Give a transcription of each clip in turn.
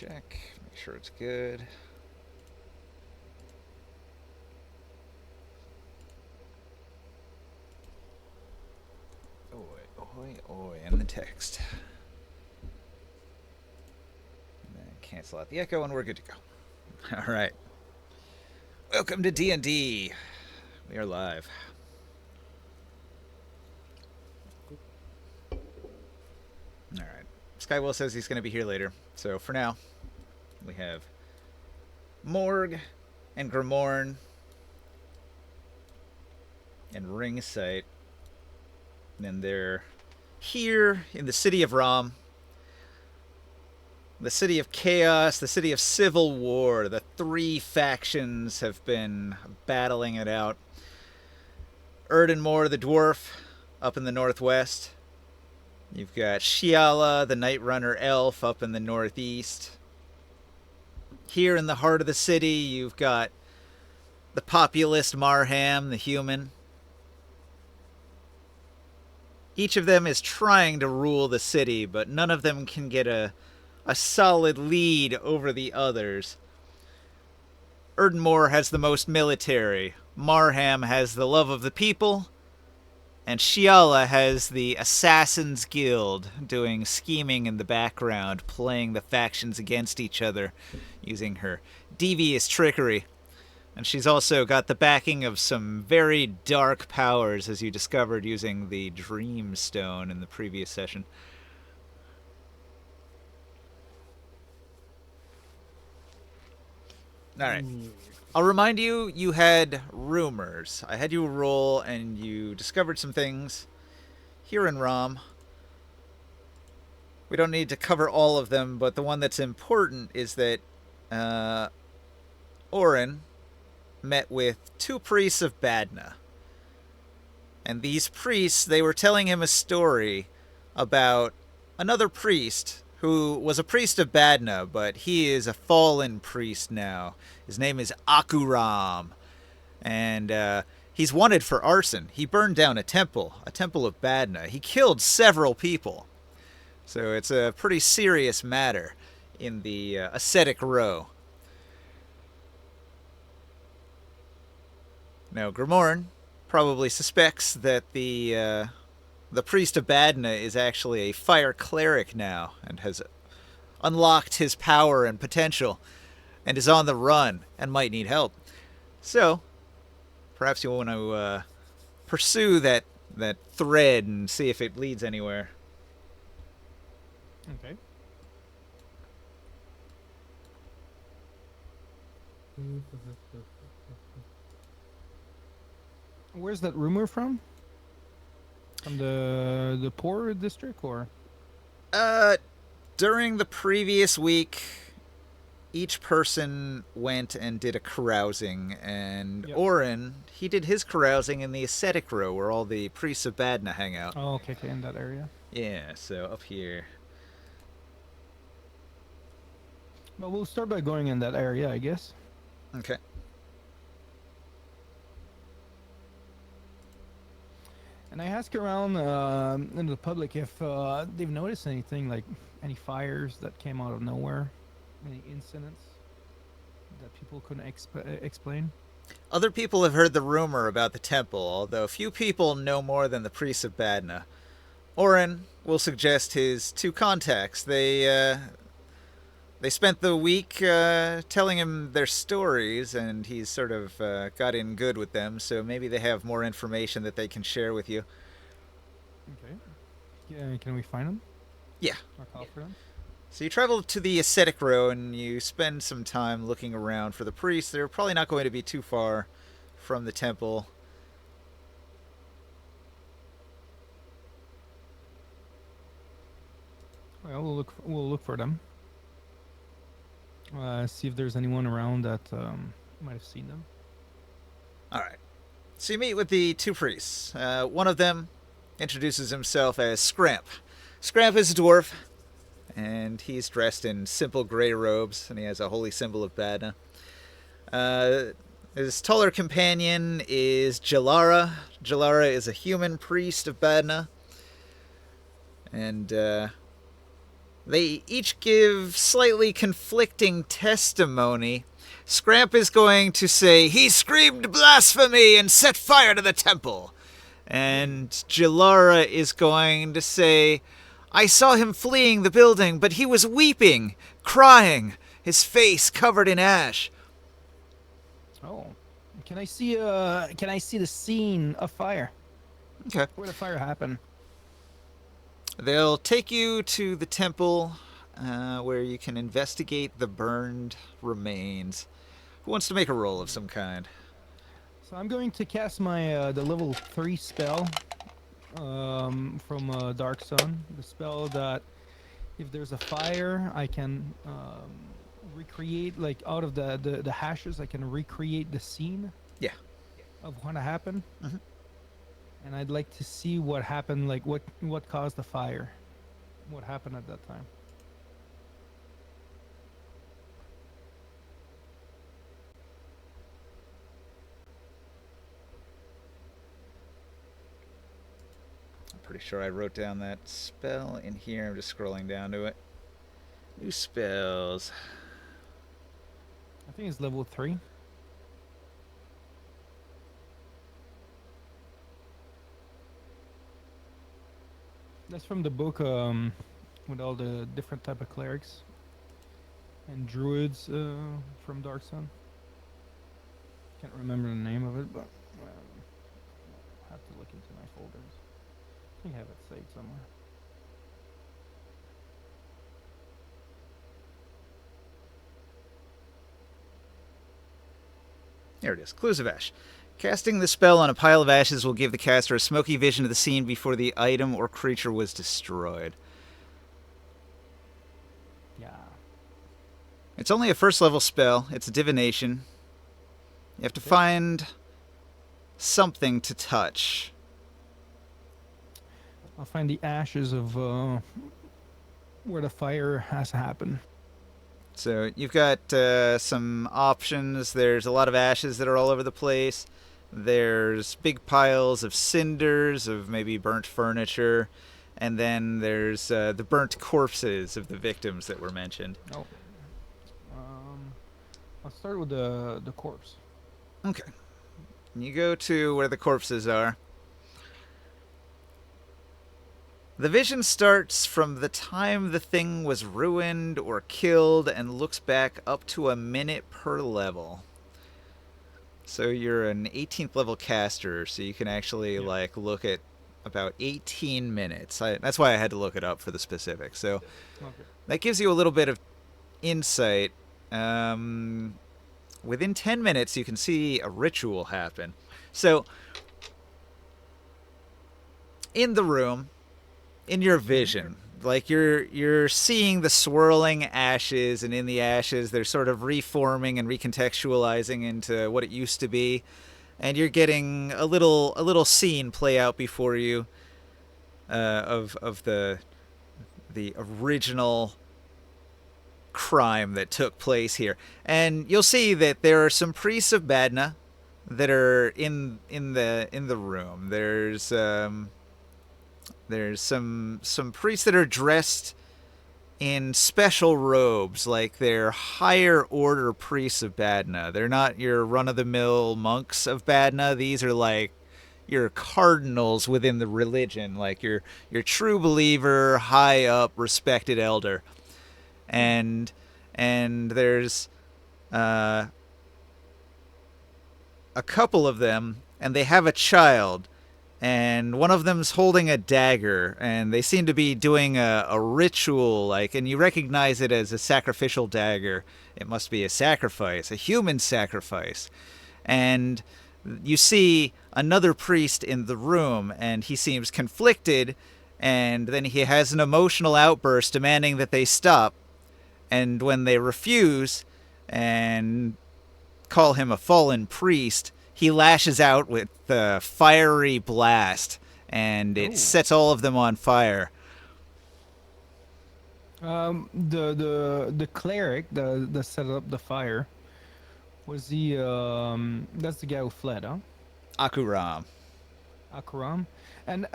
check. Make sure it's good. Oi, and the text. And then cancel out the echo, and we're good to go. All right. Welcome to D&D. We are live. All right. Skywell says he's going to be here later. So for now, we have Morg and Grimorn and Ring Sight. And they're here in the city of Rom. The city of chaos, the city of civil war. The three factions have been battling it out. Erdenmore the dwarf up in the northwest. You've got Shiala, the Night Runner elf, up in the northeast. Here in the heart of the city, you've got the populist Marham, the human. Each of them is trying to rule the city, but none of them can get a solid lead over the others. Erdenmore has the most military. Marham has the love of the people. And Shiala has the Assassin's Guild doing scheming in the background, playing the factions against each other using her devious trickery. And she's also got the backing of some very dark powers, as you discovered using the Dream Stone in the previous session. Alright. I'll remind you, you had rumors. I had you roll, and you discovered some things here in Rom. We don't need to cover all of them, but the one that's important is that Orin met with two priests of Badna. And these priests, they were telling him a story about another priest who was a priest of Badna, but he is a fallen priest now. His name is Akuram. And he's wanted for arson. He burned down a temple of Badna. He killed several people. So it's a pretty serious matter in the ascetic row. Now, Grimorn probably suspects that the priest of Badna is actually a fire cleric now and has unlocked his power and potential and is on the run and might need help. So, perhaps you want to pursue that thread and see if it leads anywhere. Okay. Where's that rumor from? From the poor district, or? During the previous week, each person went and did a carousing, and Yep. Orin, he did his carousing in the ascetic row where all the priests of Badna hang out. Oh, okay, in that area. Yeah, so up here. Well, we'll start by going in that area, I guess. Okay. And I ask around in the public if they've noticed anything, like any fires that came out of nowhere, any incidents that people couldn't explain. Other people have heard the rumor about the temple, although few people know more than the priests of Badna. Orin will suggest his two contacts. They spent the week telling him their stories, and he's sort of got in good with them, so maybe they have more information that they can share with you. Okay. Yeah, can we find them? Yeah. Or call for them? So you travel to the ascetic row, and you spend some time looking around for the priests. They're probably not going to be too far from the temple. Well, we'll look for them. See if there's anyone around that might have seen them. All right. So you meet with the two priests. One of them introduces himself as Scramp. Scramp is a dwarf, and he's dressed in simple gray robes, and he has a holy symbol of Badna. His taller companion is Jalara. Jalara is a human priest of Badna. And They each give slightly conflicting testimony. Scramp is going to say, "He screamed blasphemy and set fire to the temple." And Jalara is going to say, "I saw him fleeing the building, but he was weeping, crying, his face covered in ash." Oh, can I see? Can I see the scene of fire? Okay. Where the fire happened? They'll take you to the temple where you can investigate the burned remains. Who wants to make a roll of some kind? So I'm going to cast my the level 3 spell from Dark Sun. The spell that if there's a fire, I can recreate, like out of the hashes, I can recreate the scene. Yeah. Of what happened. Mhm. And I'd like to see what happened, like what caused the fire, what happened at that time. I'm pretty sure I wrote down that spell in here. I'm just scrolling down to it. New spells. I think it's level 3. That's from the book with all the different type of clerics and druids from Dark Sun. Can't remember the name of it, but I'll have to look into my folders. I think I have it saved somewhere. There it is. Clues of Ash. Casting the spell on a pile of ashes will give the caster a smoky vision of the scene before the item or creature was destroyed. Yeah. It's only a first level spell. It's a divination. You have to find something to touch. I'll find the ashes of where the fire has happened. So you've got some options. There's a lot of ashes that are all over the place. There's big piles of cinders of maybe burnt furniture. And then there's the burnt corpses of the victims that were mentioned. Oh. I'll start with the corpse. Okay. You go to where the corpses are. The vision starts from the time the thing was ruined or killed and looks back up to a minute per level. So you're an 18th level caster, so you can actually like look at about 18 minutes. That's why I had to look it up for the specifics. So that gives you a little bit of insight. Within 10 minutes, you can see a ritual happen. So in the room, in your vision, like you're seeing the swirling ashes, and in the ashes they're sort of reforming and recontextualizing into what it used to be, and you're getting a little scene play out before you of the original crime that took place here. And you'll see that there are some priests of Badna that are in the room. There's some priests that are dressed in special robes, like they're higher order priests of Badna. They're not your run-of-the-mill monks of Badna. These are like your cardinals within the religion, like your true believer, high up, respected elder. And there's a couple of them, and they have a child. And one of them's holding a dagger, and they seem to be doing a ritual, like, and you recognize it as a sacrificial dagger. It must be a sacrifice, a human sacrifice. And you see another priest in the room, and he seems conflicted, and then he has an emotional outburst demanding that they stop. And when they refuse and call him a fallen priest, he lashes out with the fiery blast, and it sets all of them on fire. The cleric that set up the fire was the that's the guy who fled, huh? Akuram. Akuram. And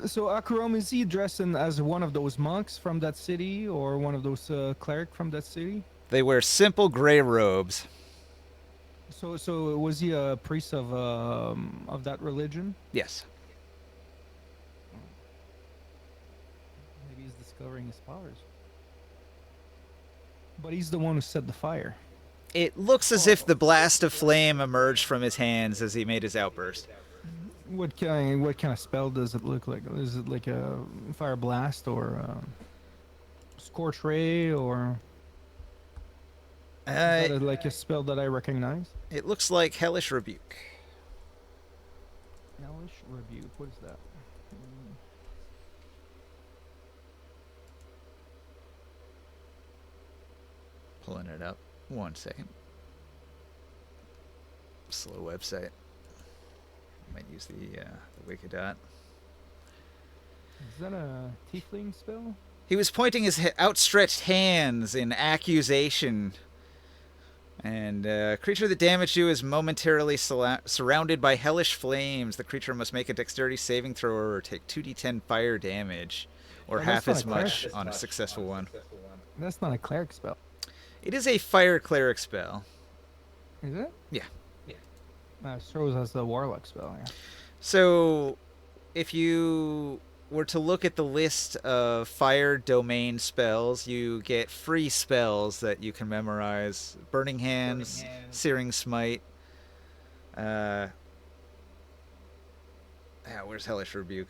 so Akuram, is he dressed in as one of those monks from that city or one of those cleric from that city? They wear simple gray robes. So was he a priest of that religion? Yes. Maybe he's discovering his powers. But he's the one who set the fire. It looks as if the blast of flame emerged from his hands as he made his outburst. What kind of spell does it look like? Is it like a fire blast or scorch ray or is that like a spell that I recognize? It looks like hellish rebuke. Hellish rebuke. What is that? Pulling it up. 1 second. Slow website. Might use the Wikidot. Is that a tiefling spell? He was pointing his outstretched hands in accusation. And creature that damaged you is momentarily surrounded by hellish flames. The creature must make a dexterity saving throw or take 2d10 fire damage, or Oh, half that's as not a much cleric. on a successful one. That's not a cleric spell, It is a fire cleric spell. is it? Yeah. It shows as a warlock spell. Yeah. So, if you were to look at the list of fire domain spells, you get free spells that you can memorize: Burning Hands, Searing Smite. Where's Hellish Rebuke?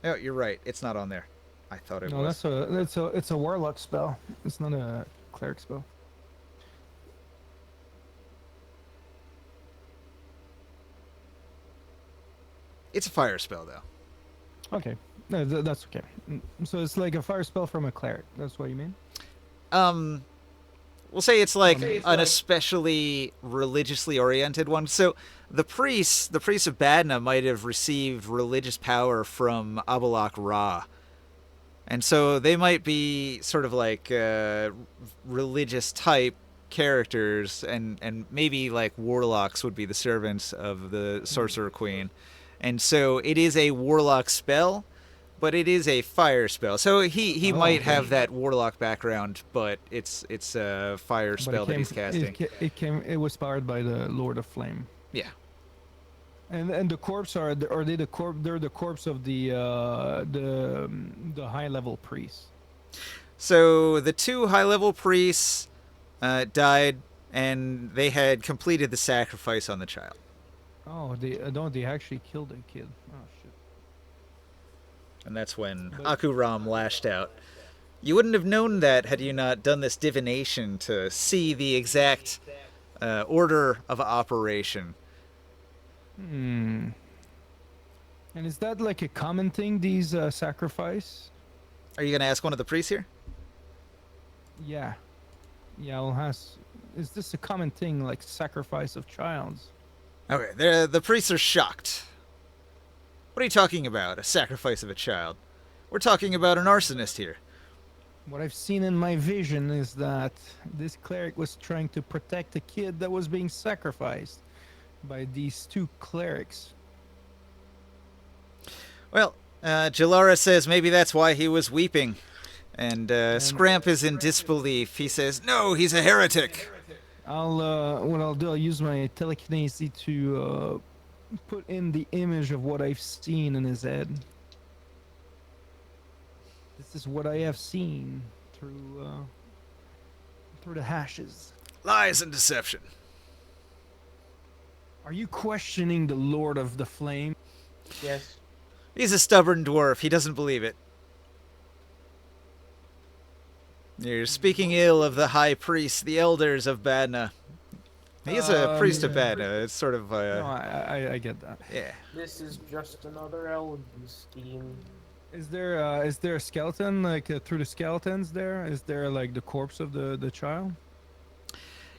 Oh, you're right. It's not on there. I thought it No, was. it's a warlock spell. It's not a cleric spell. It's a fire spell, though. Okay, no, that's okay. So it's like a fire spell from a cleric. That's what you mean? We'll say it's like Okay. an especially religiously oriented one. So the priest of Badna, might have received religious power from Abalak Ra. And so they might be sort of like religious type characters, and maybe like warlocks would be the servants of the Sorcerer Queen. And so it is a warlock spell, but it is a fire spell. So he Oh, might okay. have that warlock background, but it's a fire But spell that he's casting. It was powered by the Lord of Flame. Yeah. And the corpse are they the corpse? They're the corpse of the high level priests. So the two high level priests died, and they had completed the sacrifice on the child. Oh, they actually killed a kid. Oh shit. And that's when But- Akuram lashed out. You wouldn't have known that had you not done this divination to see the exact order of operation. Hmm. And is that like a common thing? These sacrifice? Are you going to ask one of the priests here? Yeah. Yeah. Well, is this a common thing, like sacrifice of childs? Okay, the priests are shocked. What are you talking about? A sacrifice of a child? We're talking about an arsonist here. What I've seen in my vision is that this cleric was trying to protect a kid that was being sacrificed by these two clerics. Well, Jalara says maybe that's why he was weeping. And Scramp is in disbelief. He says, no, he's a heretic. What I'll do, I'll use my telekinesis to put in the image of what I've seen in his head. This is what I have seen through the hashes. Lies and deception. Are you questioning the Lord of the Flame? Yes. He's a stubborn dwarf. He doesn't believe it. You're speaking ill of the high priests, the elders of Badna. He is a priest of yeah. Badna. It's sort of, No, I get that. yeah. This is just another Elven scheme. Is there a skeleton like through the skeletons? There is there like the corpse of the child?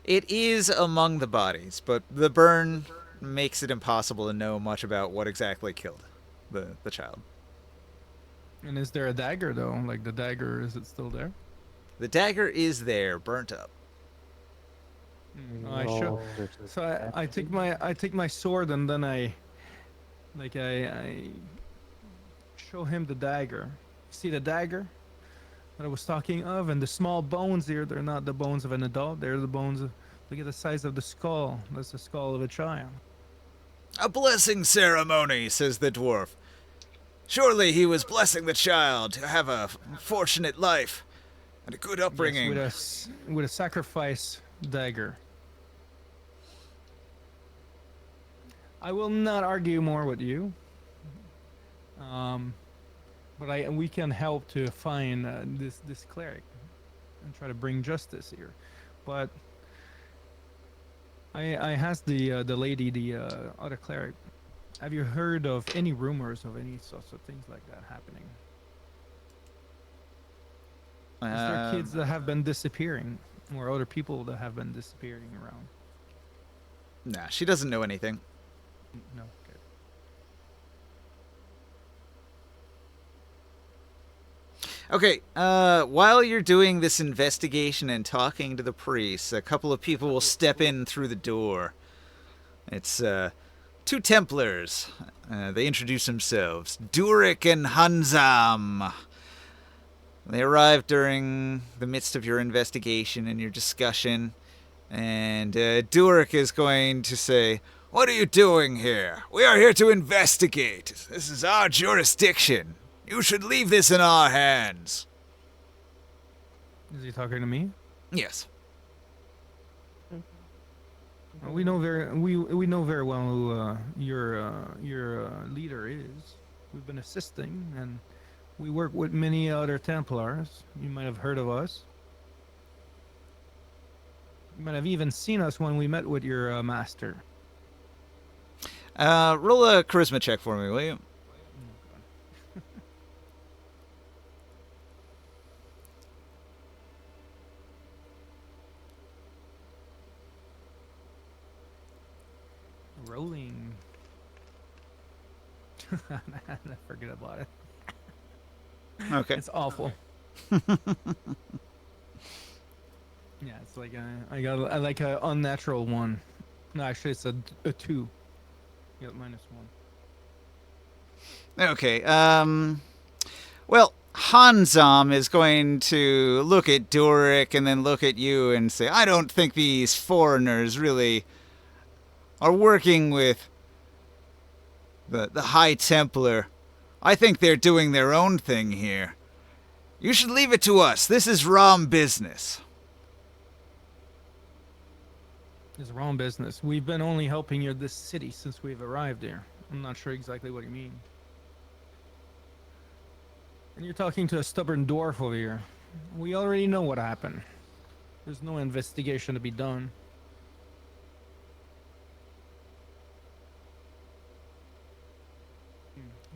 It is among the bodies, but the burn makes it impossible to know much about what exactly killed the child. And is there a dagger though? Like the dagger, is it still there? The dagger is there, burnt up. I show. So I take my sword and then I Like I show him the dagger. See the dagger that I was talking of, and the small bones here. They're not the bones of an adult. They're the bones of. Look at the size of the skull. That's the skull of a child. A blessing ceremony, says the dwarf. Surely he was blessing the child to have a fortunate life and a good upbringing. Yes, with a sacrifice dagger. I will not argue more with you. But we can help to find this cleric and try to bring justice here. But I asked the lady, the other cleric, have you heard of any rumors of any sorts of things like that happening? Is there kids that have been disappearing, or other people that have been disappearing around? Nah, she doesn't know anything. No. Okay, while you're doing this investigation and talking to the priest, a couple of people will step in through the door. It's, two Templars. They introduce themselves. Durik and Hanzam. They arrive during the midst of your investigation and your discussion. And Durik is going to say, "What are you doing here? We are here to investigate. This is our jurisdiction. You should leave this in our hands." Is he talking to me? Yes. We know very well who your leader is. We've been assisting, and we work with many other Templars. You might have heard of us. You might have even seen us when we met with your master. Roll a charisma check for me, will you? Rolling. I forget about it. Okay. It's awful. Yeah, it's like I like a unnatural one. No, actually, it's a 2. You got -1. Okay, well, Hanzam is going to look at Durik and then look at you and say, I don't think these foreigners really are working with the High Templar. I think they're doing their own thing here. You should leave it to us. This is Rom business. It's wrong business. We've been only helping you this city since we've arrived here. I'm not sure exactly what you mean. And you're talking to a stubborn dwarf over here. We already know what happened. There's no investigation to be done.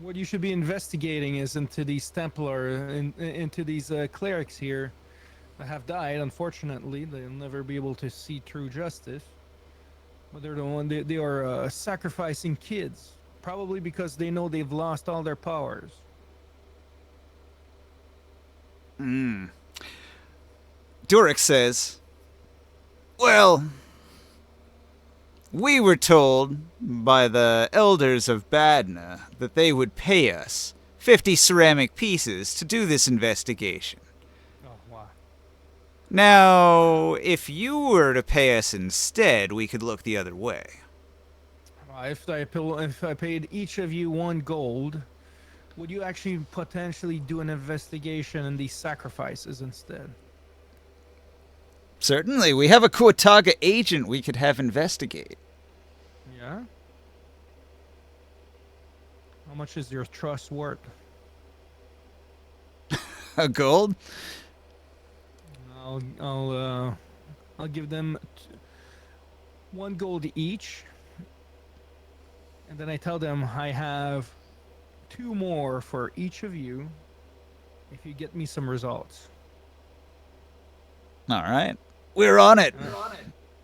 What you should be investigating is into these into these clerics here that have died. Unfortunately, they'll never be able to see true justice. But they're the one. They are sacrificing kids, probably because they know they've lost all their powers. Durik says, well, we were told by the elders of Badna that they would pay us 50 ceramic pieces to do this investigation. Oh, wow. Now, if you were to pay us instead, we could look the other way. If I paid each of you 1 gold, would you actually potentially do an investigation in these sacrifices instead? Certainly, we have a Kuataga agent we could have investigate. Yeah? How much is your trust worth? A gold? I'll give them 1 gold each, and then I tell them I have 2 more for each of you if you get me some results. All right. We're on it.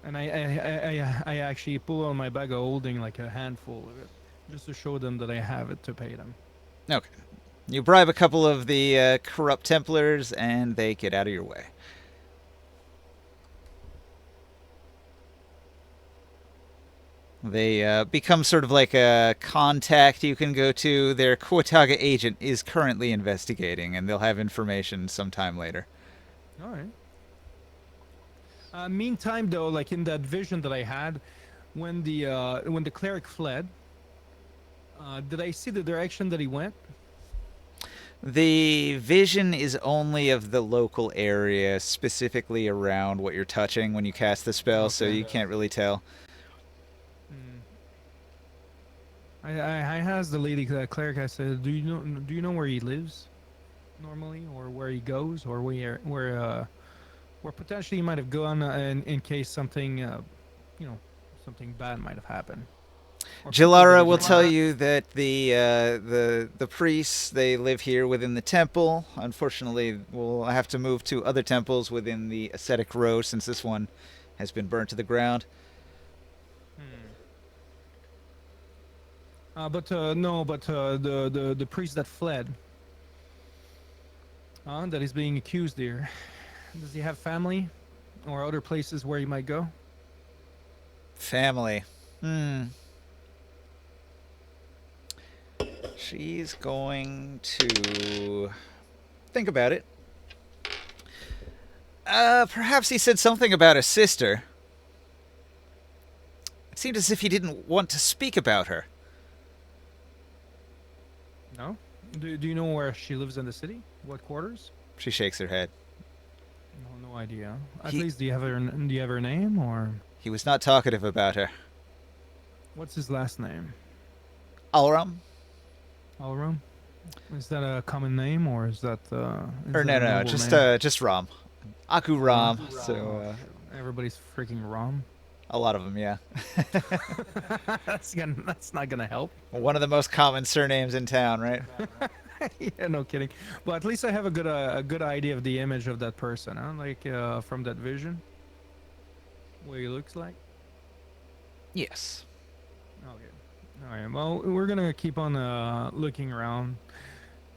And I actually pull on my bag of holding like a handful of it, just to show them that I have it to pay them. Okay. You bribe a couple of the corrupt Templars, and they get out of your way. They become sort of like a contact you can go to. Their Kuotaga agent is currently investigating, and they'll have information sometime later. All right. Meantime, though, like in that vision that I had, when the cleric fled, did I see the direction that he went? The vision is only of the local area, specifically around what you're touching when you cast the spell, so Okay. you can't really tell. Hmm. I asked the lady cleric. I said, Do you know where he lives normally, or where he goes, or where potentially he might have gone in case something something bad might have happened. Or people that Jalara he will might tell have- you that the priests, they live here within the temple. Unfortunately, we'll have to move to other temples within the ascetic row since this one has been burnt to the ground. Hmm. But no, but the priest that fled, that is being accused here, does he have family or other places where he might go? Family. She's going to think about it. Perhaps he said something about a sister. It seemed as if he didn't want to speak about her. No. Do you know where she lives in the city? What quarters? She shakes her head. No idea. At He- least do you have her name, or He was not talkative about her. what's his last name? Alram? Alram? Is that a common name, or is that Or that no, a no, noble just name? Ram. Aku Ram. Ram. So Everybody's freaking Ram. a lot of them, yeah. That's not gonna help. One of the most common surnames in town, right? Yeah, no kidding. But at least I have a good idea of the image of that person, huh? Like from that vision, what he looks like. Yes. Okay. All right. Well, we're gonna keep on looking around,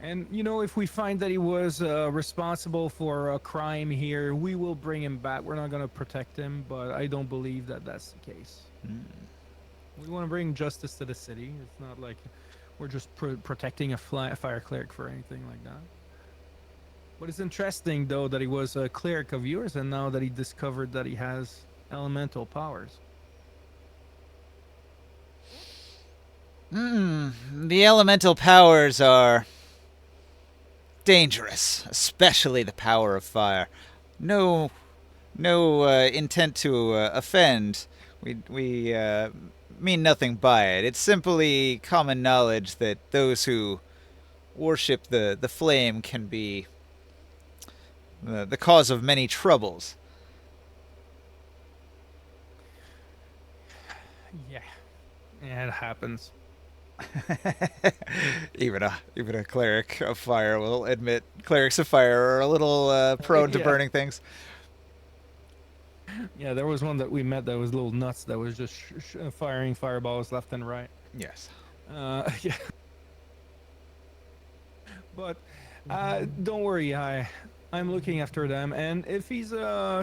and if we find that he was responsible for a crime here, we will bring him back. We're not gonna protect him, but I don't believe that that's the case. We want to bring justice to the city. It's not like we're just protecting a fire cleric for anything like that. But it's interesting, though, that he was a cleric of yours, and now that he discovered that he has elemental powers. The elemental powers are dangerous, especially the power of fire. No intent to offend. We mean nothing by it. It's simply common knowledge that those who worship the flame can be the cause of many troubles. Yeah, it happens. even a cleric of fire will admit clerics of fire are a little prone to Yeah. burning things. Yeah, there was one that we met that was a little nuts. That was just firing fireballs left and right. Yes. Yeah. But don't worry, I'm looking after them, and if he's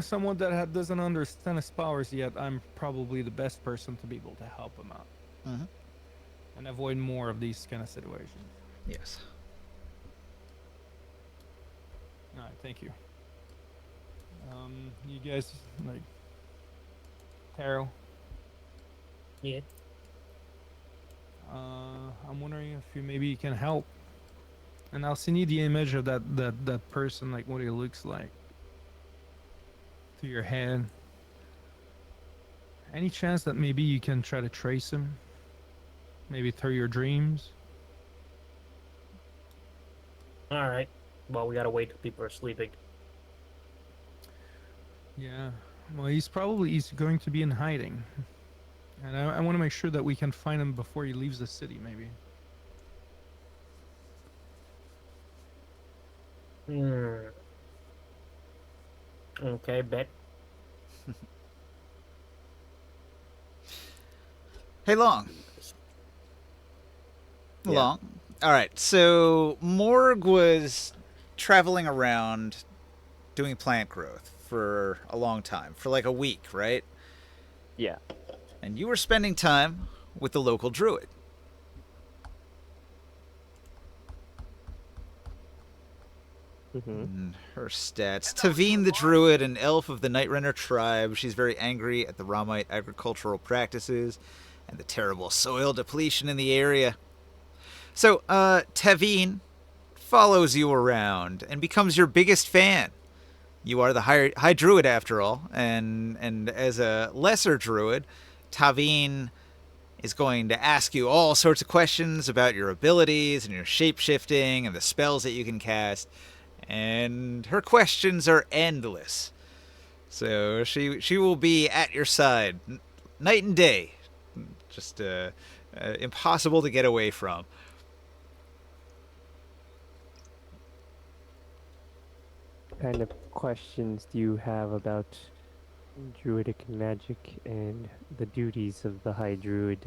someone that doesn't understand his powers yet, I'm probably the best person to be able to help him out and avoid more of these kind of situations. Yes. All right, thank you. You guys like Taro? Yeah. I'm wondering if maybe you can help. And I'll send you the image of that person, like what he looks like, to your head. Any chance that maybe you can try to trace him? Maybe through your dreams? All right. Well, we gotta wait till people are sleeping. Yeah. Well, he's going to be in hiding. And I want to make sure that we can find him before he leaves the city, maybe. Okay, bet. Hey, Long. Yeah. Long. All right. So Morg was traveling around doing plant growth for a long time, for like a week, right? Yeah. and you were spending time with the local druid. Her stats. Tavine the Druid, an elf of the Nightrunner tribe. She's very angry at the Ramite agricultural practices and the terrible soil depletion in the area. So, Tavine follows you around and becomes your biggest fan. You are the high druid after all, and as a lesser druid, Tavine is going to ask you all sorts of questions about your abilities and your shape-shifting and the spells that you can cast. And her questions are endless. So she will be at your side night and day. Just impossible to get away from. What kind of questions do you have about druidic magic and the duties of the High Druid?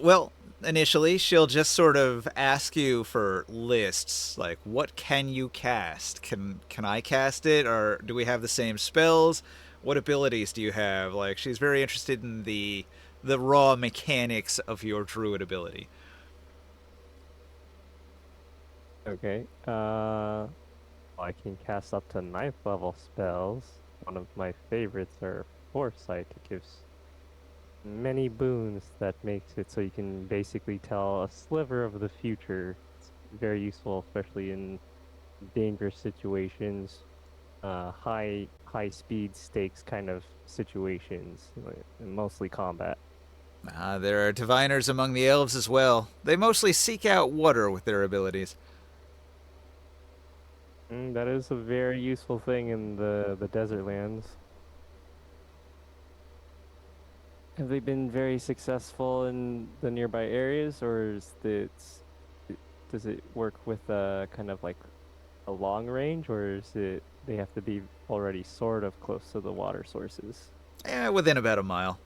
Well, initially, she'll just sort of ask you for lists, like what can you cast? Can I cast it, or do we have the same spells? What abilities do you have? Like, she's very interested in the raw mechanics of your druid ability. Okay. I can cast up to 9th level spells. One of my favorites are Foresight. It gives many boons that makes it so you can basically tell a sliver of the future. It's very useful, especially in dangerous situations, high speed stakes kind of situations, mostly combat. There are diviners among the elves as well. They mostly seek out water with their abilities. That is a very useful thing in the desert lands. Have they been very successful in the nearby areas, or does it work with kind of like a long range, or is it they have to be already sort of close to the water sources? Within about a mile.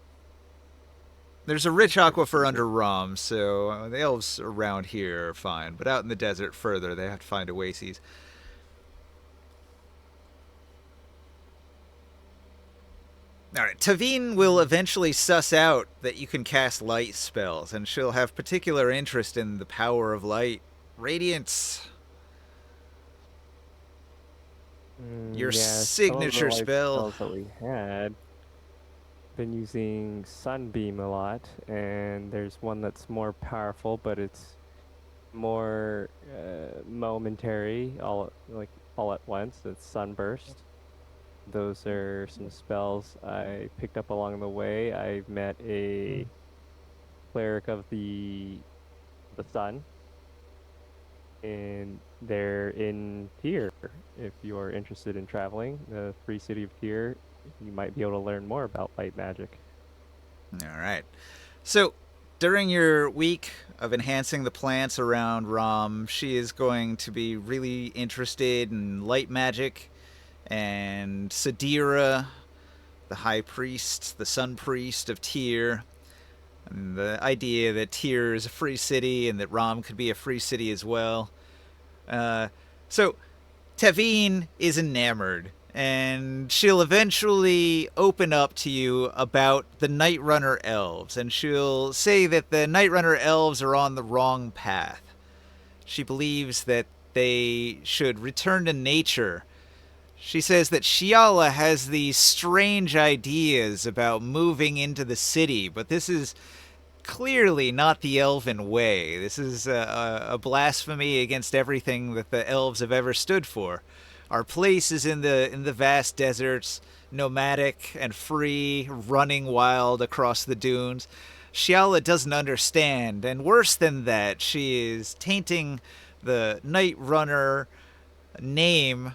There's a rich aquifer under Rom, so the elves around here are fine, but out in the desert further, they have to find oases. Alright, Tavine will eventually suss out that you can cast light spells, and she'll have particular interest in the power of light. Radiance. Your Yeah, signature some of the light spell. spells that we had been using Sunbeam a lot, and there's one that's more powerful, but it's more momentary, all at once. It's Sunburst. Those are some spells I picked up along the way. I met a cleric of the sun, and they're in Tyr. If you are interested in traveling, the free city of Tyr, you might be able to learn more about light magic. Alright. So, during your week of enhancing the plants around Rom, she is going to be really interested in light magic. And Sadira, the high priest, the sun priest of Tyr, and the idea that Tyr is a free city and that Rom could be a free city as well. So Tavine is enamored, and she'll eventually open up to you about the Nightrunner elves, and she'll say that the Nightrunner elves are on the wrong path. She believes that they should return to nature. She says that Shiala has these strange ideas about moving into the city, but this is clearly not the elven way. This is a blasphemy against everything that the elves have ever stood for. Our place is in the vast deserts, nomadic and free, running wild across the dunes. Shiala doesn't understand, and worse than that, she is tainting the Night Runner name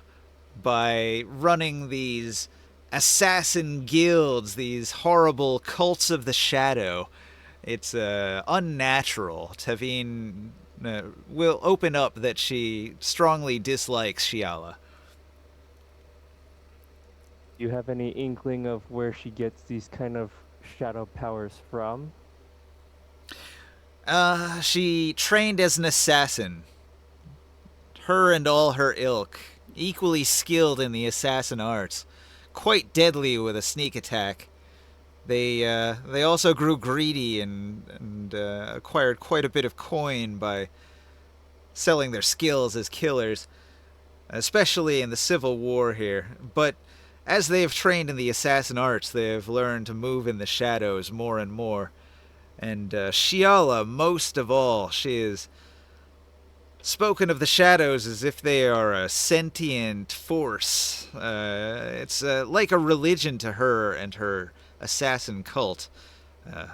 by running these assassin guilds, these horrible cults of the shadow. It's unnatural. Tavine will open up that she strongly dislikes Shiala. Do you have any inkling of where she gets these kind of shadow powers from? She trained as an assassin. Her and all her ilk, equally skilled in the assassin arts, quite deadly with a sneak attack. They also grew greedy and acquired quite a bit of coin by selling their skills as killers, especially in the Civil War here. But as they have trained in the assassin arts, they have learned to move in the shadows more and more. And Shiala, most of all, she is spoken of the shadows as if they are a sentient force. It's like a religion to her and her assassin cult.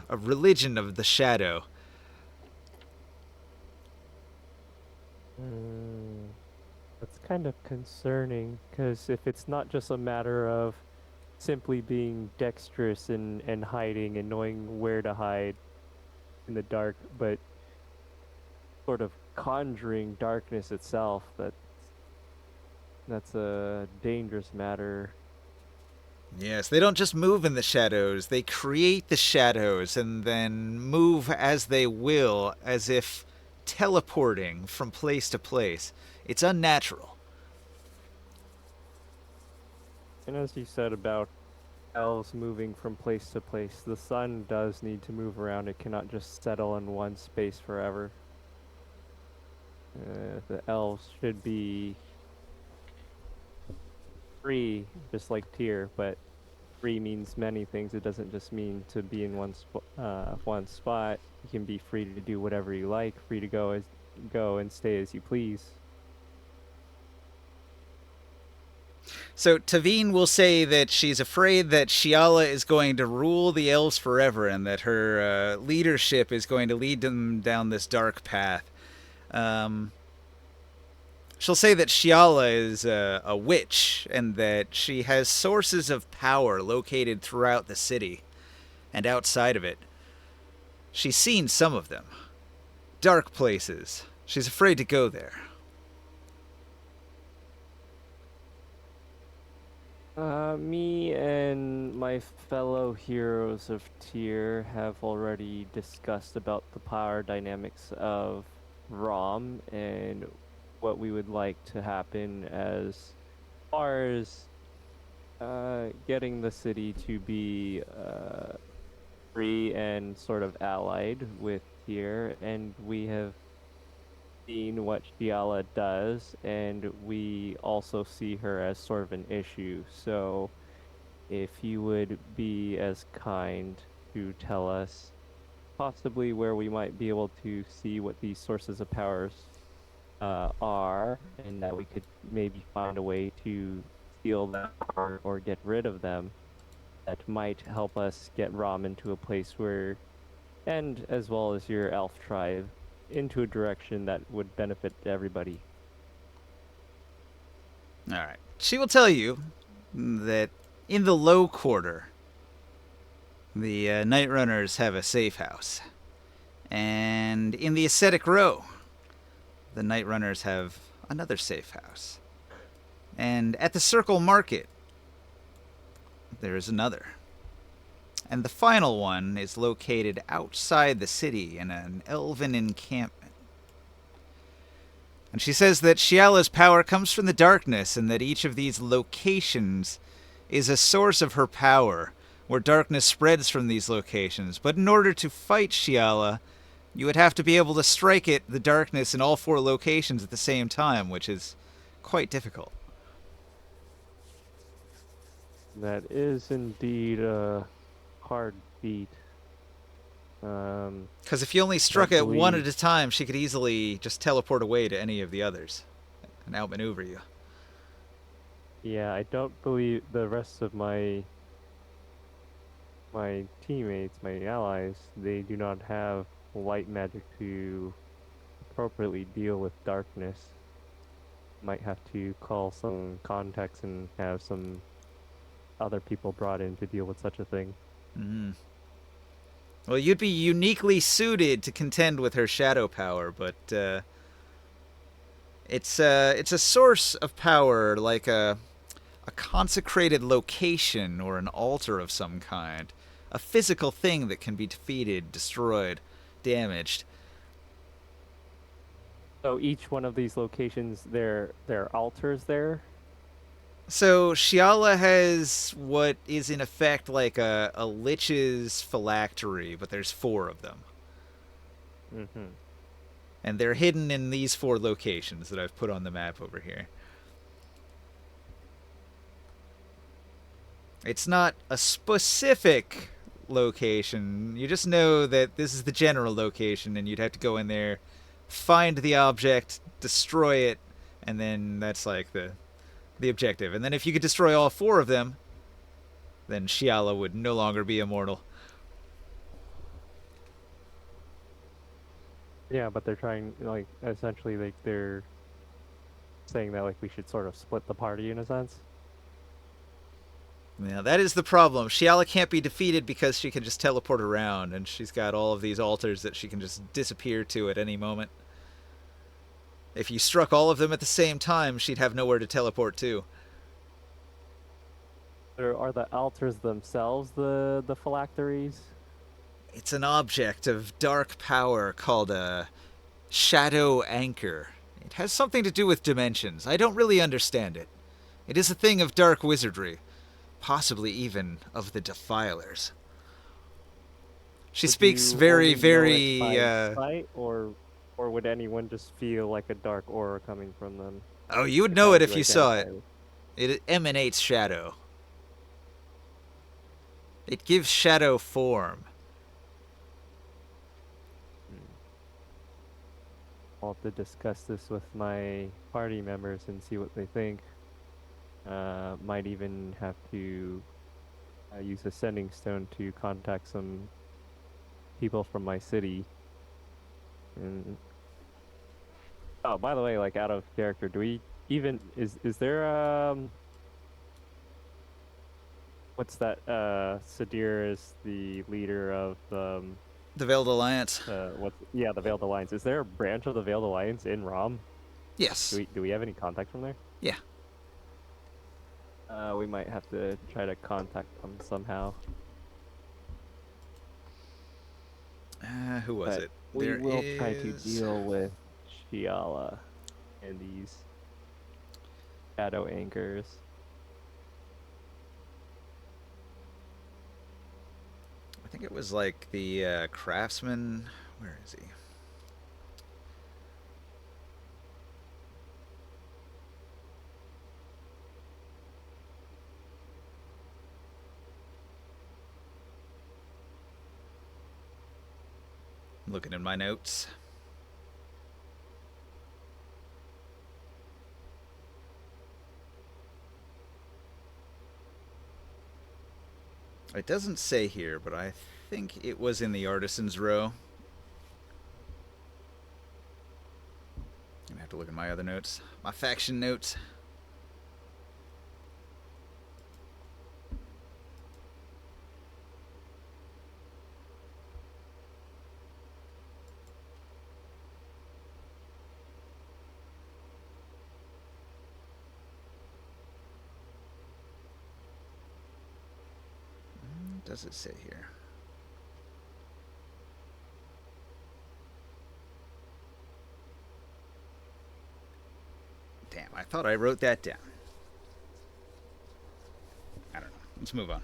A religion of the shadow. Mm, that's kind of concerning, because if it's not just a matter of simply being dexterous and hiding and knowing where to hide in the dark, but sort of conjuring darkness itself, that's a dangerous matter. Yes, they don't just move in the shadows, they create the shadows and then move as they will, as if teleporting from place to place. It's unnatural. And as you said about elves moving from place to place, the sun does need to move around. It cannot just settle in one space forever. The elves should be free, just like Tyr, but free means many things. It doesn't just mean to be in one spot. You can be free to do whatever you like, free to go and stay as you please. So Tavine will say that she's afraid that Shiala is going to rule the elves forever and that her leadership is going to lead them down this dark path. Um, she'll say that Shiala is a witch and that she has sources of power located throughout the city and outside of it. She's seen some of them. Dark places. She's afraid to go there. Me and my fellow heroes of Tyr have already discussed about the power dynamics of Rom and what we would like to happen as far as getting the city to be free and sort of allied with Tyr, and we have seen what Giala does, and we also see her as sort of an issue. So, if you would be as kind to tell us possibly where we might be able to see what these sources of powers are, and that we could maybe find a way to steal them or get rid of them, that might help us get Rom into a place where, and as well as your elf tribe, into a direction that would benefit everybody. All right. She will tell you that in the low quarter, the Night Runners have a safe house. And in the ascetic row, the Night Runners have another safe house. And at the Circle Market, there is another. And the final one is located outside the city in an elven encampment. And she says that Shiala's power comes from the darkness and that each of these locations is a source of her power, where darkness spreads from these locations. But in order to fight Shiala, you would have to be able to strike at the darkness in all 4 locations at the same time, which is quite difficult. That is indeed a hard feat. Because if you only struck at one at a time, she could easily just teleport away to any of the others and outmaneuver you. Yeah, I don't believe the rest of my teammates, my allies, they do not have light magic to appropriately deal with darkness. Might have to call some contacts and have some other people brought in to deal with such a thing. Mm. Well, you'd be uniquely suited to contend with her shadow power, but it's a source of power, like a consecrated location or an altar of some kind, a physical thing that can be defeated, destroyed, damaged. So each one of these locations, there are altars there. So Shiala has what is in effect like a lich's phylactery, but there's 4 of them. Mm-hmm. And they're hidden in these 4 locations that I've put on the map over here. It's not a specific location. You just know that this is the general location, and you'd have to go in there, find the object, destroy it, and then that's like the objective. And then if you could destroy all 4 of them, then Shiala would no longer be immortal. Yeah, but they're trying, like, essentially, like, they're saying that, like, we should sort of split the party in a sense. Yeah, that is the problem. Shiala can't be defeated because she can just teleport around, and she's got all of these altars that she can just disappear to at any moment. If you struck all of them at the same time, she'd have nowhere to teleport to. Are the altars themselves the phylacteries? It's an object of dark power called a shadow anchor. It has something to do with dimensions. I don't really understand it. It is a thing of dark wizardry, possibly even of the Defilers. She Would speaks you very, only know very. it by sight, or would anyone just feel like a dark aura coming from them? Oh, you would Like, know how it would if you you saw it. identify It emanates shadow. It gives shadow form. I'll have to discuss this with my party members and see what they think. Might even have to use a sending stone to contact some people from my city. And oh, by the way, like out of character, do we even is there what's that? Sadir is the leader of The Veiled Alliance. the Veiled Alliance. Is there a branch of the Veiled Alliance in Rom? Yes. Do we have any contact from there? Yeah. We might have to try to contact them somehow. Who was But it? we There will try to is- deal with Shiala and these shadow anchors. I think it was like the craftsman. Where is he? Looking in my notes. It doesn't say here, but I think it was in the artisans row. I'm gonna have to look at my other notes. My faction notes. What does it say here? Damn, I thought I wrote that down. I don't know. Let's move on.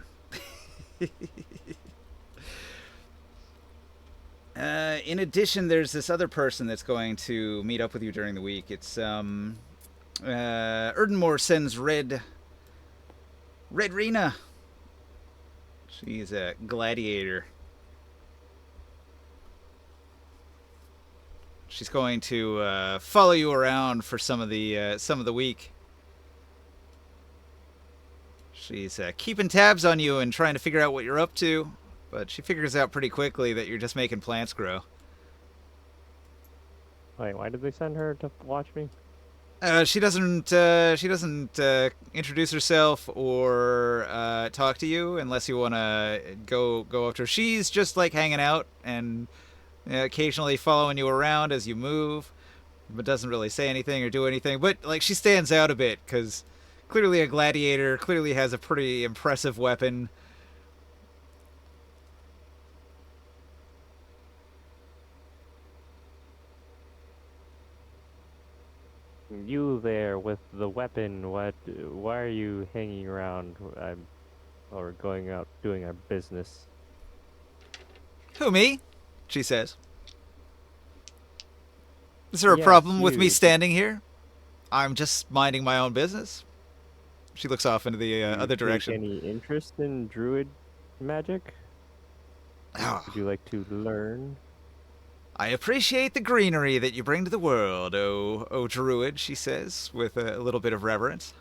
In addition, there's this other person that's going to meet up with you during the week. It's Erdenmore sends Red Rena. She's a gladiator. She's going to follow you around for some of the week. She's keeping tabs on you and trying to figure out what you're up to, but she figures out pretty quickly that you're just making plants grow. Wait, why did they send her to watch me? She doesn't introduce herself or talk to you unless you want to go up to her. She's just like hanging out and occasionally following you around as you move, but doesn't really say anything or do anything. But like she stands out a bit because clearly a gladiator, clearly has a pretty impressive weapon. You there with the weapon, why are you hanging around? Or going out doing our business? Who, me? She says. Is there a Yes, problem with me you. standing here? I'm just minding my own business. She looks off into the Do you other take direction. any interest in druid magic? Ah, Would you like to learn? I appreciate the greenery that you bring to the world, oh druid, she says, with a little bit of reverence.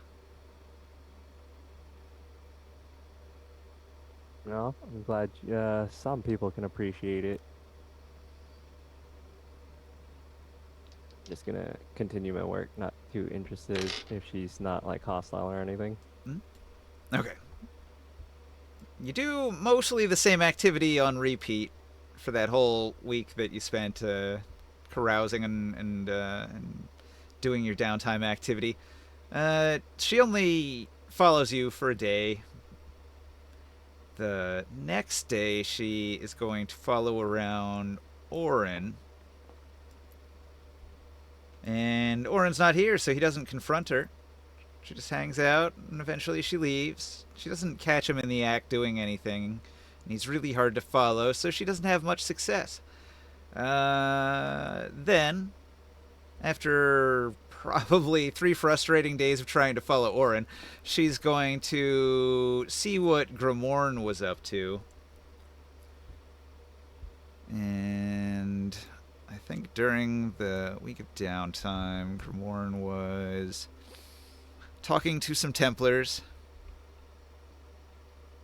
No, I'm glad some people can appreciate it. Just gonna continue my work, not too interested if she's not like hostile or anything. Okay. You do mostly the same activity on repeat for that whole week that you spent carousing and doing your downtime activity. She only follows you for a day. The next day, she is going to follow around Orin. And Orin's not here, so he doesn't confront her. She just hangs out, and eventually she leaves. She doesn't catch him in the act doing anything, and he's really hard to follow, so she doesn't have much success. Then, after probably 3 frustrating days of trying to follow Orin, she's going to see what Grimorn was up to. And I think during the week of downtime, Grimorn was talking to some Templars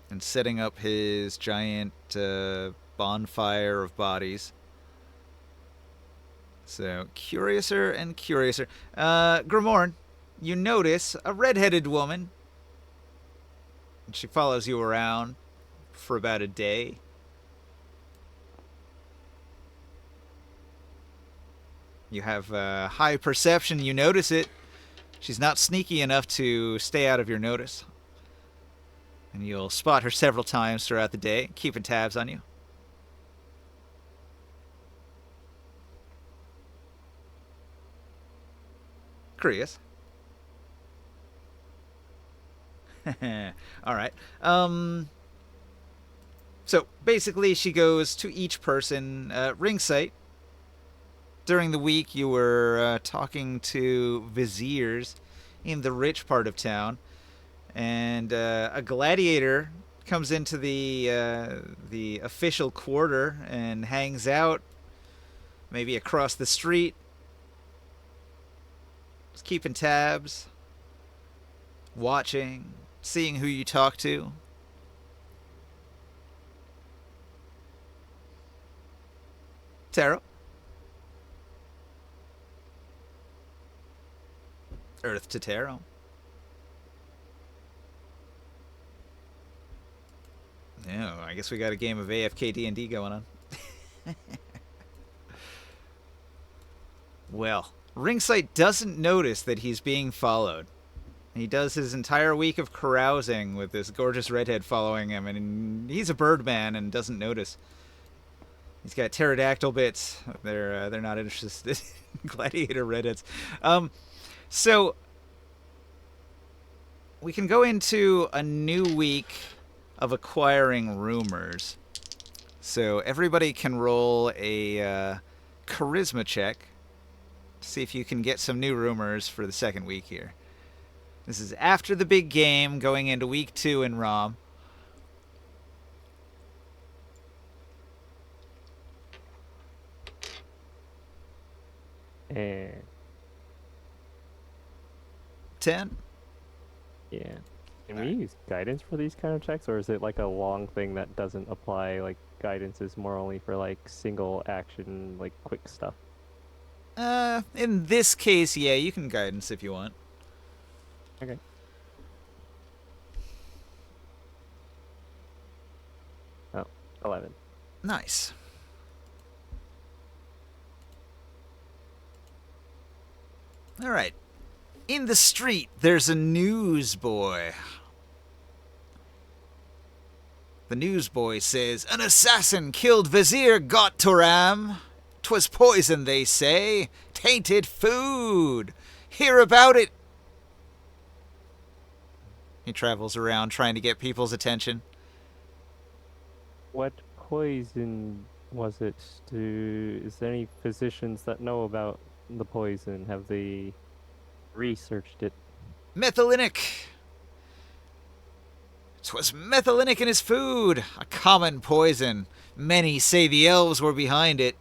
and setting up his giant bonfire of bodies. So, curiouser and curiouser. Grimorn, you notice a red-headed woman. And she follows you around for about a day. You have high perception, you notice it. She's not sneaky enough to stay out of your notice. And you'll spot her several times throughout the day, keeping tabs on you. Curious. Alright. So, basically, she goes to each person, ring sight. During the week, you were talking to viziers in the rich part of town, and a gladiator comes into the official quarter and hangs out, maybe across the street, just keeping tabs, watching, seeing who you talk to. Taro? Earth to Taro. Yeah, I guess we got a game of AFK D&D going on. Well, Ringsight doesn't notice that he's being followed. He does his entire week of carousing with this gorgeous redhead following him, and he's a birdman and doesn't notice. He's got pterodactyl bits. They're not interested in gladiator redheads. So we can go into a new week of acquiring rumors. So everybody can roll a charisma check to see if you can get some new rumors for the second week here. This is after the big game, going into week 2 in ROM. And 10. yeah. Can we use guidance for these kind of checks, or is it like a long thing that doesn't apply? Like guidance is more only for like single action, like quick stuff. In this case, yeah, you can guidance if you want. Okay. Oh, 11. Nice. All right. In the street, there's a newsboy. The newsboy says, "An assassin killed Vizier Gottoram. 'Twas poison, they say. Tainted food. Hear about it! He travels around trying to get people's attention. What poison was it? Is there any physicians that know about the poison? Have they researched it? Methylinic! 'Twas methylinic in his food, a common poison. Many say the elves were behind it.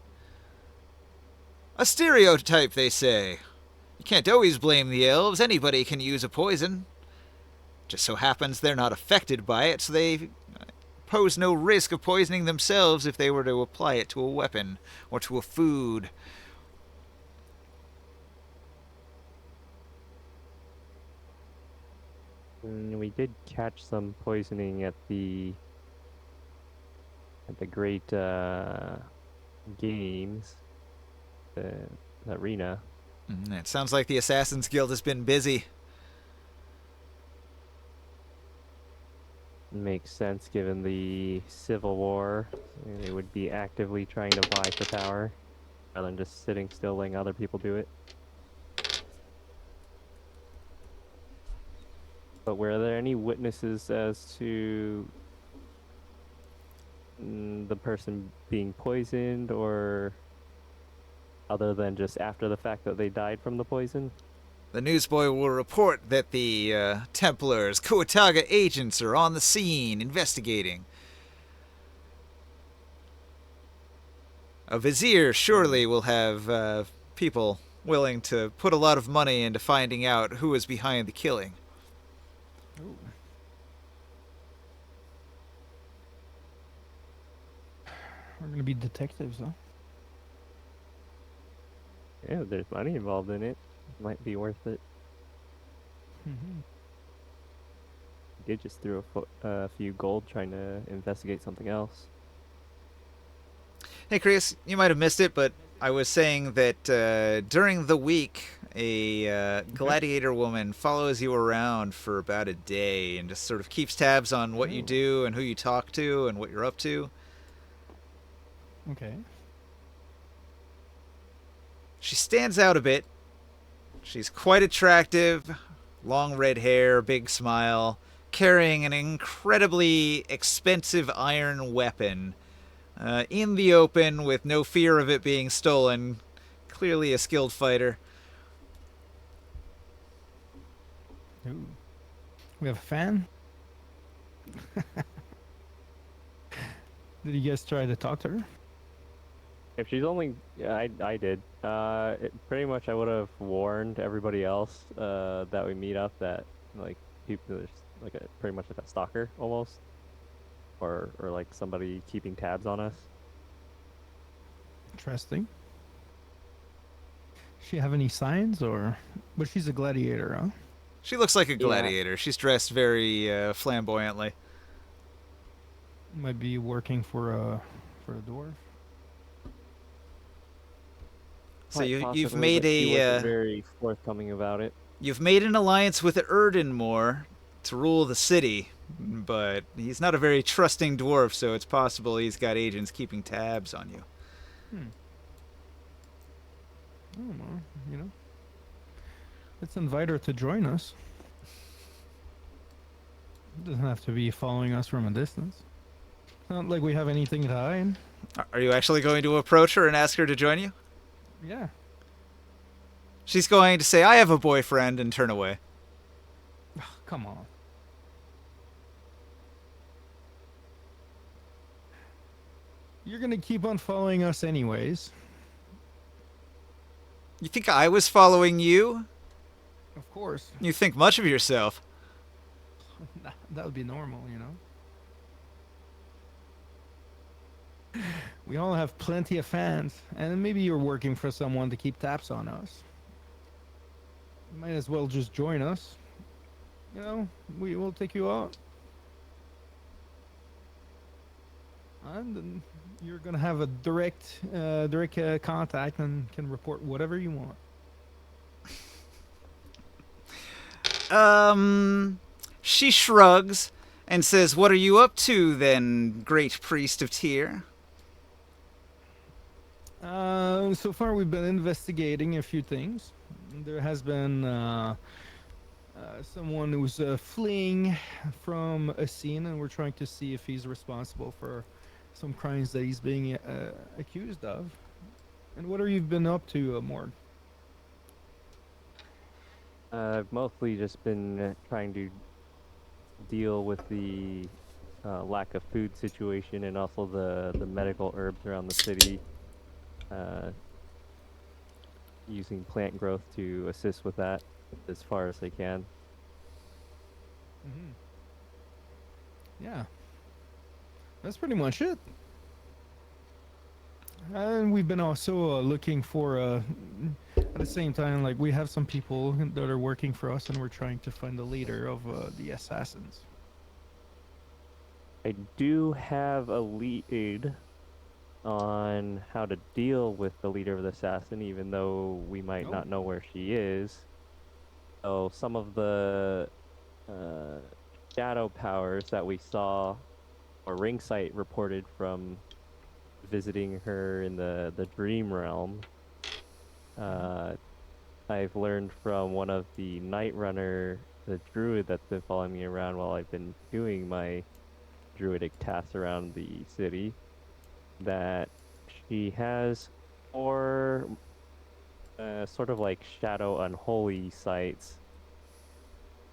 A stereotype, they say. You can't always blame the elves. Anybody can use a poison. Just so happens they're not affected by it, so they pose no risk of poisoning themselves if they were to apply it to a weapon or to a food. We did catch some poisoning at the great games, the arena. It sounds like the Assassin's Guild has been busy. Makes sense given the civil war. They would be actively trying to vie for power rather than just sitting still letting other people do it. But were there any witnesses as to the person being poisoned, or other than just after the fact that they died from the poison? The newsboy will report that the Templars, Kuataga agents, are on the scene investigating. A vizier surely will have people willing to put a lot of money into finding out who is behind the killing. Ooh. We're gonna be detectives, huh? Yeah, if there's money involved in it. Might be worth it. Mm-hmm. Did just threw a few gold trying to investigate something else. Hey, Chris, you might have missed it, but I was saying that during the week, a gladiator woman follows you around for about a day and just sort of keeps tabs on what you do and who you talk to and what you're up to. Okay. She stands out a bit. She's quite attractive, long red hair, big smile, carrying an incredibly expensive iron weapon in the open with no fear of it being stolen. Clearly a skilled fighter. Ooh. We have a fan? Did you guys try to talk to her? If she's only, I did. Pretty much I would have warned everybody else that we meet up that like people there's like a pretty much like a stalker almost, or like somebody keeping tabs on us. Interesting. She have any signs, or? But she's a gladiator, huh? She looks like a gladiator. She's dressed very flamboyantly. Might be working for a dwarf. So Quite you've possibly, made but she wasn't a very forthcoming about it. you've made an alliance with Erdenmore to rule the city, but he's not a very trusting dwarf, so it's possible he's got agents keeping tabs on you. I don't know, you know. Let's invite her to join us. Doesn't have to be following us from a distance. Not like we have anything to hide. Are you actually going to approach her and ask her to join you? Yeah. She's going to say, "I have a boyfriend," and turn away. Come on. You're gonna keep on following us anyways. You think I was following you? Of course. You think much of yourself. That would be normal, you know? We all have plenty of fans, and maybe you're working for someone to keep tabs on us. You might as well just join us. You know, we will take you out. And then you're gonna have a direct contact and can report whatever you want. She shrugs and says, "What are you up to then, great priest of Tyr?" So far we've been investigating a few things. there has been someone who's fleeing from a scene, and we're trying to see if he's responsible for some crimes that he's being accused of. And what have you been up to, Morg? I've mostly just been trying to deal with the lack of food situation and also the medical herbs around the city. Uh, Using plant growth to assist with that as far as they can. Mm-hmm. Yeah, that's pretty much it. And we've been also looking for, at the same time, like we have some people that are working for us, and we're trying to find the leader of the assassins. I do have a lead on how to deal with the leader of the assassin, even though we might Oh. not know where she is. So some of the uh, shadow powers that we saw, or Ringsight reported from visiting her in the dream realm, I've learned from one of the Night Runner, the druid that's been following me around while I've been doing my druidic tasks around the city, that she has four sort of like shadow unholy sites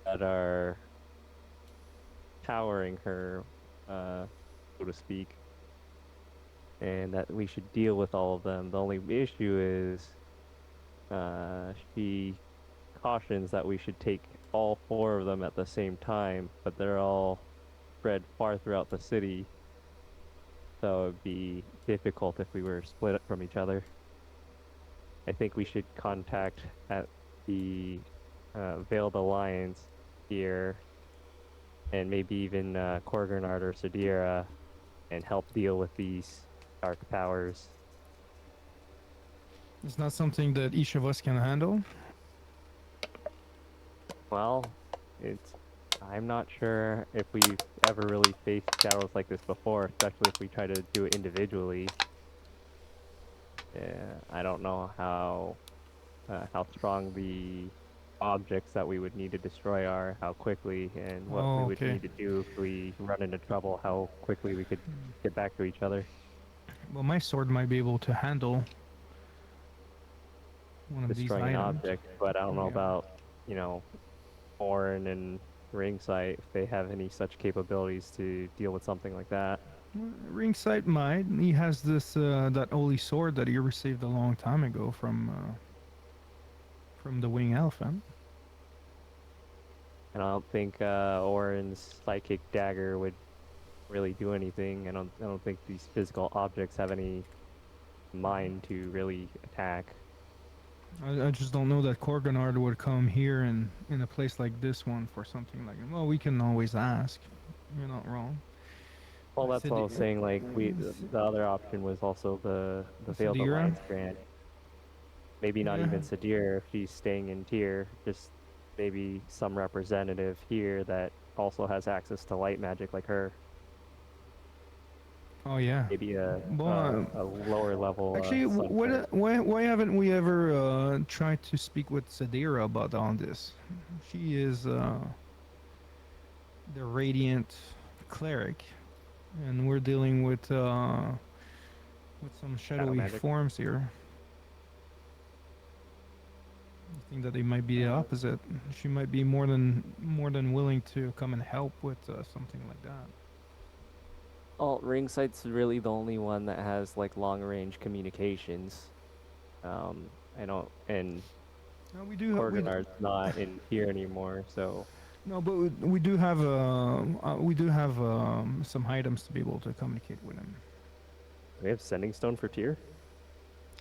that are powering her, so to speak, and that we should deal with all of them. The only issue is she cautions that we should take all four of them at the same time, but they're all spread far throughout the city, so it'd be difficult if we were split up from each other. I think we should contact at the Veiled Alliance here, and maybe even Korgernard or Sadira, and help deal with these dark powers. It's not something that each of us can handle. Well, it's I'm not sure if we've ever really faced shadows like this before, especially if we try to do it individually. Yeah, I don't know how strong the objects that we would need to destroy are, how quickly, and what we Oh, would okay. need to do if we run into trouble, how quickly we could get back to each other. Well, my sword might be able to handle one of these Destroying an items. object, but I don't know Yeah. about, you know, Orin and Ringsight, if they have any such capabilities to deal with something like that. Ringsight might. He has this that holy sword that he received a long time ago from the wing elephant. And I don't think Orin's psychic dagger would really do anything. I don't think these physical objects have any mind to really attack. I just don't know that Korganard would come here in a place like this one for something like. Well, we can always ask. You're not wrong. Well, that's what I was Sidi- saying. Like the other option was also the Veiled Sadira? Alliance grant. Maybe not Yeah. even Sadir if she's staying in tier. Just maybe some representative here that also has access to light magic like her. Oh yeah. Maybe Well, a lower level actually, sun type. why haven't we ever tried to speak with Sadira about all this? She is the radiant cleric, and we're dealing with some shadowy magic. forms here. I think that they might be the opposite. She might be more than willing to come and help with something like that. Well, Ringsight's really the only one that has like long range communications. I don't, and No, Korganard's not in here anymore, so no, but we do have some items to be able to communicate with him. we have Sending Stone for tier.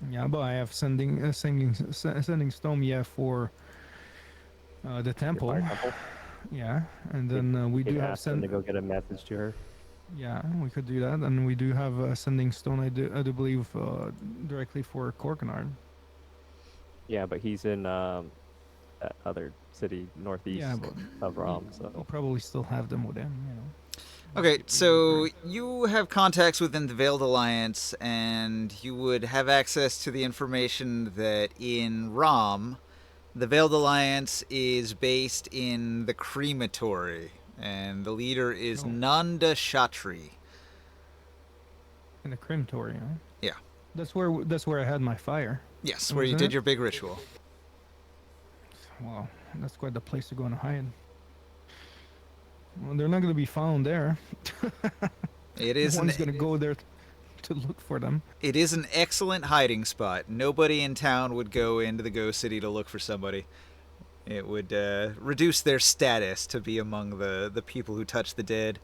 Yeah, but I have sending stone. Yeah, for the temple. Fire Temple. Yeah, and then we Could do have ask them to go get a message to her. Yeah, we could do that, and we do have sending stone. I do believe directly for Korkanard. Yeah, but he's in that other city northeast Yeah, but of Rom, we'll so probably still have them with him. You know. Okay, so you have contacts within the Veiled Alliance, and you would have access to the information that in ROM, The Veiled Alliance is based in the crematory, and the leader is Oh. Nanda Shatri. In the crematory, huh? Yeah. That's where I had my fire. Yes, where you Wasn't did it? your big ritual. Well, that's quite the place to go and hide. Well, they're not going to be found there. It No is one's going to go there to look for them. It is an excellent hiding spot. Nobody in town would go into the Ghost City to look for somebody. It would reduce their status to be among the people who touch the dead.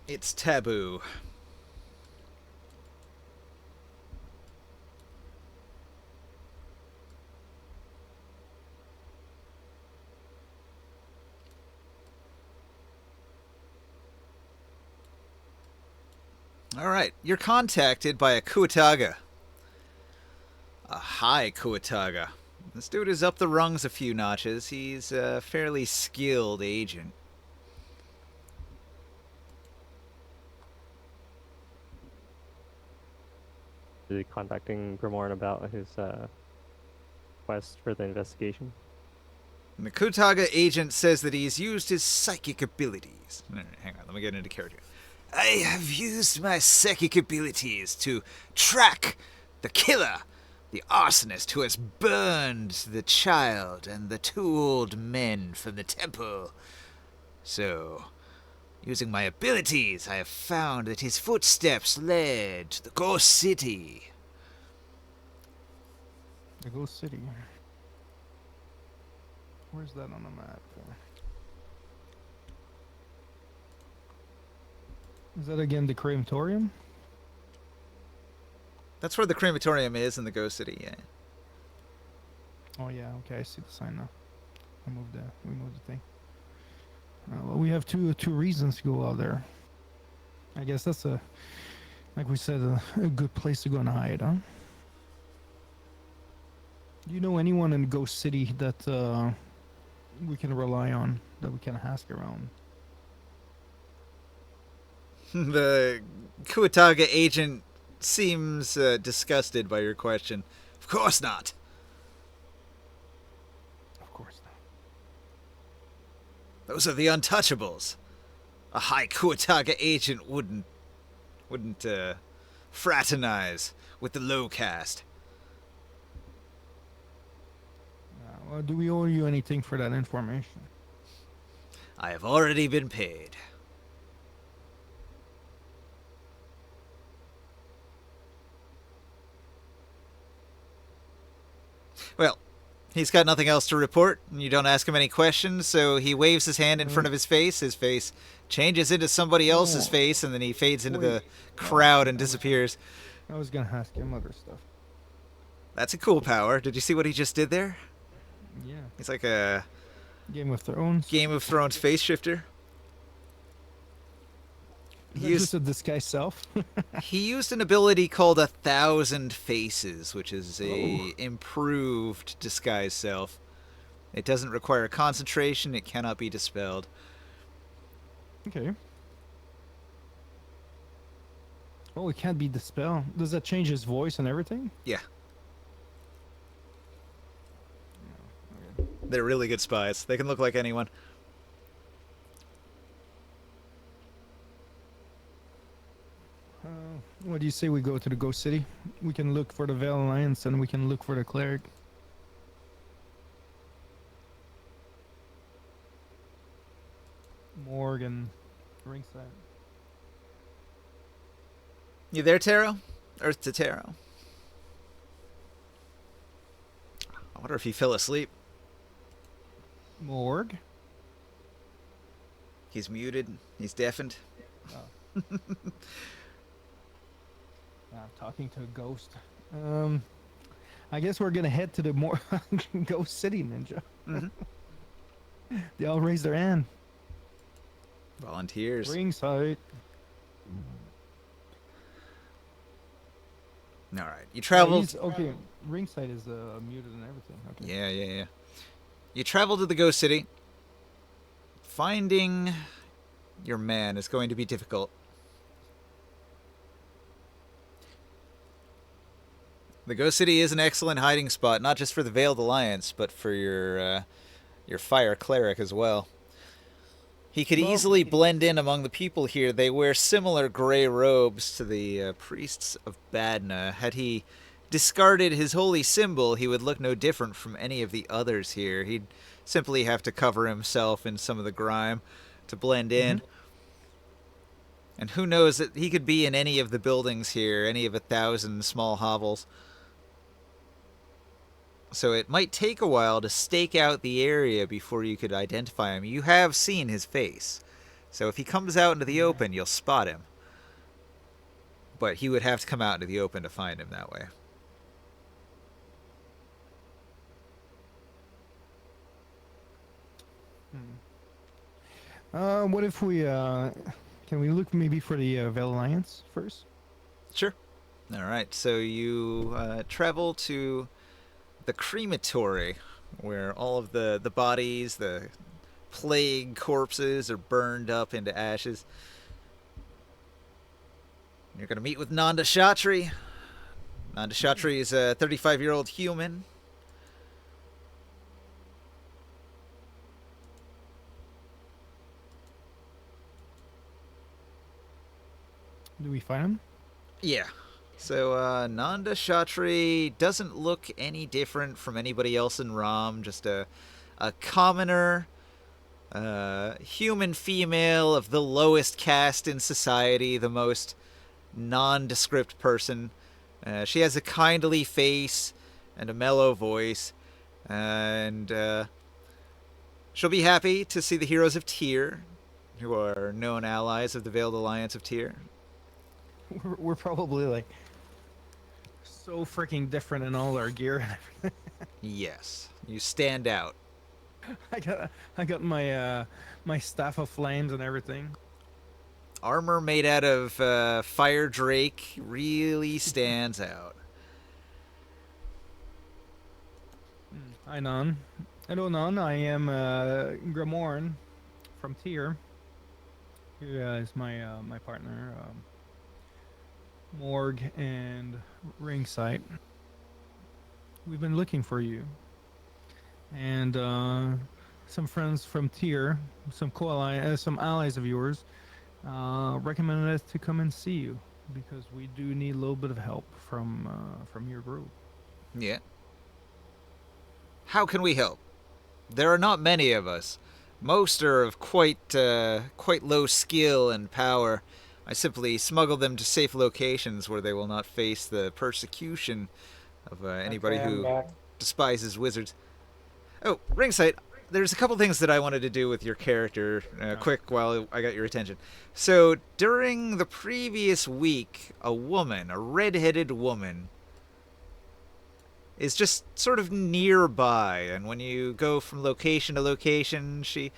It's taboo. All right, you're contacted by a Kuataga. A high Kuataga. This dude is up the rungs a few notches. He's a fairly skilled agent. Is he contacting Grimorn about his quest for the investigation? And the Kuataga agent says that he's used his psychic abilities. Hang on, let me get into character. I have used my psychic abilities to track the killer, the arsonist who has burned the child and the two old men from the temple. So, using my abilities, I have found that his footsteps led to the Ghost City. The Ghost City. Where's that on the map? Is that again the crematorium? That's where the crematorium is in the Ghost City, yeah. Oh yeah, okay, I see the sign now. We moved the thing. Well, we have two reasons to go out there. I guess that's like we said, a good place to go and hide, huh? Do you know anyone in Ghost City that we can rely on, that we can ask around? The Kuataga agent seems disgusted by your question. Of course not. Of course not. Those are the untouchables. A high Kuataga agent wouldn't fraternize with the low caste. Well, do we owe you anything for that information? I have already been paid. Well, he's got nothing else to report, and you don't ask him any questions, so he waves his hand in front of his face. His face changes into somebody else's face, and then he fades into the crowd and disappears. I was gonna ask him other stuff. That's a cool power. Did you see what he just did there? Yeah. He's like a Game of Thrones. Game of Thrones face shifter. Is He that used, just a disguised self? he used an ability called 1,000 Faces, which is a improved disguise self. It doesn't require concentration. It cannot be dispelled. Okay. Oh, it can't be dispelled. Does that change his voice and everything? Yeah, Okay. they're really good spies. They can look like anyone. What do you say we go to the Ghost City? We can look for the Veil Alliance and we can look for the cleric. Morgan, ringside. You there, Taro? Earth to Taro. I wonder if he fell asleep. Morg? He's muted. He's deafened. Talking to a ghost. I guess we're gonna head to the more Ghost City, Ninja. Mm-hmm. They all raise their hand. Volunteers. Ringside. All right. You traveled. Okay, ringside is muted and everything. Okay. Yeah. You travel to the Ghost City. Finding your man is going to be difficult. The Ghost City is an excellent hiding spot, not just for the Veiled Alliance, but for your fire cleric as well. He could Well, easily blend in among the people here. They wear similar gray robes to the priests of Badna. Had he discarded his holy symbol, he would look no different from any of the others here. He'd simply have to cover himself in some of the grime to blend in. And who knows that he could be in any of the buildings here, any of 1,000 small hovels. So it might take a while to stake out the area before you could identify him. You have seen his face. So if he comes out into the open, you'll spot him. But he would have to come out into the open to find him that way. What if we can we look maybe for the Veil Alliance first? Sure. All right, so you travel to the crematory, where all of the bodies, the plague corpses, are burned up into ashes. You're going to meet with Nanda Shatri. Nanda Shatri is a 35-year-old human. Do we find him? Yeah. So Nanda Shatri doesn't look any different from anybody else in Ram. Just a commoner, human female of the lowest caste in society, the most nondescript person. She has a kindly face and a mellow voice, and she'll be happy to see the heroes of Tyr, who are known allies of the Veiled Alliance of Tyr. We're probably like so freaking different in all our gear and everything. Yes, you stand out. I got my my staff of flames and everything. Armor made out of fire drake really stands out. Hi, Nan. Hello, Nan. I am Grimorn from Tyr. Here is my my partner, Morg and Ringside. We've been looking for you, and some friends from Tyr, some some allies of yours, recommended us to come and see you because we do need a little bit of help from your group. Yeah. How can we help? There are not many of us. Most are of quite low skill and power. I simply smuggle them to safe locations where they will not face the persecution of anybody Okay, I'm who back. despises wizards. Oh, Ringside, there's a couple things that I wanted to do with your character quick while I got your attention. So, during the previous week, a red-headed woman, is just sort of nearby, and when you go from location to location, she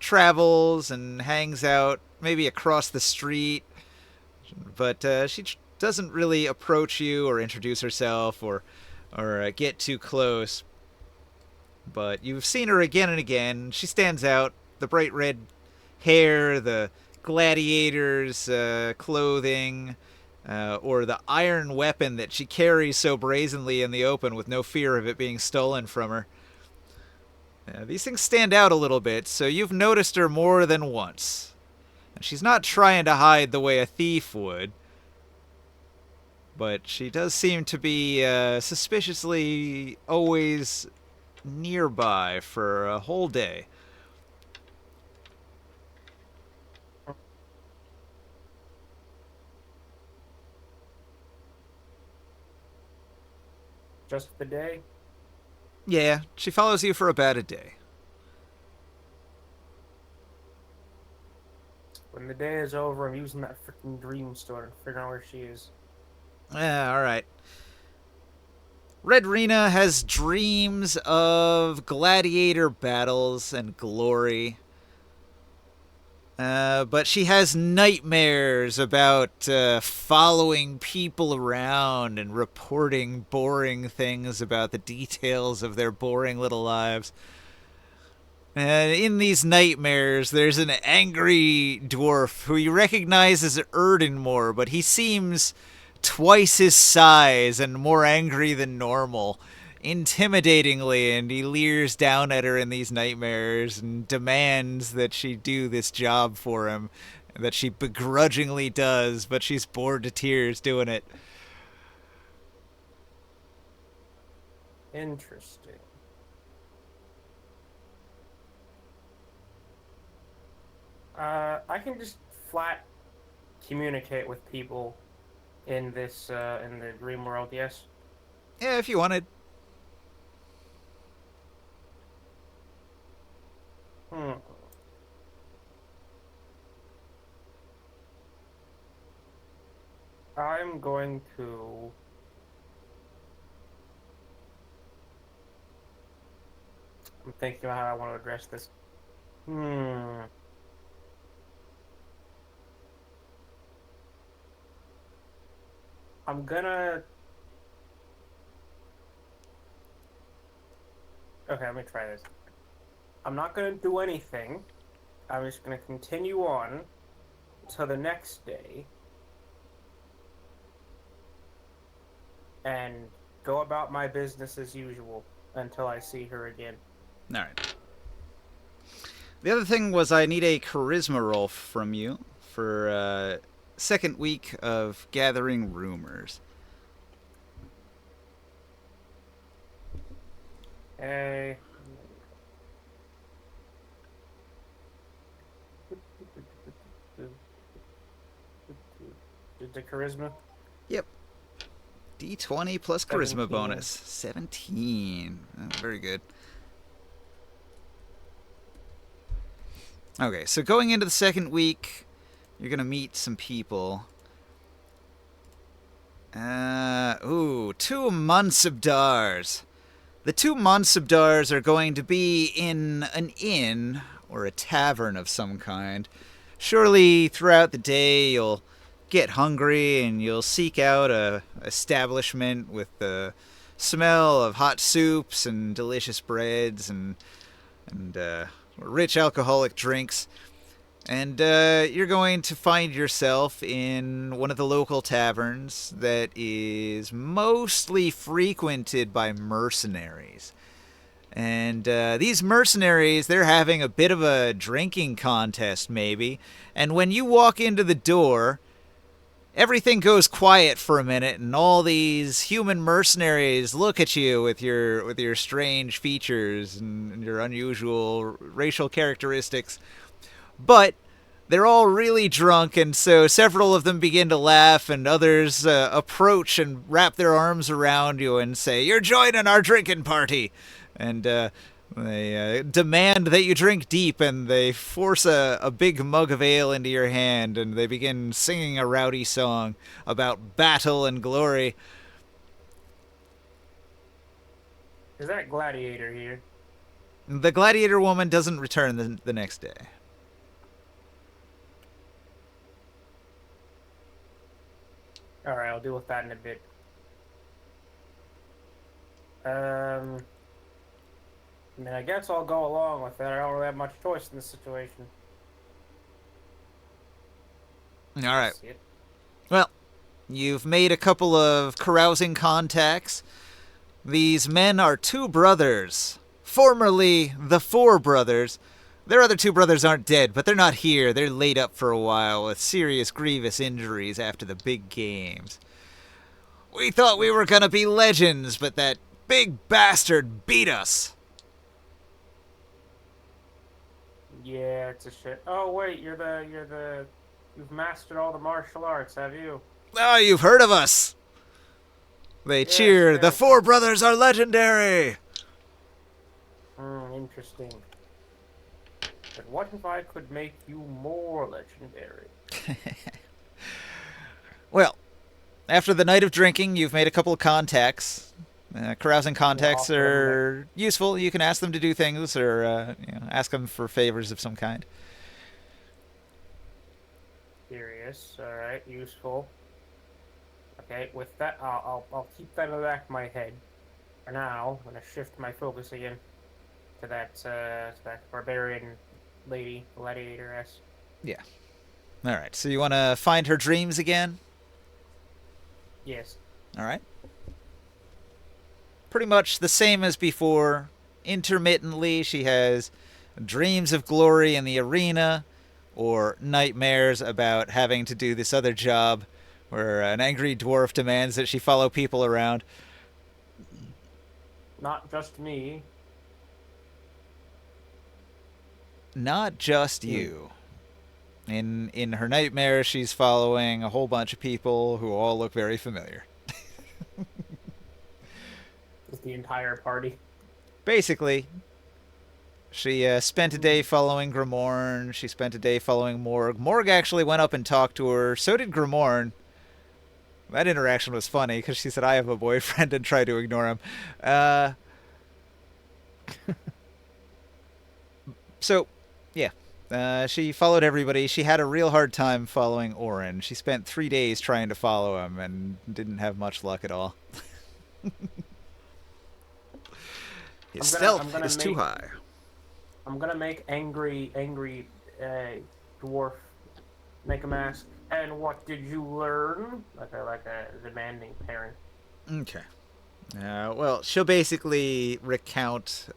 travels and hangs out maybe across the street, but she doesn't really approach you or introduce herself or get too close. But you've seen her again and again. She stands out. The bright red hair, the gladiator's clothing, or the iron weapon that she carries so brazenly in the open with no fear of it being stolen from her. These things stand out a little bit, so you've noticed her more than once. And she's not trying to hide the way a thief would, but she does seem to be suspiciously always nearby for a whole day. Just the day? Yeah, she follows you for about a day. When the day is over, I'm using that freaking dream store to figure out where she is. Alright. Red Rena has dreams of gladiator battles and glory. But she has nightmares about following people around and reporting boring things about the details of their boring little lives. And in these nightmares, there's an angry dwarf who you recognize as Erdenmore, but he seems twice his size and more angry than normal, intimidatingly, and he leers down at her in these nightmares and demands that she do this job for him, that she begrudgingly does, but she's bored to tears doing it. Interesting. I can just flat communicate with people in this in the dream world. Yes. Yeah, if you wanted. Hmm. I'm going to. I'm thinking about how I want to address this. I'm gonna. Okay, let me try this. I'm not gonna do anything. I'm just gonna continue on till the next day and go about my business as usual until I see her again. All right. The other thing was I need a charisma roll from you for second week of gathering rumors. Hey. The charisma? Yep. D20 plus charisma 17. bonus. 17. Oh, very good. Okay, so going into the second week, you're going to meet some people. 2 Mansabdars. The 2 Mansabdars are going to be in an inn or a tavern of some kind. Surely throughout the day you'll get hungry and you'll seek out a establishment with the smell of hot soups and delicious breads and rich alcoholic drinks. And you're going to find yourself in one of the local taverns that is mostly frequented by mercenaries. And these mercenaries, they're having a bit of a drinking contest, maybe. And when you walk into the door, everything goes quiet for a minute, and all these human mercenaries look at you with your strange features and your unusual racial characteristics. But they're all really drunk, and so several of them begin to laugh, and others approach and wrap their arms around you and say, "You're joining our drinking party." And they demand that you drink deep, and they force a big mug of ale into your hand, and they begin singing a rowdy song about battle and glory. Is that gladiator here? The gladiator woman doesn't return the next day. Alright, I'll deal with that in a bit. I mean, I guess I'll go along with it. I don't really have much choice in this situation. All right. See it. Well, you've made a couple of carousing contacts. These men are 2 brothers, formerly the 4 brothers. Their other 2 brothers aren't dead, but they're not here. They're laid up for a while with serious, grievous injuries after the big games. We thought we were gonna be legends, but that big bastard beat us. Yeah, it's a shit. Oh wait, you've mastered all the martial arts, have you? Oh, you've heard of us. They cheer, yes. "The 4 brothers are legendary." Interesting. But what if I could make you more legendary? Well, after the night of drinking, you've made a couple of contacts. Carousing contacts are useful. You can ask them to do things or ask them for favors of some kind. Curious. All right, useful. Okay, with that, I'll keep that in the back of my head. For now, I'm gonna shift my focus again to that barbarian lady, gladiator-esque. Yeah. All right. So you want to find her dreams again? Yes. All right. Pretty much the same as before. Intermittently, she has dreams of glory in the arena or nightmares about having to do this other job where an angry dwarf demands that she follow people around. Not just me. Not just you. In her nightmares, she's following a whole bunch of people who all look very familiar. Just the entire party. Basically, she spent a day following Grimorn. She spent a day following Morg. Morg actually went up and talked to her. So did Grimorn. That interaction was funny because she said, "I have a boyfriend," and tried to ignore him. So, yeah. She followed everybody. She had a real hard time following Orin. She spent 3 days trying to follow him and didn't have much luck at all. His stealth is too high. I'm gonna make angry dwarf make a mask. And what did you learn? Like a demanding parent. Okay. Well, she'll basically recount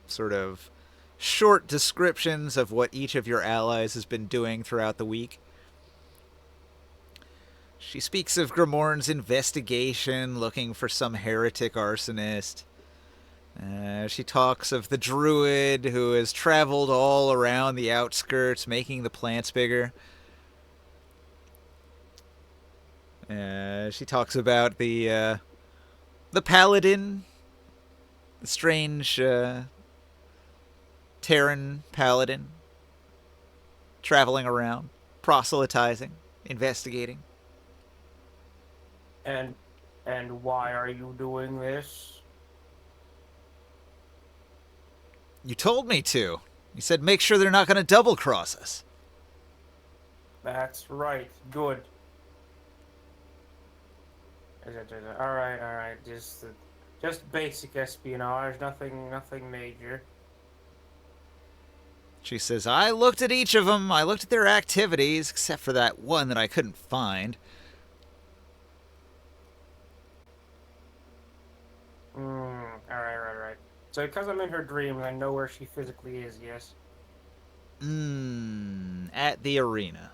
sort of short descriptions of what each of your allies has been doing throughout the week. She speaks of Grimorn's investigation, looking for some heretic arsonist. She talks of the druid who has traveled all around the outskirts, making the plants bigger. She talks about the paladin, the strange Terran paladin, traveling around, proselytizing, investigating. And why are you doing this? You told me to. You said make sure they're not going to double cross us. That's right. Good. All right. Just basic espionage. Nothing major. She says, I looked at each of them. I looked at their activities, except for that one that I couldn't find. All right. So because I'm in her dreams, I know where she physically is. Yes. At the arena.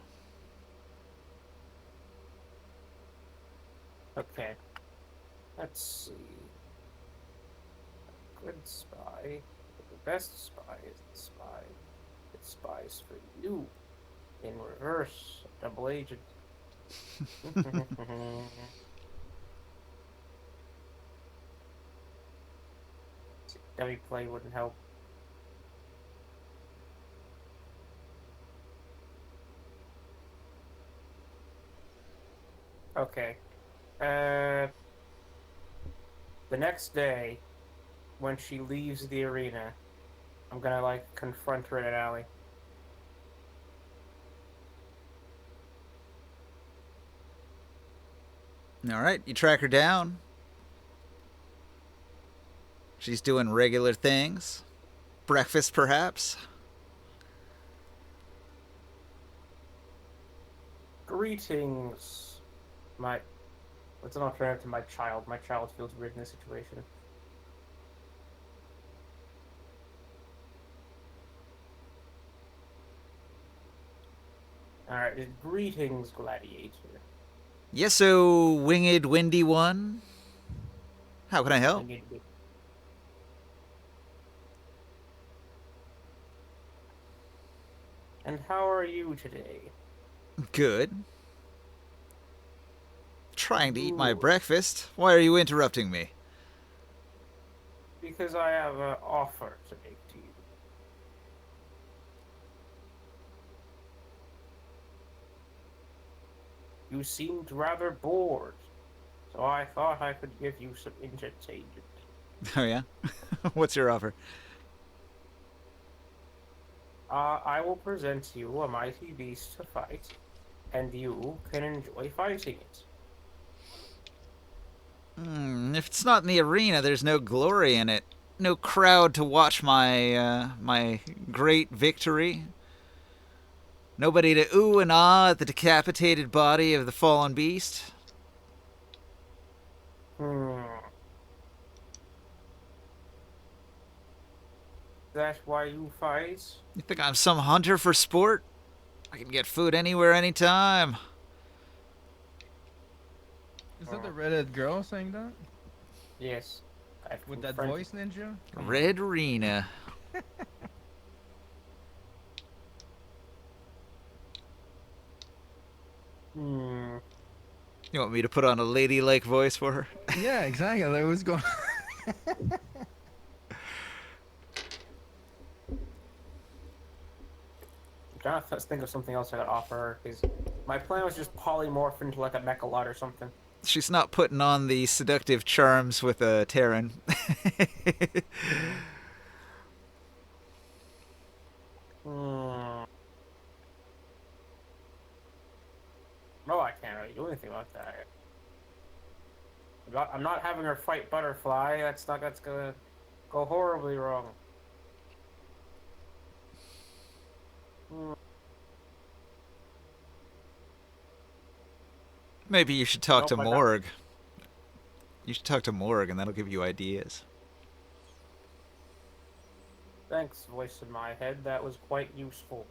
Okay. Let's see. A good spy. The best spy is the spy that spies for you. In reverse, double agent. Dummy play wouldn't help. Okay. The next day, when she leaves the arena, I'm gonna confront her in an alley. All right, you track her down. She's doing regular things. Breakfast, perhaps. Greetings, what's an alternative to my child? My child feels weird in this situation. Alright, greetings, gladiator. Yes, so winged, windy one. How can I help? And how are you today? Good. Trying to eat my breakfast. Why are you interrupting me? Because I have an offer to make to you. You seemed rather bored, so I thought I could give you some entertainment. Oh, yeah? What's your offer? I will present you a mighty beast to fight, and you can enjoy fighting it. If it's not in the arena, there's no glory in it. No crowd to watch my great victory. Nobody to ooh and ah at the decapitated body of the fallen beast. Hmm. That's why you fight? You think I'm some hunter for sport? I can get food anywhere, anytime. Is that the redhead girl saying that? Yes. I've With that confronted- voice, Ninja? Come on. Red Arena. Hmm. You want me to put on a ladylike voice for her? Yeah, exactly. That was going. I'm trying to think of something else I could offer her, because my plan was just polymorph into like a mechalot or something. She's not putting on the seductive charms with a Terran. Hmm. No, I can't really do anything about that. I'm not having her fight Butterfly. That's gonna go horribly wrong. Hmm. Maybe you should talk to Nope, I got- Morg. You should talk to Morg, and that'll give you ideas. Thanks, voice in my head. That was quite useful.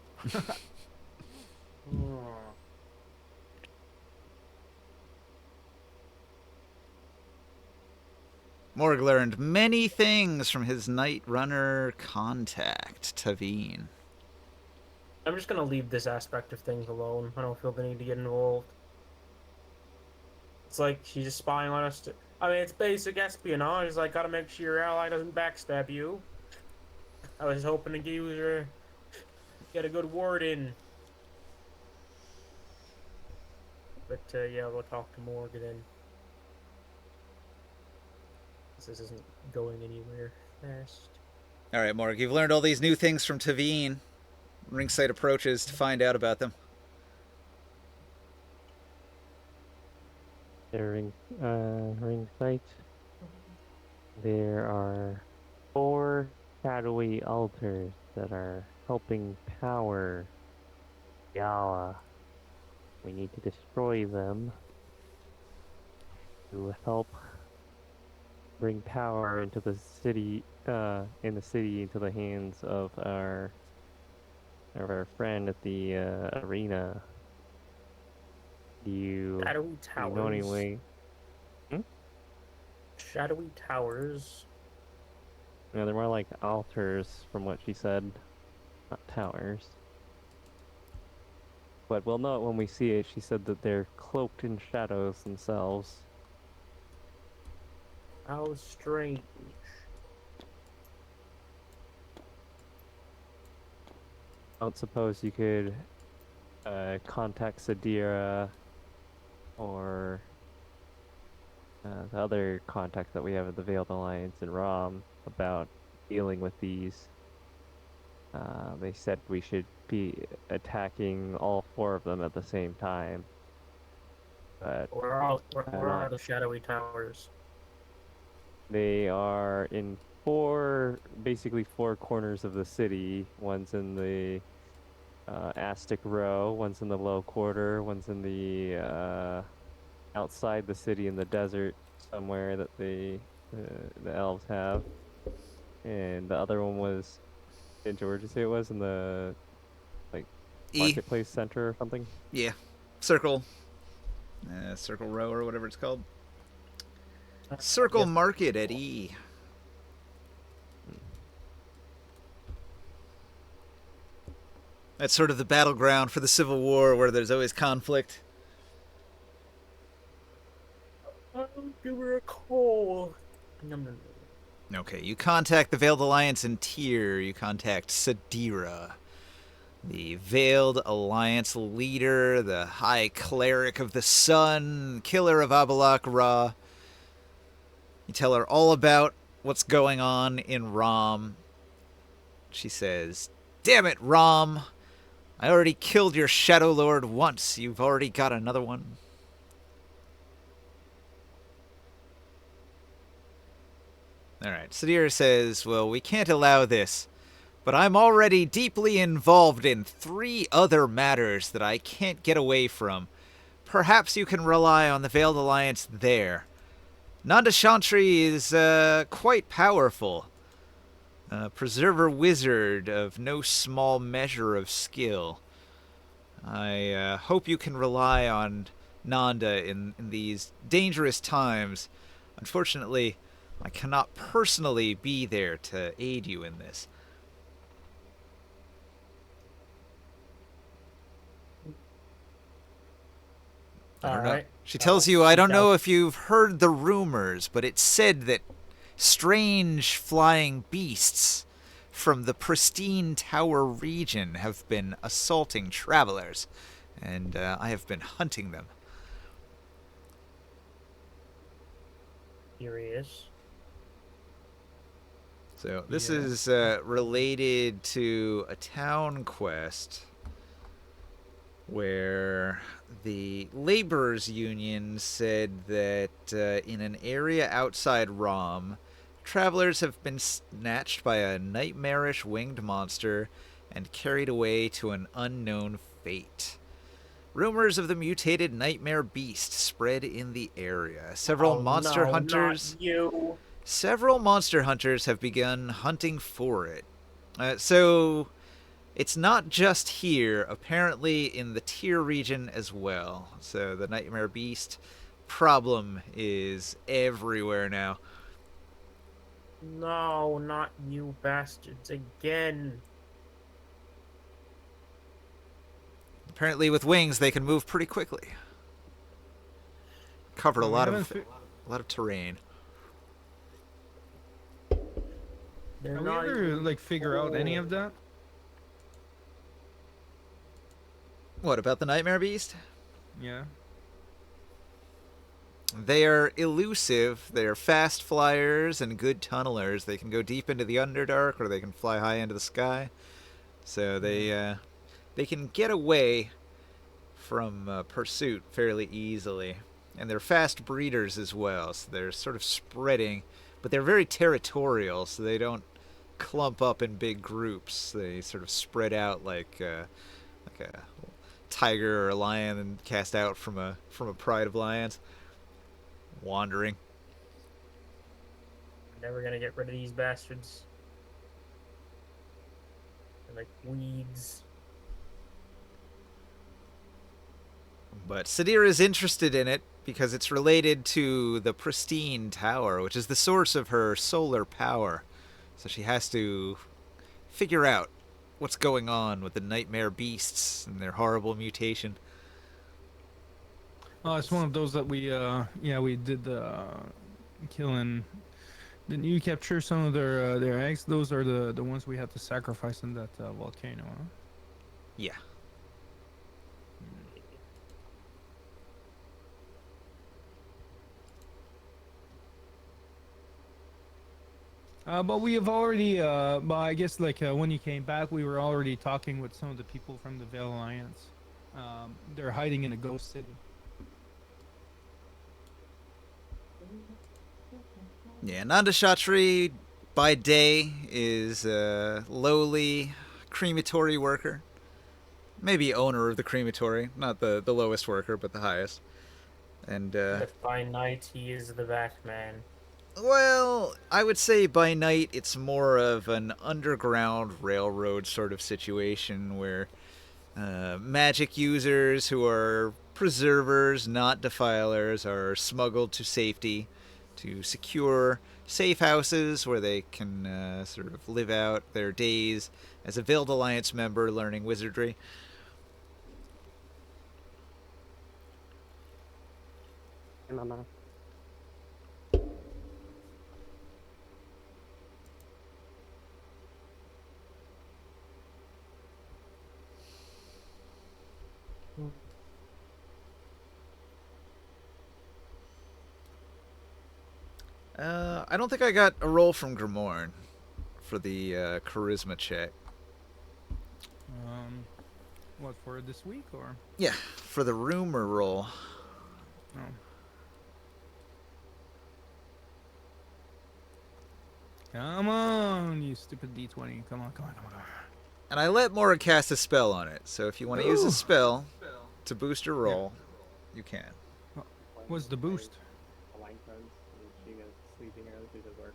Hmm. Morg learned many things from his Night Runner contact, Taveen. I'm just gonna leave this aspect of things alone. I don't feel the need to get involved. It's like she's just spying on us. I mean, it's basic espionage. It's like, gotta make sure your ally doesn't backstab you. I was hoping to get a good word in. But yeah, we'll talk to Morgan then. This isn't going anywhere fast. All right, Morg, you've learned all these new things from Taveen. Ringside approaches to find out about them. Ring sight. There are 4 shadowy altars that are helping power Yala. We need to destroy them to help bring power into the city, into the hands of our friend at the arena. Shadowy You towers. know any way? Shadowy towers. No, they're more like altars, from what she said, not towers. But we'll know it when we see it. She said that they're cloaked in shadows themselves. How strange. I don't suppose you could contact Sadira or the other contacts that we have at the Veiled Alliance in Rom about dealing with these. They said we should be attacking all 4 of them at the same time. But Where are the shadowy towers? they are in 4 corners of the city. One's in the Aztec Row, one's in the Low Quarter, one's in the outside the city in the desert somewhere that the elves have, and the other one was, did Georgia say it was in the marketplace center or something? Yeah. Circle. Circle Row or whatever it's called. Circle Yes. Market at E. That's sort of the battleground for the Civil War where there's always conflict. Give her a call. Okay, you contact the Veiled Alliance in Tyr. You contact Sadira, the Veiled Alliance leader, the High Cleric of the Sun, killer of Abalak Ra. You tell her all about what's going on in Rom. She says, "Damn it, Rom. I already killed your Shadow Lord once. You've already got another one." Alright, Sadira says, "Well, we can't allow this, but I'm already deeply involved in 3 other matters that I can't get away from. Perhaps you can rely on the Veiled Alliance there. Nanda Chantry is quite powerful. A preserver wizard of no small measure of skill. I hope you can rely on Nanda in these dangerous times. Unfortunately, I cannot personally be there to aid you in this. I don't know. Alright. She tells you, I don't know if you've heard the rumors, but it's said that strange flying beasts from the pristine tower region have been assaulting travelers, and I have been hunting them. Curious. So this Yeah. is related to a town quest where the laborers union said that in an area outside Rom, travelers have been snatched by a nightmarish winged monster and carried away to an unknown fate. Rumors of the mutated nightmare beast spread in the area. Several monster hunters have begun hunting for it. So it's not just here, apparently in the Tyr region as well. So the nightmare beast problem is everywhere now. No, not you bastards again. Apparently with wings they can move pretty quickly. Covered a We lot haven't of terrain. They're Have we not ever even figure out any of that? What about the nightmare beast? Yeah. They are elusive. They are fast flyers and good tunnelers. They can go deep into the Underdark, or they can fly high into the sky. So they can get away from pursuit fairly easily. And they're fast breeders as well, so they're sort of spreading. But they're very territorial, so they don't clump up in big groups. They sort of spread out like a tiger or a lion and cast out from a pride of lions. Wandering. never gonna get rid of these bastards. They're like weeds. But Sadir is interested in it because it's related to the pristine tower, which is the source of her solar power. So she has to figure out what's going on with the nightmare beasts and their horrible mutation. Oh, it's one of those that we did the killing. Didn't you capture some of their eggs? Those are the ones we had to sacrifice in that volcano. Huh? Yeah. But we have already, but I guess when you came back, we were already talking with some of the people from the Veil Alliance. They're hiding in a ghost city. Yeah, Nanda Shatri by day is a lowly crematory worker. Maybe owner of the crematory. Not the lowest worker, but the highest. And, But by night, he is the Batman. well, I would say by night it's more of an underground railroad sort of situation where magic users who are preservers, not defilers, are smuggled to safety to secure safe houses where they can sort of live out their days as a Veiled Alliance member learning wizardry. Hey, Mama. I don't think I got a roll from Grimorn for the charisma check. What, for this week or? Yeah, for the rumor roll. Oh. Come on, you stupid D20. Come on. And I let Mora cast a spell on it, so if you want to use a spell to boost your roll, you can. What's the boost? leaving early to work?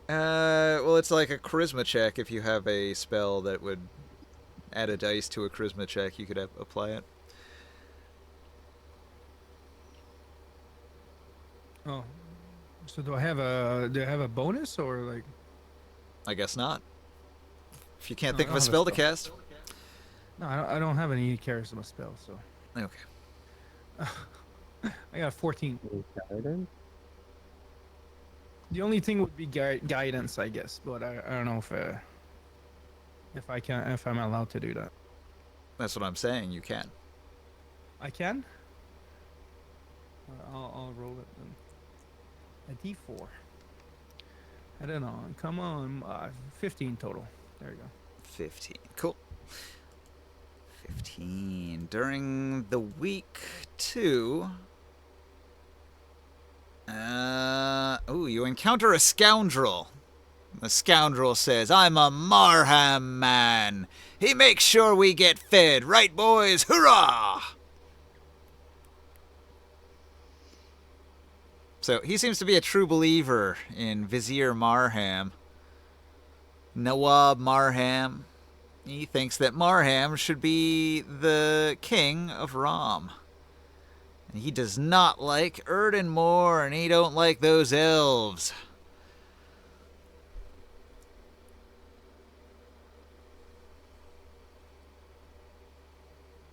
Well, it's like a charisma check. If you have a spell that would add a dice to a charisma check, you could apply it. Oh, so do I have a bonus or like? I guess not. If you can't No, think I of a don't have a spell to spell. cast. No, I don't have any charisma spell, so Okay. I got 14. Any guidance? The only thing would be guidance, I guess, but I don't know if I'm allowed to do that. That's what I'm saying. You can. I can. I'll roll it then. A D4. I don't know. Come on, 15 total. There you go. 15. Cool. 15. During the week 2. You encounter a scoundrel. The scoundrel says, "I'm a Marham man. He makes sure we get fed. Right, boys? Hurrah!" So he seems to be a true believer in Vizier Marham. Nawab Marham. He thinks that Marham should be the king of Ram. And he does not like Erdenmore, and he don't like those elves.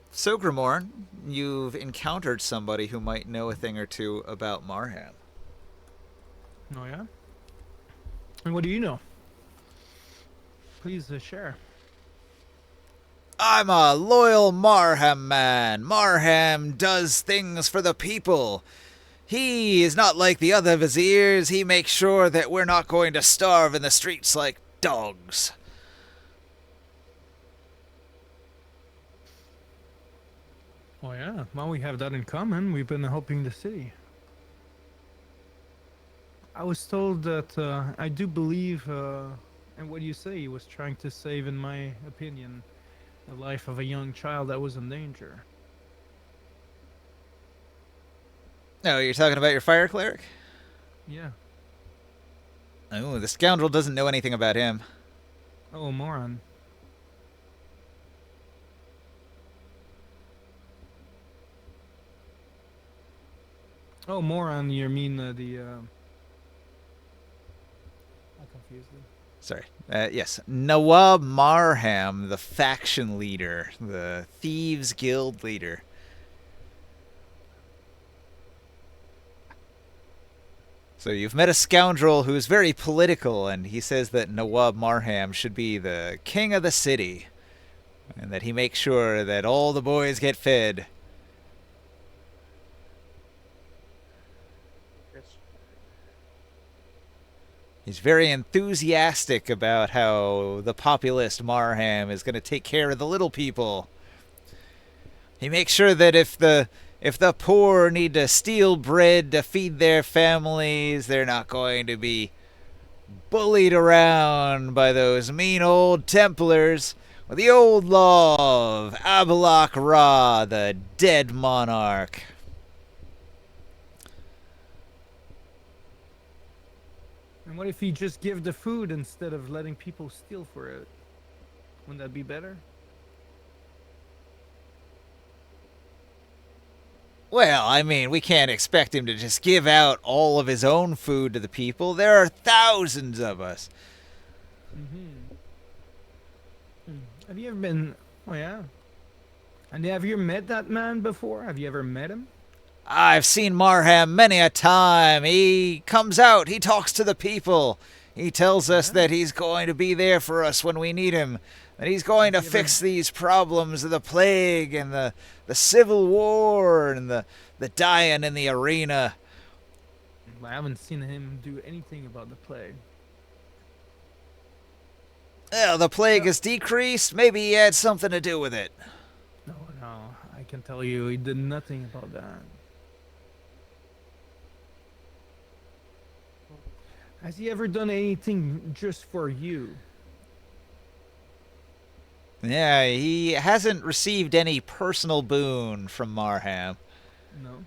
So, Grimorn, you've encountered somebody who might know a thing or two about Marham. Oh yeah. And what do you know? Please share. I'm a loyal Marham man. Marham does things for the people. He is not like the other viziers. He makes sure that we're not going to starve in the streets like dogs. Oh yeah. Well, we have that in common. We've been helping the city. I was told that I do believe, and what you say, he was trying to save, in my opinion, the life of a young child that was in danger. No, you're talking about your fire cleric? Yeah. Oh, the scoundrel doesn't know anything about him. Oh, moron. Oh, moron, you mean the... I'm confused. Sorry. Yes. Nawab Marham, the faction leader, the Thieves Guild leader. So you've met a scoundrel who's very political, and he says that Nawab Marham should be the king of the city, and that he makes sure that all the boys get fed. He's very enthusiastic about how the populist Marham is going to take care of the little people. He makes sure that if the poor need to steal bread to feed their families, they're not going to be bullied around by those mean old Templars with the old law of Abalak Ra, the dead monarch. And what if he just give the food instead of letting people steal for it? Wouldn't that be better? Well, I mean, we can't expect him to just give out all of his own food to the people. There are thousands of us. Mm-hmm. Have you ever been... Oh, yeah. And have you ever met that man before? Have you ever met him? I've seen Marham many a time. He comes out, he talks to the people. He tells us that he's going to be there for us when we need him. That he's going to fix these problems of the plague and the civil war and the dying in the arena. I haven't seen him do anything about the plague. Well, the plague has decreased. Maybe he had something to do with it. No, I can tell you he did nothing about that. Has he ever done anything just for you? Yeah, he hasn't received any personal boon from Marham. No.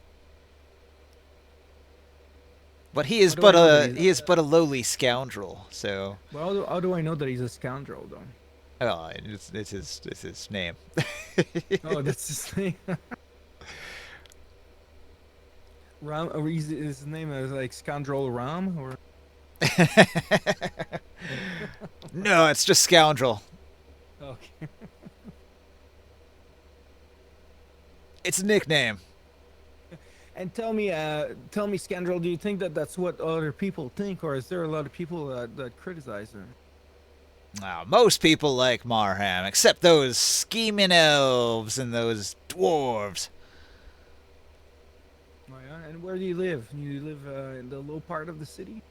But he is How do I but know that a he is but a lowly scoundrel. So, Well, how do I know that he's a scoundrel, though? oh, it's his name. Oh, that's his thing. Ram, or his name is like Scoundrel Ram, or No, it's just scoundrel. okay. It's a nickname. And tell me, Scoundrel, do you think that that's what other people think, or is there a lot of people that criticize him? Most people like Marham, except those scheming elves and those dwarves. Oh yeah, and where do you live? You live in the low part of the city.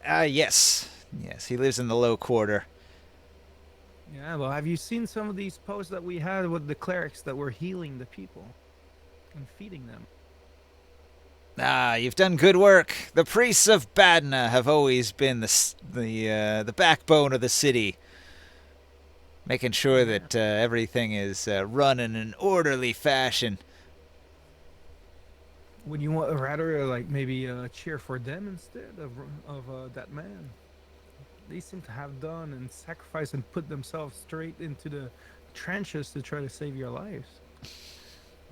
Yes. Yes, he lives in the low quarter. Yeah. Well, have you seen some of these posts that we had with the clerics that were healing the people and feeding them? You've done good work. The priests of Badna have always been the backbone of the city, making sure that everything is run in an orderly fashion. Would you want rather like maybe cheer for them instead of that man? They seem to have done and sacrificed and put themselves straight into the trenches to try to save your lives.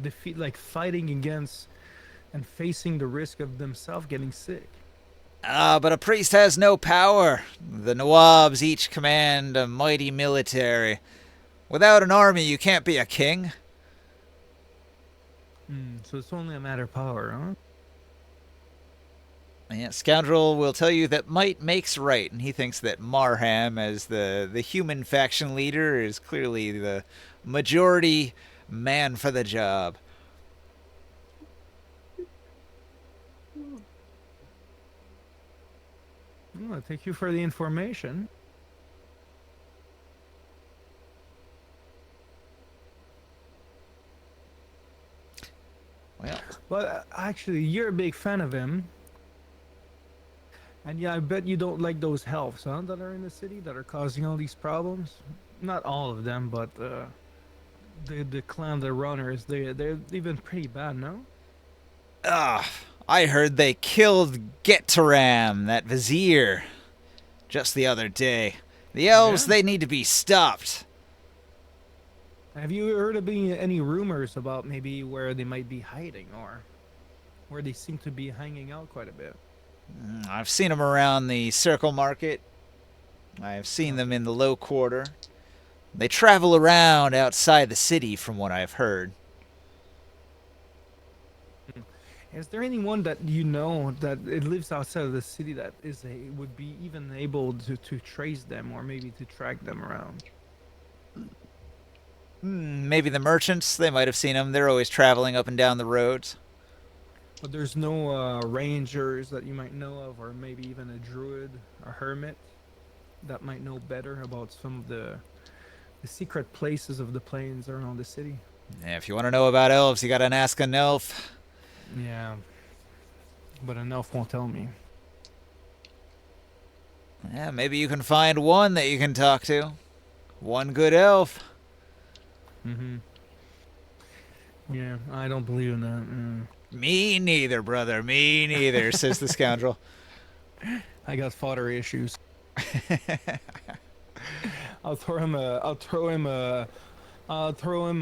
Defeat, like fighting against and facing the risk of themselves getting sick. But a priest has no power. The Nawabs each command a mighty military. Without an army, you can't be a king. So it's only a matter of power, huh? Yeah, Scoundrel will tell you that might makes right, and he thinks that Marham, as the human faction leader, is clearly the majority man for the job. Well, thank you for the information. Well, Well, actually, you're a big fan of him. And yeah, I bet you don't like those elves, huh, that are in the city that are causing all these problems. Not all of them, but the clan, the runners, they've been pretty bad, no? I heard they killed Getaram, that vizier, just the other day. The elves, Yeah? they need to be stopped. Have you heard of any rumors about maybe where they might be hiding or where they seem to be hanging out quite a bit? I've seen them around the Circle Market. I've seen them in the Low Quarter. They travel around outside the city, from what I've heard. Is there anyone that you know that it lives outside of the city that would be even able to trace them or maybe to track them around? Maybe the merchants, they might have seen them. They're always traveling up and down the roads. But there's no rangers that you might know of, or maybe even a druid, a hermit, that might know better about some of the secret places of the plains around the city. Yeah, if you want to know about elves, you gotta ask an elf. Yeah, but an elf won't tell me. Yeah, maybe you can find one that you can talk to. One good elf. Yeah, I don't believe in that. Me neither, brother. Me neither, says the scoundrel. I got fodder issues. I'll throw him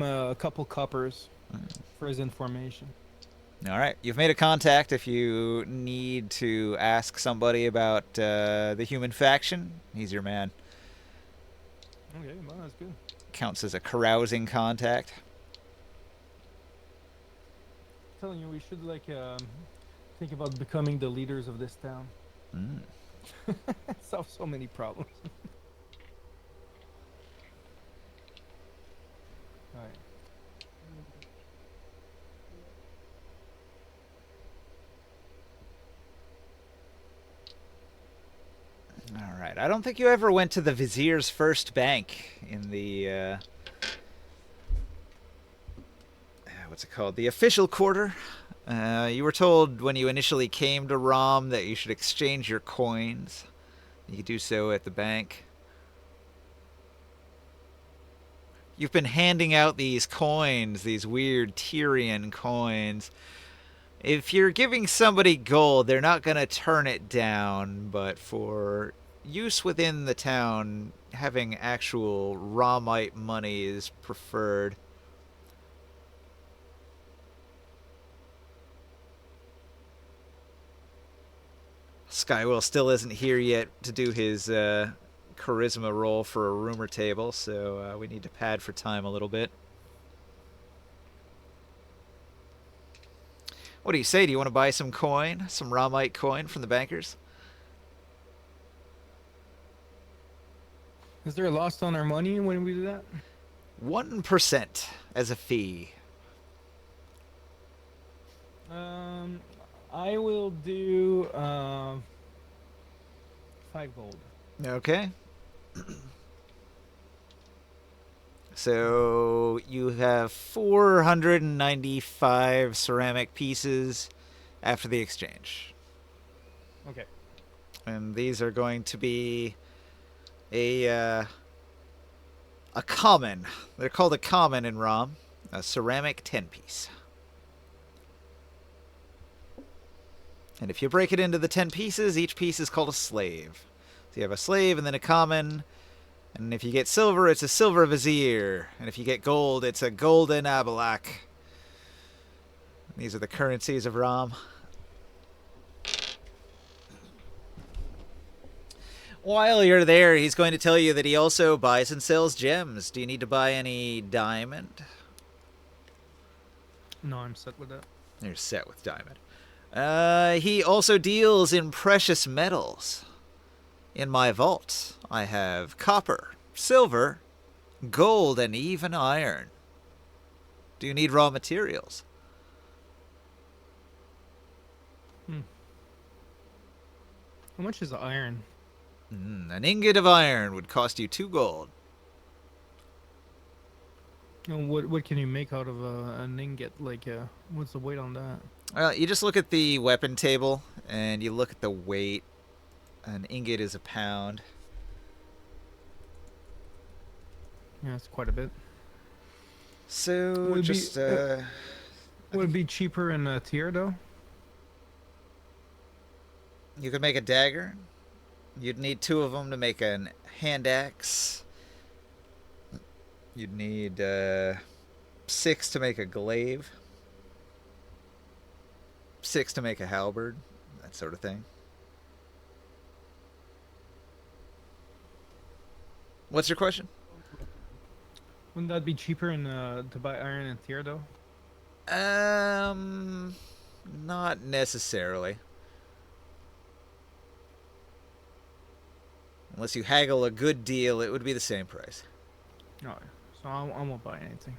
a couple coppers for his information. All right, you've made a contact. If you need to ask somebody about the human faction, he's your man. Okay, well, that's good. Counts as a carousing contact. Telling you, we should think about becoming the leaders of this town. Solve so many problems. All right. All right. I don't think you ever went to the Vizier's First Bank in the what's it called? The official quarter. You were told when you initially came to Rom that you should exchange your coins. You could do so at the bank. You've been handing out these coins, these weird Tyrian coins, If you're giving somebody gold, they're not going to turn it down, but for use within the town, having actual Ramite money is preferred. Skywell still isn't here yet to do his charisma roll for a rumor table, so we need to pad for time a little bit. What do you say? Do you want to buy some coin? Some Ramite coin from the bankers? Is there a loss on our money when we do that? 1% as a fee. I will do 5 gold. Okay. So you have 495 ceramic pieces after the exchange. Okay. And these are going to be a common. They're called a common in Rom. A ceramic 10-piece. And if you break it into the 10 pieces, each piece is called a slave. So you have a slave and then a common. And if you get silver, it's a silver vizier. And if you get gold, it's a golden abalak. These are the currencies of Rom. While you're there, he's going to tell you that he also buys and sells gems. Do you need to buy any diamond? No, I'm set with that. You're set with diamond. He also deals in precious metals. In my vault, I have copper, silver, gold, and even iron. Do you need raw materials? How much is the iron? An ingot of iron would cost you 2 gold. And what can you make out of an ingot? Like, what's the weight on that? Well, you just look at the weapon table, and you look at the weight. An ingot is a pound. Yeah, it's quite a bit. So, Would just, would it be cheaper in a tier, though? you could make a dagger. You'd need 2 of them to make an hand axe. You'd need 6 to make a glaive. 6 to make a halberd. That sort of thing. What's your question? Wouldn't that be cheaper in to buy iron in tier, though? Not necessarily. Unless you haggle a good deal, it would be the same price. No, so I won't buy anything.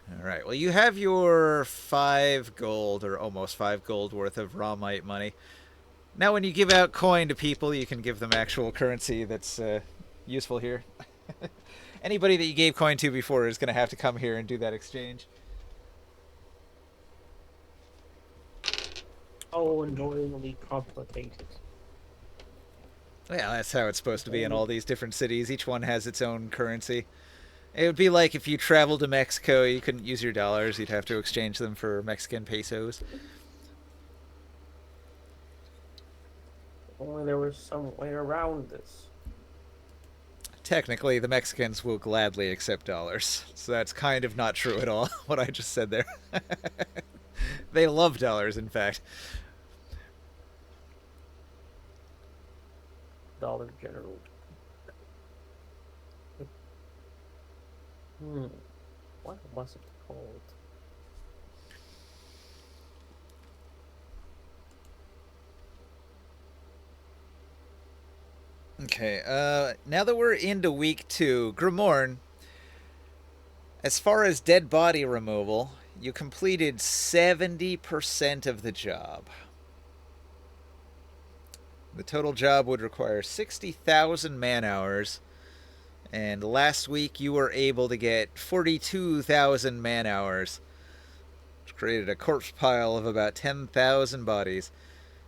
All right. Well, you have your 5 gold, or almost 5 gold worth of Ramite money. Now, when you give out coin to people, you can give them actual currency that's useful here. Anybody that you gave coin to before is going to have to come here and do that exchange. Oh, annoyingly complicated. Yeah, that's how it's supposed to be in all these different cities. Each one has its own currency. It would be like if you traveled to Mexico, you couldn't use your dollars. You'd have to exchange them for Mexican pesos. Only there was some way around this. Technically, the Mexicans will gladly accept dollars. So that's kind of not true at all, what I just said there. They love dollars, in fact. Dollar General. What was it called? Okay, now that we're into week 2, Grimorn, as far as dead body removal, you completed 70% of the job. The total job would require 60,000 man-hours, and last week you were able to get 42,000 man-hours, which created a corpse pile of about 10,000 bodies.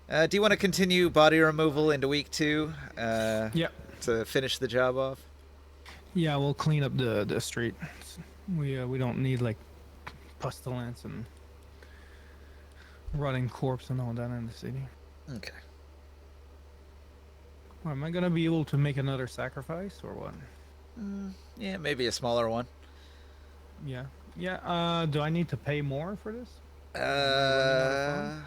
Do you want to continue body removal into week 2? Yeah. To finish the job off? Yeah, we'll clean up the street. We don't need like pestilence and rotting corpse and all that in the city. Okay. Well, am I gonna be able to make another sacrifice or what? Yeah, maybe a smaller one. Yeah. Yeah. Do I need to pay more for this? Am I running out of funds?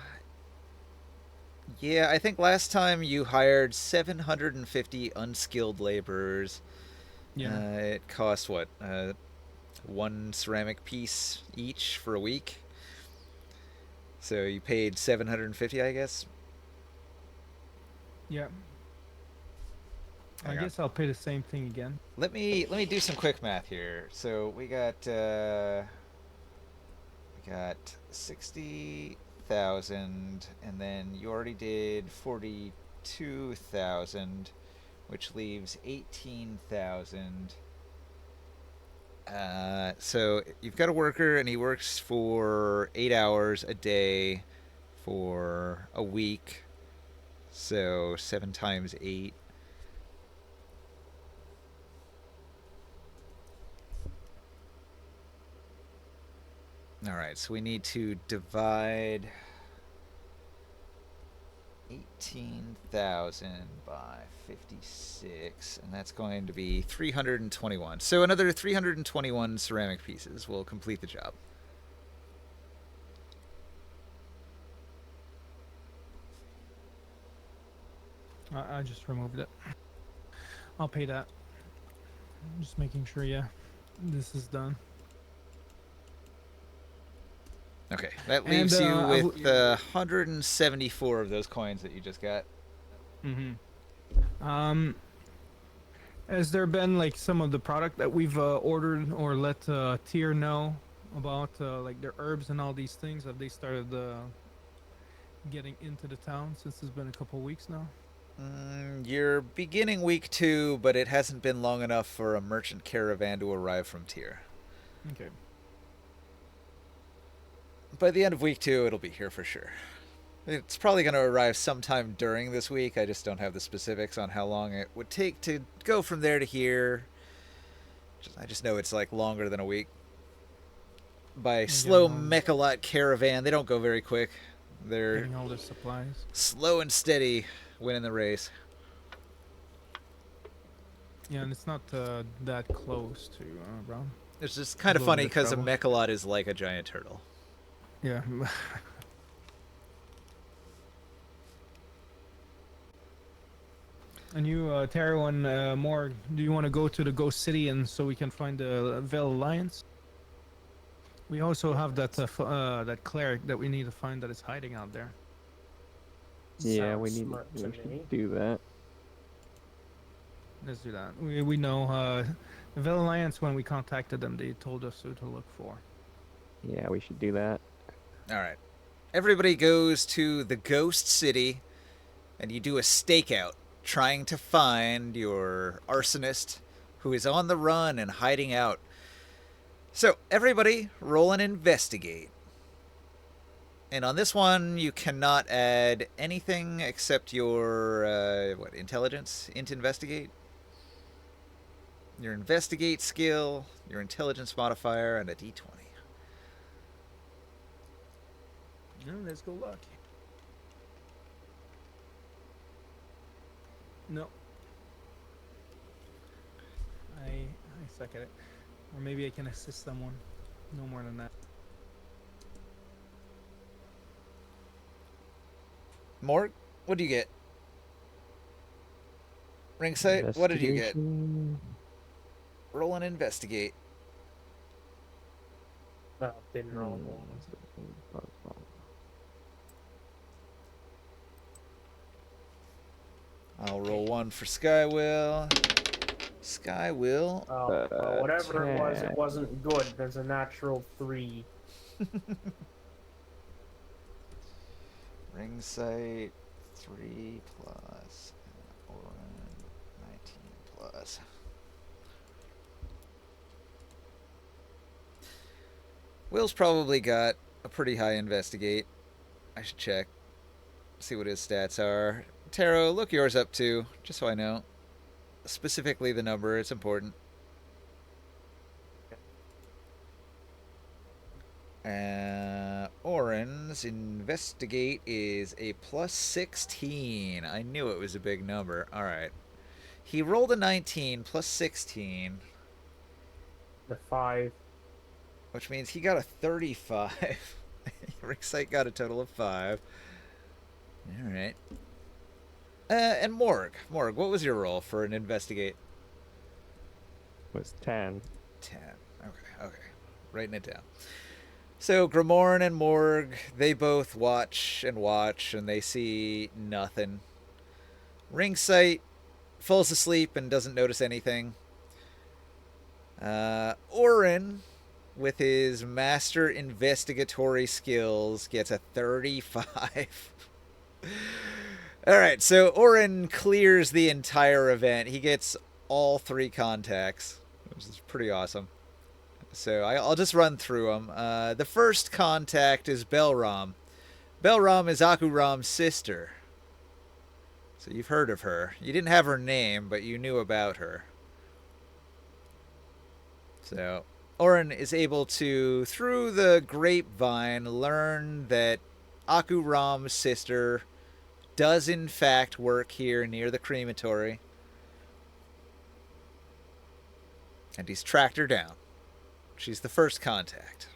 Yeah, I think last time you hired 750 unskilled laborers. Yeah. It cost what? One ceramic piece each for a week. So you paid 750, I guess. Yeah. I Hang on. guess I'll pay the same thing again. Let me do some quick math here. So we got 60,000, and then you already did 42,000, which leaves 18,000. So you've got a worker, and he works for 8 hours a day for a week. So 7 times 8. All right, so we need to divide 18,000 by 56, and that's going to be 321. So another 321 ceramic pieces will complete the job. I just removed it. I'll pay that. I'm just making sure. Yeah, this is done. Okay, that leaves And, you with 174 of those coins that you just got. Has there been like some of the product that we've ordered or let Tier know about, like their herbs and all these things? Have they started getting into the town since it's been a couple weeks now? You're beginning week 2, but it hasn't been long enough for a merchant caravan to arrive from Tyr. Okay. By the end of week 2, it'll be here for sure. It's probably going to arrive sometime during this week. I just don't have the specifics on how long it would take to go from there to here. I just know it's like longer than a week. By slow Mechalot caravan, they don't go very quick. They're Getting all the supplies. slow and steady winning the race. Yeah, and it's not that close to Brown. It's just kind of Little funny bit of because a trouble. Mechalot is like a giant turtle. Yeah. And you, Taro and Morg, do you want to go to the Ghost City and so we can find the Veil Alliance? We also have that that cleric that we need to find that is hiding out there. Yeah, Sounds we smart to me. should do that. Let's do that. We know the Veil Alliance, when we contacted them, they told us who to look for. Yeah, we should do that. All right. Everybody goes to the Ghost City, and you do a stakeout, trying to find your arsonist who is on the run and hiding out. So, everybody, roll and investigate. And on this one, you cannot add anything except your, intelligence? Int investigate? Your investigate skill, your intelligence modifier, and a d20. No, let's go luck. No. I suck at it. Or maybe I can assist someone. No more than that. Mort, what do you get? Ringside, what did you get? Investigation. Roll and investigate. No, didn't roll one. I'll roll one for Skywill. Skywill. Oh, well, whatever it was, Check. it wasn't good. There's a natural 3. Ring sight 3 plus. Orin 19 plus. Will's probably got a pretty high investigate. I should check. See what his stats are. Taro, look yours up too, just so I know. Specifically the number, it's important. Oren's investigate is a plus 16. I knew it was a big number. All right. He rolled a 19 plus 16, The 5. which means he got a 35. Ricksite got a total of 5. All right. And Morg, what was your roll for an investigate? Was 10. 10. Okay. Writing it down. So Grimorn and Morg, they both watch, and they see nothing. Ringsight falls asleep and doesn't notice anything. Oren, with his master investigatory skills, gets a 35. Alright, so Oren clears the entire event. He gets all 3 contacts, which is pretty awesome. So I'll just run through them. The first contact is Belram. Belram is Akuram's sister. So you've heard of her. You didn't have her name, but you knew about her. So Oren is able to, through the grapevine, learn that Akuram's sister does in fact work here near the crematory. And he's tracked her down. She's the first contact.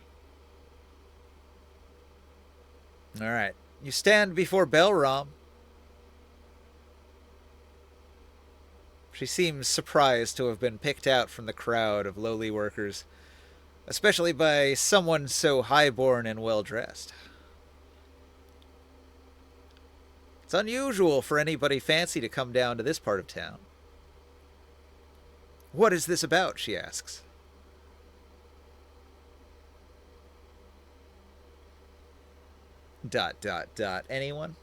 Alright. You stand before Belram. She seems surprised to have been picked out from the crowd of lowly workers, especially by someone so highborn and well-dressed. It's unusual for anybody fancy to come down to this part of town. What is this about? She asks. ... Anyone?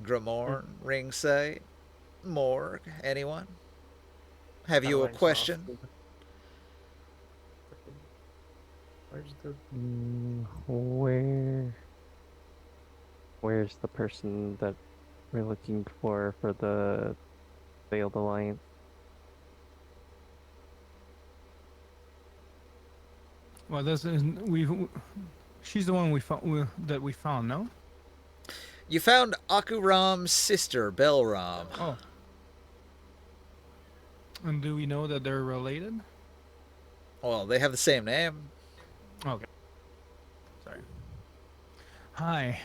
Grimorn, Ringside, Morg, anyone? Have you a question? Where's the... Where's the person that we're looking for the Veiled Alliance? Well, she's the one that we found, no? You found Akuram's sister, Belram. Oh. And do we know that they're related? Well, they have the same name. Okay. Sorry. Hi.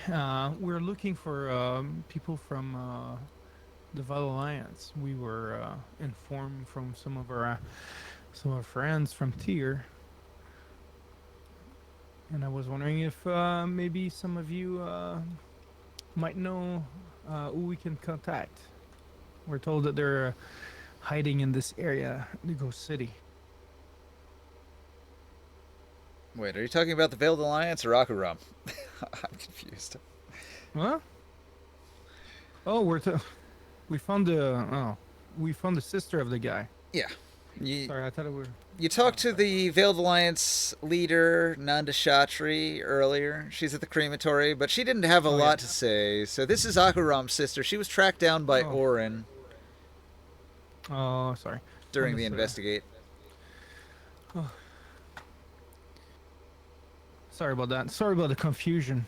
We're looking for people from the Veiled Alliance. We were informed from some of our friends from Tyr. And I was wondering if maybe some of you might know who we can contact. We're told that they're hiding in this area, Nugo City. Wait, are you talking about the Veiled Alliance or Akuram? I'm confused. What? Oh, we found the sister of the guy. Yeah. Sorry, I thought it were... You talked to the Veiled Alliance leader, Nanda Shatri, earlier. She's at the crematory, but she didn't have a lot to say. So this is Akuram's sister. She was tracked down by Oren. Oh, sorry. During the investigate. Oh. Sorry about that. Sorry about the confusion.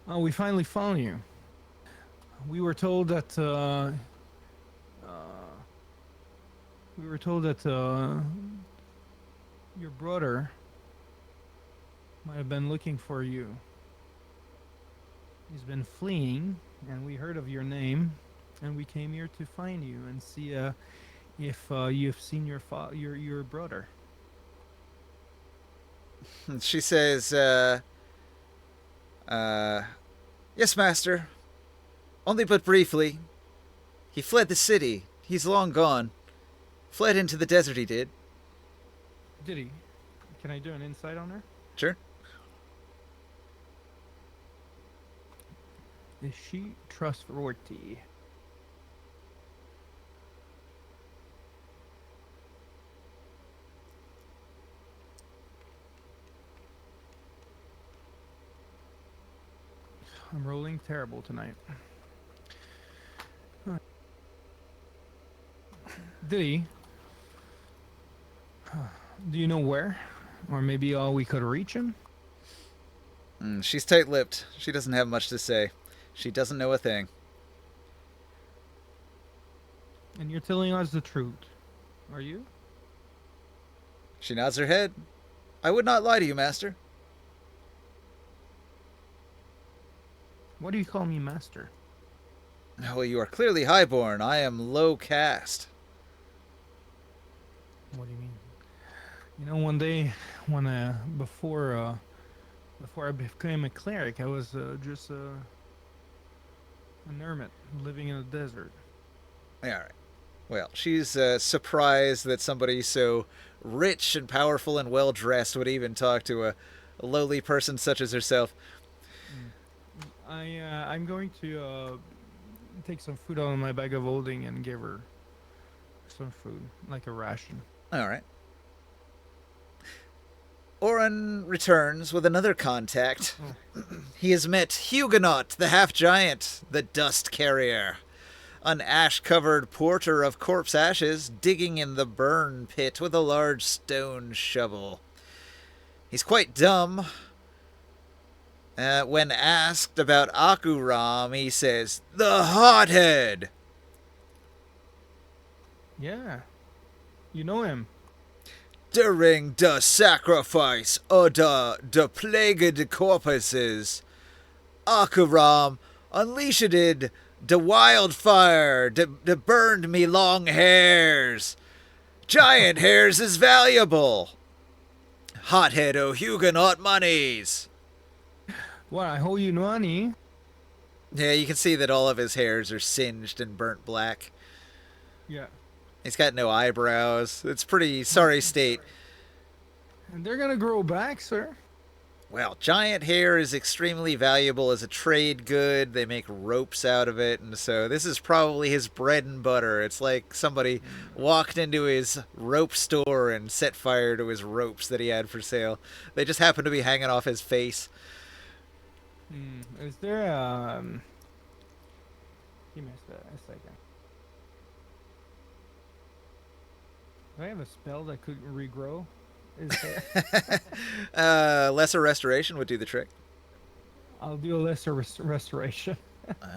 Oh, we finally found you. We were told that your brother might have been looking for you. He's been fleeing, and we heard of your name, and we came here to find you and see if you've seen your brother. She says, yes, master. Only but briefly. He fled the city. He's long gone. Fled into the desert, he did. Did he? Can I do an insight on her? Sure. Is she trustworthy? I'm rolling terrible tonight. Did he? Do you know where? Or maybe we could reach him? She's tight-lipped. She doesn't have much to say. She doesn't know a thing. And you're telling us the truth. Are you? She nods her head. I would not lie to you, master. What do you call me, master? Well, you are clearly highborn. I am low caste. What do you mean? You know, one day, when before I became a cleric, I was just an hermit living in the desert. All right. Well, she's surprised that somebody so rich and powerful and well-dressed would even talk to a lowly person such as herself. I'm going to take some food out of my bag of holding and give her some food, like a ration. All right. Oren returns with another contact. He has met Huguenot, the half-giant, the dust carrier, an ash-covered porter of corpse ashes digging in the burn pit with a large stone shovel. He's quite dumb. When asked about Akuram, he says, "The hothead!" Yeah. You know him. During the sacrifice of the plagued corpses, Akuram unleashed the wildfire that burned me long hairs. Giant hairs is valuable. Hothead o' Huguenot monies. What, I owe you money? Yeah, you can see that all of his hairs are singed and burnt black. Yeah. He's got no eyebrows. It's pretty sorry state. And they're gonna grow back, sir. Well, giant hair is extremely valuable as a trade good. They make ropes out of it, and so this is probably his bread and butter. It's like somebody walked into his rope store and set fire to his ropes that he had for sale. They just happened to be hanging off his face. Is there give me a second. Do I have a spell that could regrow? Is there? Lesser restoration would do the trick. I'll do a lesser restoration.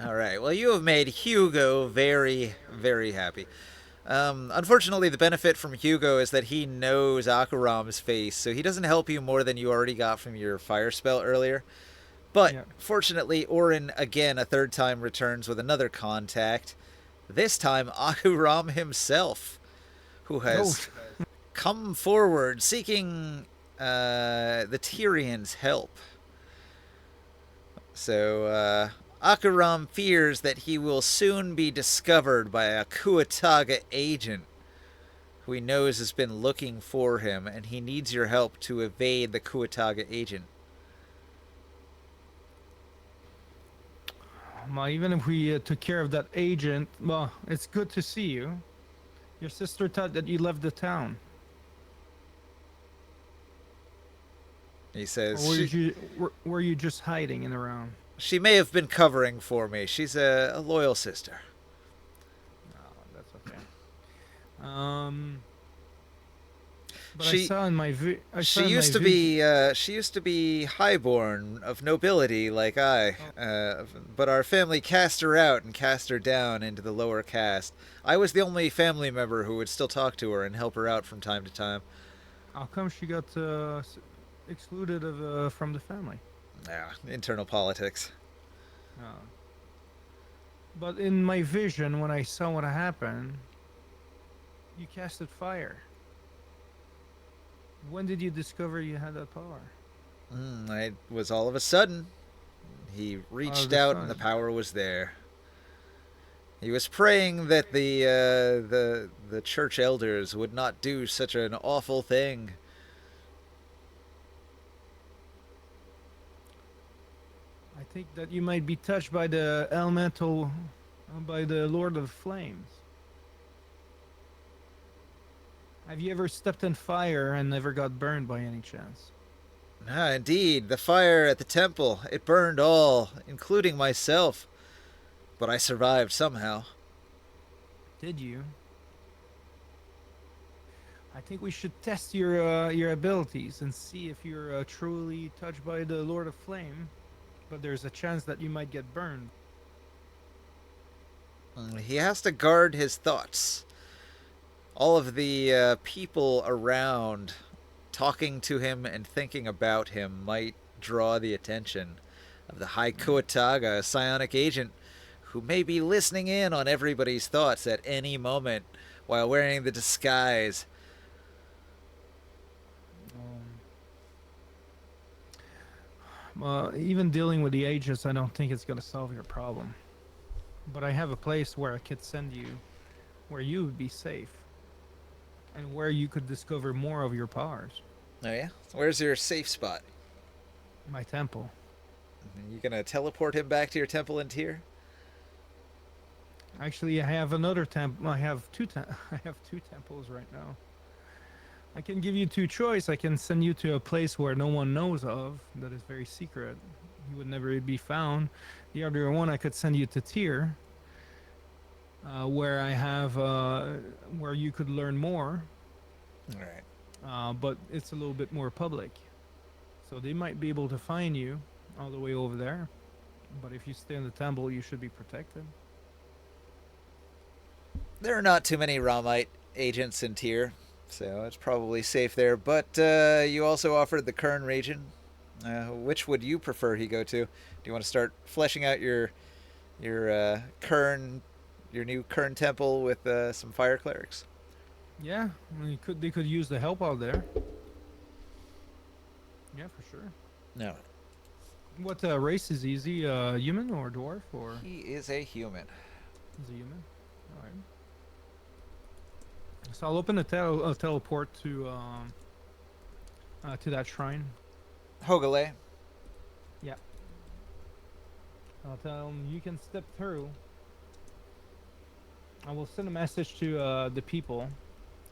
All right. Well, you have made Hugo very, very happy. Unfortunately, the benefit from Hugo is that he knows Akuram's face, so he doesn't help you more than you already got from your fire spell earlier. But, Yeah. Fortunately, Orin, again, a third time returns with another contact. This time, Akuram himself, who has come forward seeking the Tyrians' help. So, Akuram fears that he will soon be discovered by a Kuataga agent who he knows has been looking for him, and he needs your help to evade the Kuataga agent. Well, even if we took care of that agent, well, it's good to see you. Your sister thought that you left the town. He says, Or were you just hiding in around? she may have been covering for me. She's a loyal sister. Oh, that's okay. But She- I saw in my She used to be highborn of nobility like I, but our family cast her out and cast her down into the lower caste. I was the only family member who would still talk to her and help her out from time to time. How come she got excluded from the family? Yeah, internal politics. Oh. But in my vision, when I saw what happened, you casted fire. When did you discover you had that power? It was all of a sudden. He reached out and the power was there. He was praying that the church elders would not do such an awful thing. I think that you might be touched by the elemental, by the Lord of Flames. Have you ever stepped in fire and never got burned by any chance? Ah, indeed, the fire at the temple, it burned all, including myself. But I survived somehow. Did you? I think we should test your abilities and see if you're truly touched by the Lord of Flame. But there's a chance that you might get burned. He has to guard his thoughts. All of the people around talking to him and thinking about him might draw the attention of the High Kuataga, a psionic agent who may be listening in on everybody's thoughts at any moment while wearing the disguise. Even dealing with the agents, I don't think it's going to solve your problem. But I have a place where I could send you, where you would be safe, and where you could discover more of your powers. Oh yeah? Where's your safe spot? My temple. You gonna teleport him back to your temple in Tyr? Actually, I have another temple. I have two. I have two temples right now. I can give you two choice. I can send you to a place where no one knows of, that is very secret. You would never be found. The other one, I could send you to Tyr, where I have where you could learn more. All right. But it's a little bit more public, so they might be able to find you all the way over there. But if you stay in the temple, you should be protected. There are not too many Ramite agents in Tyr, so it's probably safe there. But you also offered the Kern region. Which would you prefer he go to? Do you want to start fleshing out your Kern, your new Kern temple with some fire clerics? Yeah, I mean, they could use the help out there. Yeah, for sure. No, What race is he? Is he human or dwarf or he is a human. is he human? All right. So I'll open a teleport to that shrine. Hogale. I'll tell him you can step through. I will send a message to the people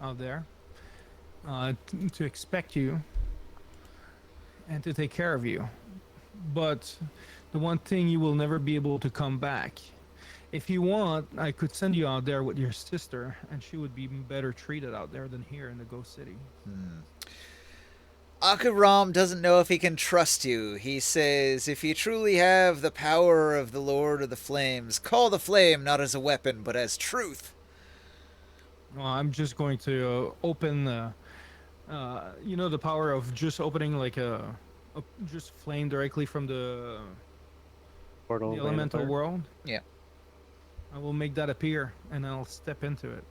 out there to expect you and to take care of you. But the one thing, you will never be able to come back. If you want, I could send you out there with your sister, and she would be better treated out there than here in the Ghost City. Akaram doesn't know if he can trust you. He says, if you truly have the power of the Lord of the Flames, call the flame not as a weapon, but as truth. Well, I'm just going to open the, the power of just opening like a just flame directly from the Portal. elemental world. Yeah. I will make that appear, and I'll step into it.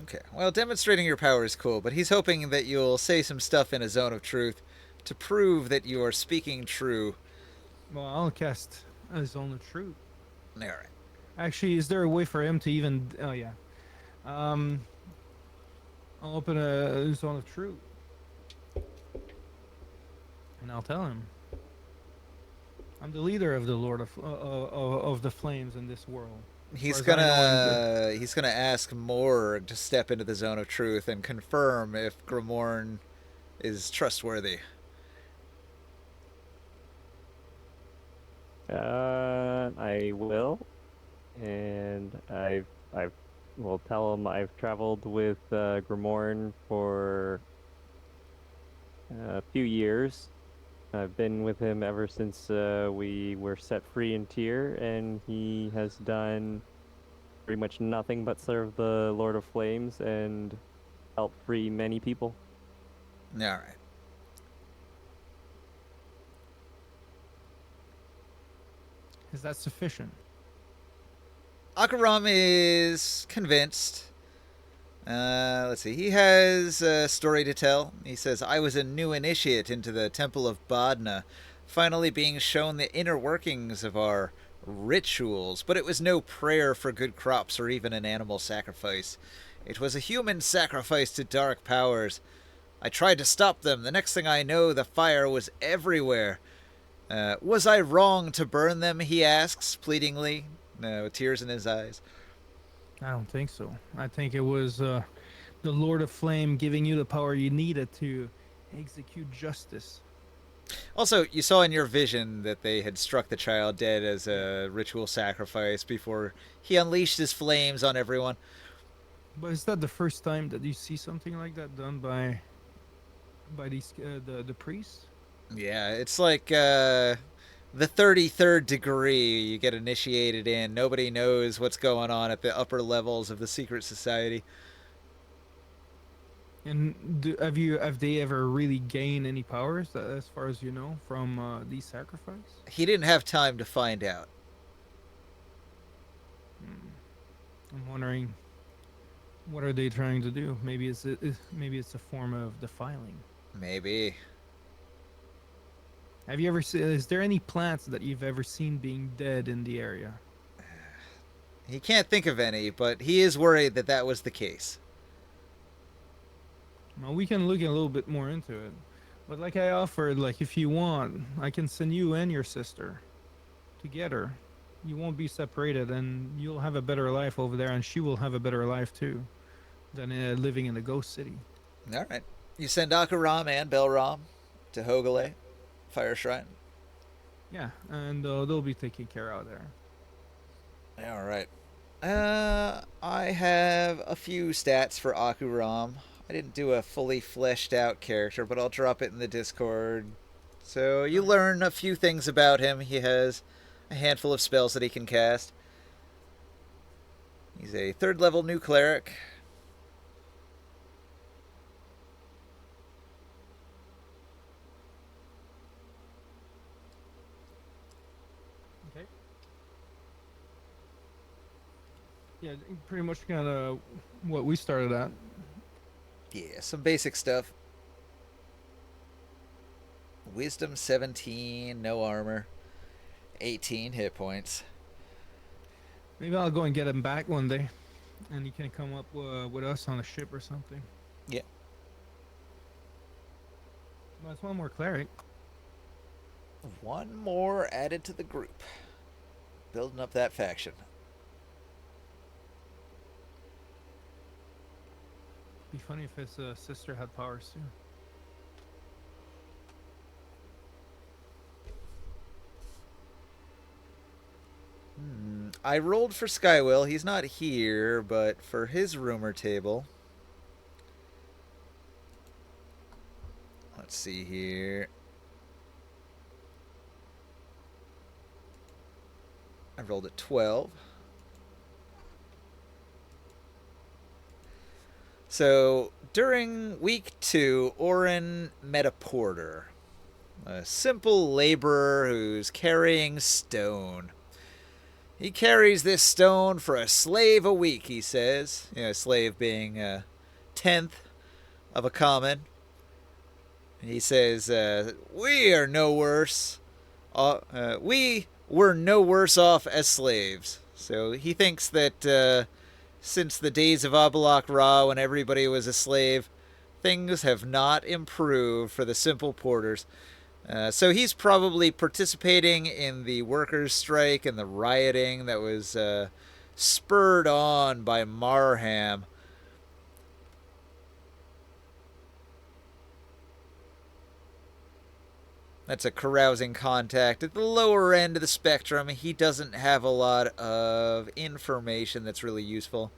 Okay. Well, demonstrating your power is cool, but he's hoping that you'll say some stuff in a zone of truth to prove that you are speaking true. Well, I'll cast a zone of truth. All right. Actually, is there a way for him to even? Oh yeah. I'll open a zone of truth, and I'll tell him I'm the leader of the Lord of the Flames in this world. He's far as I know, gonna ask Moore to step into the zone of truth and confirm if Grimorn is trustworthy. I will, and I will tell him I've traveled with Grimorn for a few years. I've been with him ever since we were set free in Tyr, and he has done pretty much nothing but serve the Lord of Flames and help free many people. All right. Is that sufficient? Akaram is convinced. Let's see. He has a story to tell. He says, I was a new initiate into the Temple of Bodna, finally being shown the inner workings of our rituals, but it was no prayer for good crops or even an animal sacrifice. It was a human sacrifice to dark powers. I tried to stop them. The next thing I know, the fire was everywhere. Was I wrong to burn them, he asks, pleadingly, with tears in his eyes. I don't think so. I think it was the Lord of Flame giving you the power you needed to execute justice. Also, you saw in your vision that they had struck the child dead as a ritual sacrifice before he unleashed his flames on everyone. But is that the first time that you see something like that done by these the priests? Yeah, it's like the 33rd degree you get initiated in. Nobody knows what's going on at the upper levels of the secret society. And have they ever really gained any powers, as far as you know, from these sacrifice? He didn't have time to find out. Hmm. I'm wondering, what are they trying to do? Maybe it's a form of defiling. Maybe. Have you ever seen? Is there any plants that you've ever seen being dead in the area? He can't think of any, but he is worried that that was the case. Well, we can look a little bit more into it. But like I offered, like if you want, I can send you and your sister together. You won't be separated, and you'll have a better life over there, and she will have a better life too than living in the ghost city. All right. You send Akaram and Belram to Hogale, Fire Shrine. Yeah, and they'll be taken care of there. All right. I have a few stats for Akuram. I didn't do a fully fleshed out character, but I'll drop it in the Discord. So you learn a few things about him. He has a handful of spells that he can cast. He's a 3rd level new cleric. Okay. Yeah, pretty much kind of what we started at. Yeah, some basic stuff. Wisdom 17, no armor, 18 hit points. Maybe I'll go and get him back one day, and he can come up with us on a ship or something. Yeah. That's one more cleric. One more added to the group. Building up that faction. Be funny if his sister had powers too. I rolled for Skywill. He's not here, but for his rumor table. Let's see here. I rolled a 12. So during week 2, Orin met a porter, a simple laborer who's carrying stone. He carries this stone for a slave a week, he says. You know, a slave being a 10th of a common. He says, we are no worse. We were no worse off as slaves. So he thinks that since the days of Abalak Ra, when everybody was a slave, things have not improved for the simple porters. So he's probably participating in the workers' strike and the rioting that was spurred on by Marham. That's a carousing contact. At the lower end of the spectrum, he doesn't have a lot of information that's really useful.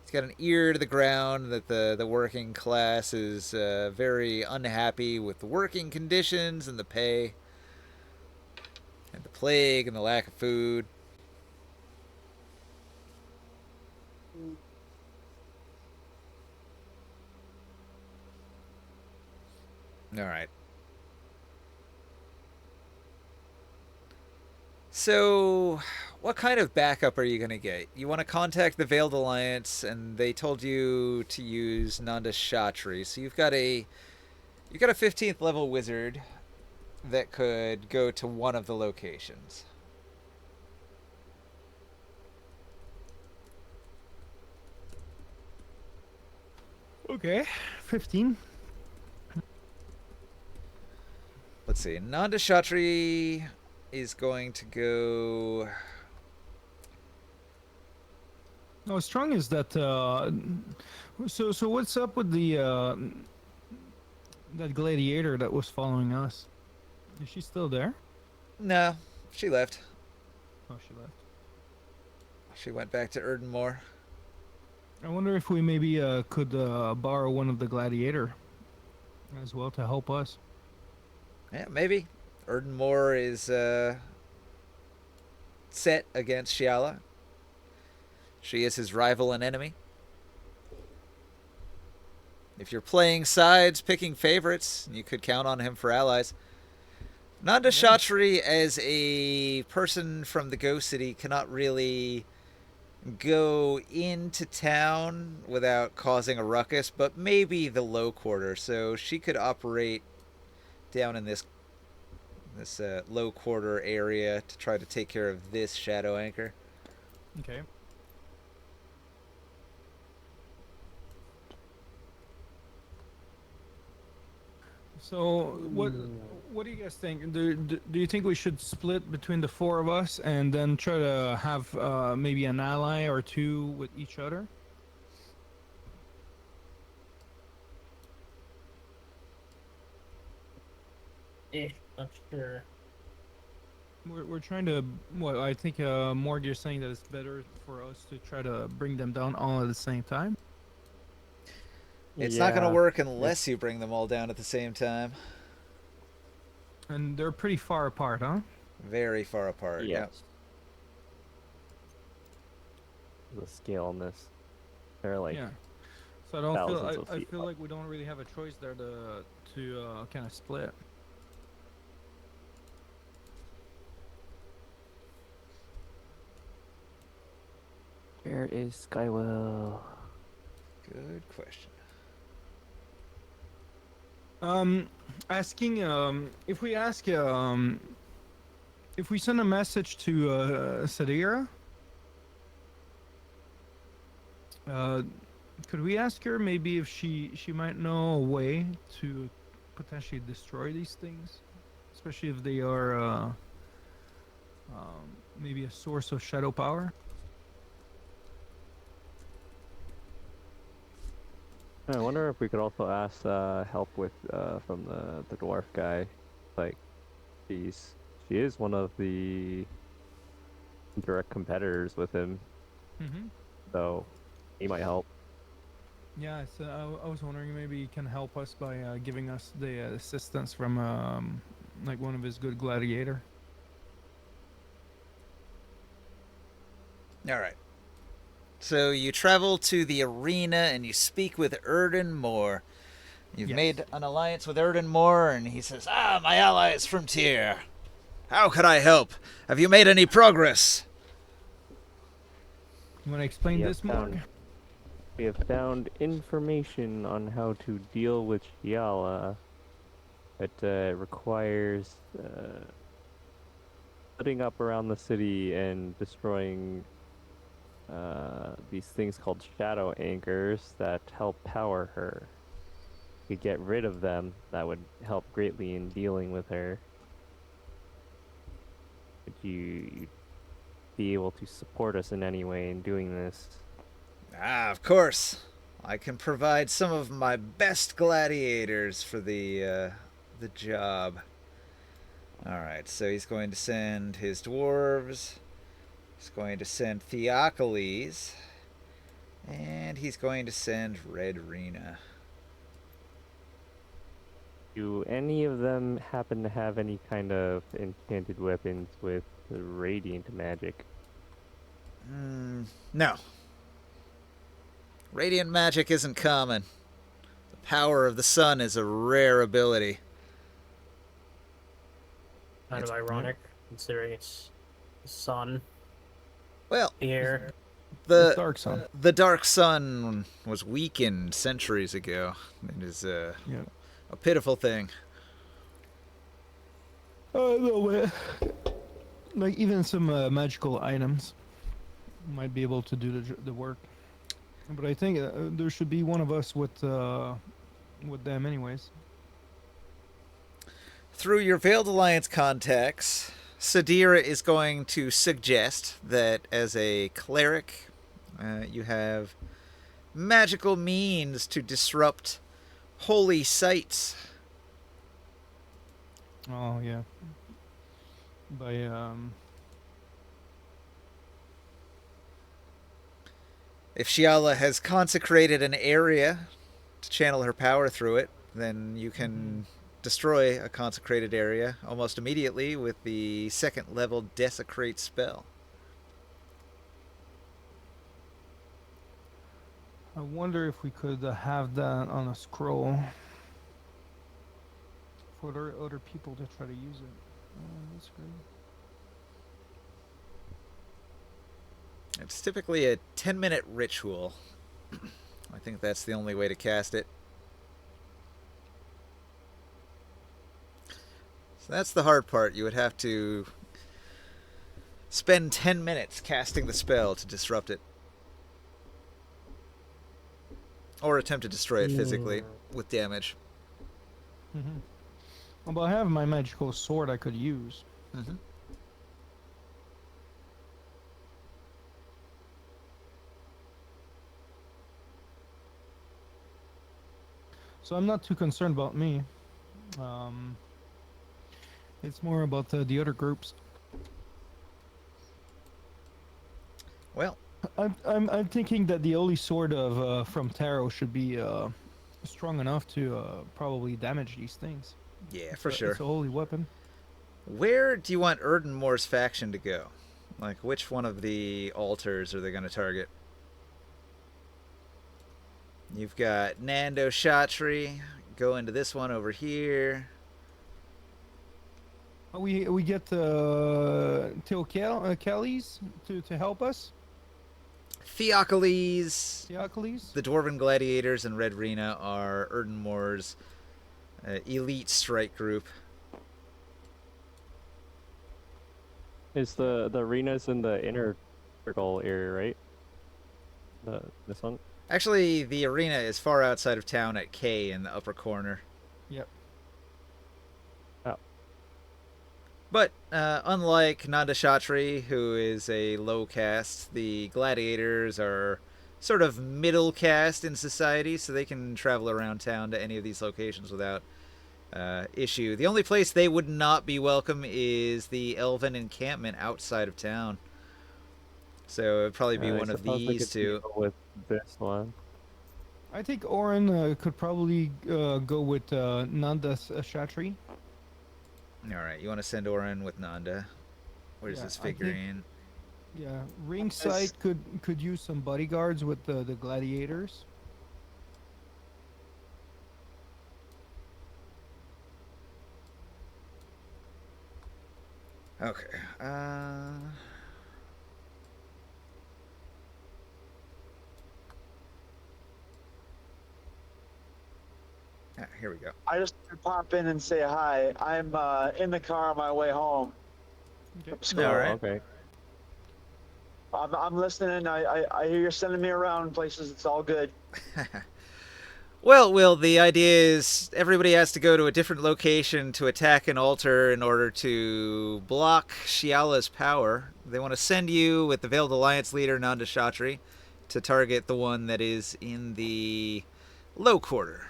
He's got an ear to the ground that the working class is very unhappy with the working conditions and the pay and the plague and the lack of food. All right. So, what kind of backup are you going to get? You want to contact the Veiled Alliance, and they told you to use Nanda Shatri. So you've got a 15th level wizard that could go to one of the locations. Okay, 15. Let's see. Nanda Shatri is going to go. No, strong is that. So what's up with the that gladiator that was following us? Is she still there? No, she left. Oh, she left. She went back to Erdenmore. I wonder if we maybe could borrow one of the gladiator as well to help us. Yeah, maybe. Erdenmore is set against Shiala. She is his rival and enemy. If you're playing sides, picking favorites, you could count on him for allies. Nanda Shatri, as a person from the Ghost City, cannot really go into town without causing a ruckus, but maybe the low quarter. So she could operate down in this low quarter area to try to take care of this shadow anchor. Okay. So what do you guys think? Do you think we should split between the four of us and then try to have maybe an ally or two with each other? Not sure. We're trying to. Well, I think Morg, you're saying that it's better for us to try to bring them down all at the same time. It's not going to work unless it's- you bring them all down at the same time. And they're pretty far apart, huh? Very far apart. Yeah. Yes. The scale on this. They're like Yeah. So I don't feel. thousands of I feet feel apart. like we don't really have a choice there to kind of split. Where is Skywell? Good question. Asking if we ask if we send a message to Sadira, could we ask her maybe if she might know a way to potentially destroy these things, especially if they are maybe a source of shadow power? I wonder if we could also ask help with from the dwarf guy. Like, she is one of the direct competitors with him, Mm-hmm. so he might help. Yeah, so I was wondering maybe he can help us by giving us the assistance from like one of his good gladiator. All right. So you travel to the arena and you speak with Erden Moore. You've Yes. made an alliance with Erden Moore, and he says, "Ah, my ally is from Tyr. How could I help? Have you made any progress?" You want to explain We have this, Morg? found we have found information on how to deal with Shiala. It requires putting up around the city and destroying these things called shadow anchors that help power her. If we get rid of them, that would help greatly in dealing with her. Would you be able to support us in any way in doing this? Ah, of course. I can provide some of my best gladiators for the job. All right, so he's going to send his dwarves. He's going to send Theocles, and he's going to send Red Rena. Do any of them happen to have any kind of enchanted weapons with radiant magic? No. Radiant magic isn't common. The power of the sun is a rare ability. Kind It's- of ironic, considering it's the sun, Well, the air. It's the Dark Sun. the dark sun was weakened centuries ago. It is Yeah. a pitiful thing. No, but like even some magical items might be able to do the work. But I think there should be one of us with them, anyways. Through your Veiled Alliance contacts, Sadira is going to suggest that as a cleric, you have magical means to disrupt holy sites. Oh yeah. By If Shiala has consecrated an area to channel her power through it, then you can destroy a consecrated area almost immediately with the second level Desecrate spell. I wonder if we could have that on a scroll for other people to try to use it. That's great. It's typically a 10-minute ritual. I think that's the only way to cast it. So that's the hard part. You would have to spend 10 minutes casting the spell to disrupt it. Or attempt to destroy it physically with damage. Well, but I have my magical sword I could use. So I'm not too concerned about me. It's more about the other groups. Well, I'm thinking that the holy sword of from tarot should be strong enough to probably damage these things. yeah, for It's sure. a holy weapon. Where do you want Erdenmore's faction to go? Like, which one of the altars are they going to target? You've got Nando Shatri. Go into this one over here. We get Kelly's to help us. Theocles, Theocles. the Dwarven Gladiators, and Red Rena are Erdenmore's elite strike group. Is the arenas in the inner circle area, right? This one? Actually, the arena is far outside of town at K in the upper corner. Yep. Oh. But unlike Nanda Shatri, who is a low caste, the gladiators are sort of middle caste in society, so they can travel around town to any of these locations without issue. The only place they would not be welcome is the Elven encampment outside of town. So it would probably be I one of suppose we these could two. deal with this one. I think Oren could probably go with Nanda Shatri. Alright, you want to send Oren with Nanda. Where's Yeah, this I think- figurine? Yeah, ringside could use some bodyguards with the gladiators. Okay. Here we go. I just wanted to pop in and say hi. I'm in the car on my way home from school. All right. Okay. I'm listening. I hear you're sending me around places. It's all good. Well, Will, the idea is everybody has to go to a different location to attack an altar in order to block Shiala's power. They want to send you with the Veiled Alliance leader, Nanda Shatri, to target the one that is in the low quarter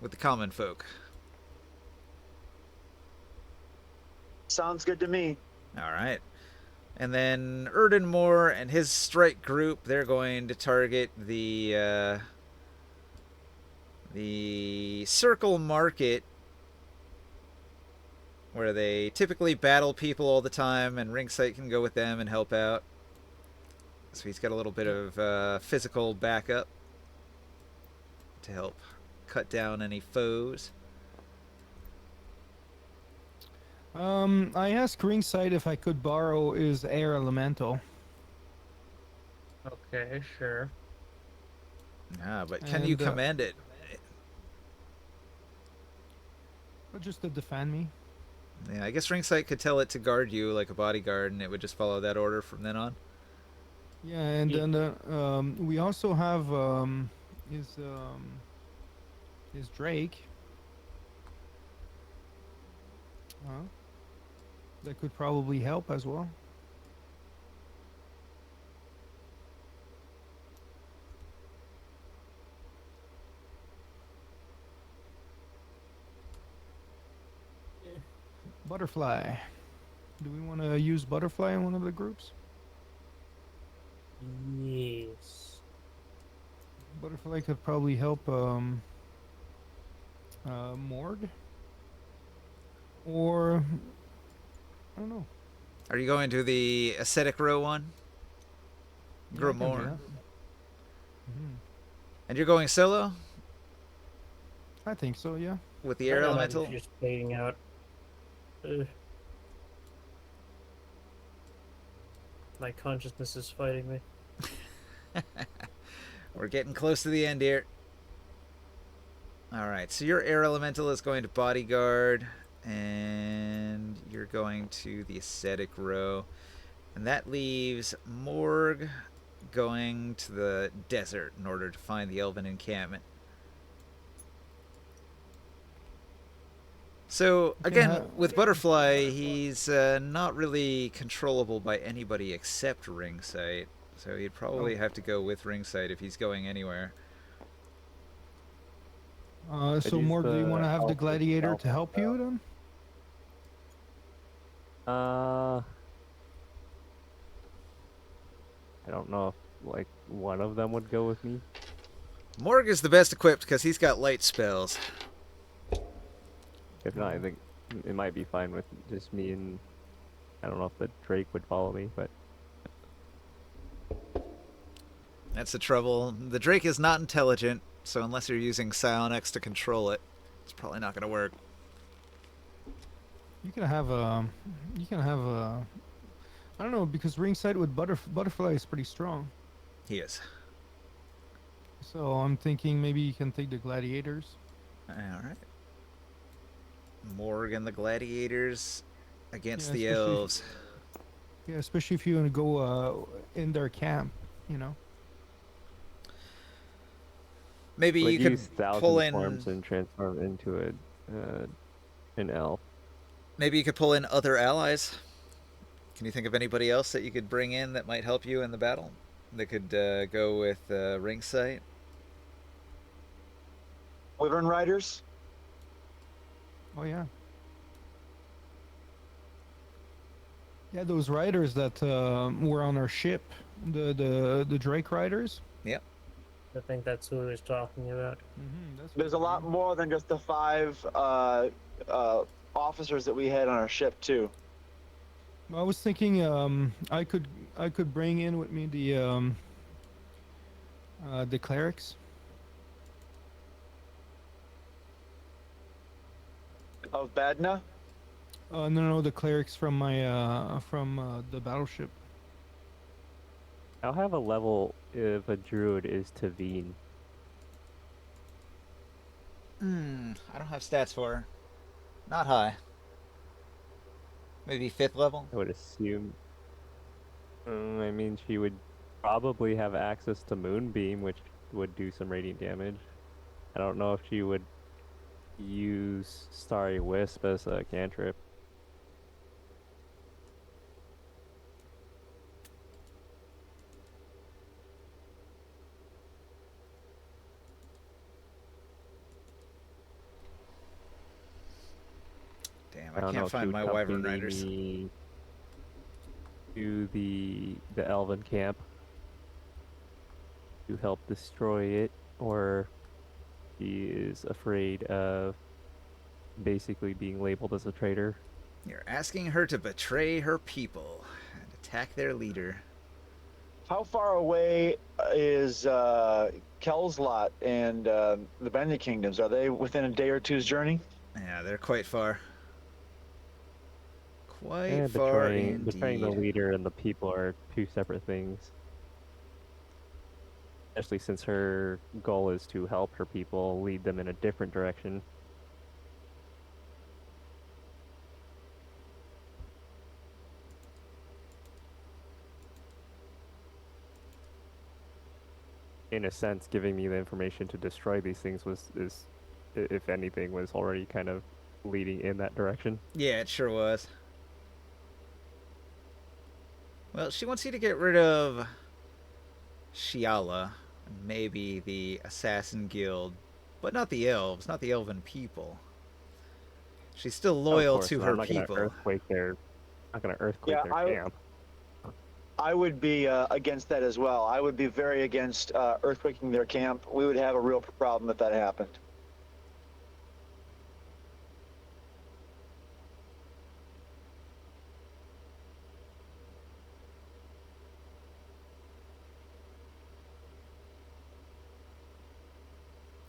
with the common folk. Sounds good to me. All right. And then Erdenmore and his strike group, they're going to target the Circle Market, where they typically battle people all the time, and Ringsight can go with them and help out. So he's got a little bit of physical backup to help cut down any foes. I asked ringside if I could borrow his air elemental. Okay, sure. But can you And, command it? But just to defend me. Yeah, I guess Ringsight could tell it to guard you like a bodyguard, and it would just follow that order from then on. Yeah, and Yeah. then we also have his Drake. That could probably help as well. Butterfly. Do we want to use Butterfly in one of the groups? Yes. Butterfly could probably help Morg, or I don't know. Are you going to the ascetic row one? Yeah, I can do Grimoire. that. Hmm. And you're going solo I think so. Yeah. with the air Man, I'm elemental? just fading out. Ugh. My consciousness is fighting me. We're getting close to the end here. Alright, so your air elemental is going to bodyguard, and you're going to the ascetic row. And that leaves Morg going to the desert in order to find the elven encampment. So, again, with Butterfly, he's not really controllable by anybody except Ringsight. So he'd probably have to go with Ringsight if he's going anywhere. So use Morg, do you the want to have the help of gladiator stealth to help you then? I don't know if like one of them would go with me. Morg is the best equipped because he's got light spells. If not, I think it might be fine with just me and I don't know if the Drake would follow me, but That's the trouble. The Drake is not intelligent, so unless you're using Psionics to control it, it's probably not going to work. You can have a. You can have a. I don't know because ringside with butterfly is pretty strong. He is. So I'm thinking maybe you can take the gladiators. Alright. Morg and the gladiators against Yeah, the especially if- elves. Yeah, especially if you want to go in their camp, you know. Maybe would you could use thousand pull in. forms and transform into an elf. Maybe you could pull in other allies. Can you think of anybody else that you could bring in that might help you in the battle? That could go with Ringsight? Wyvern Riders. Oh yeah. Yeah, those riders that were on our ship, the Drake riders. Yep. I think that's who he was talking about. That's There's a lot more than just the 5 officers that we had on our ship too. I was thinking I could bring in with me the clerics. Of Badna. No, the clerics from my the battleship. I'll have a level if a druid is Tavine. I don't have stats for her. Not high. Maybe 5th level? I would assume. I mean, she would probably have access to Moonbeam, which would do some radiant damage. I don't know if she would use Starry Wisp as a cantrip. Damn, I I don't know can't if she find would my accompany Wyvern Riders. me to the Elven camp to help destroy it, or she is afraid of basically being labeled as a traitor. You're asking her to betray her people and attack their leader. How far away is Kelslot and the Benya Kingdoms? Are they within a day or two's journey? Yeah, they're quite far. Quite Eh, far betraying the indeed. leader and the people are two separate things. Especially since her goal is to help her people lead them in a different direction. In a sense, giving me the information to destroy these things if anything, was already kind of leading in that direction. Yeah, it sure was. Well, she wants you to get rid of Shiala, maybe the Assassin Guild, but not the elves, not the elven people. She's still Of loyal course, to and her I'm not people. gonna earthquake their Yeah, camp. I would be against that as well. I would be very against earthquaking their camp. We would have a real problem if that happened.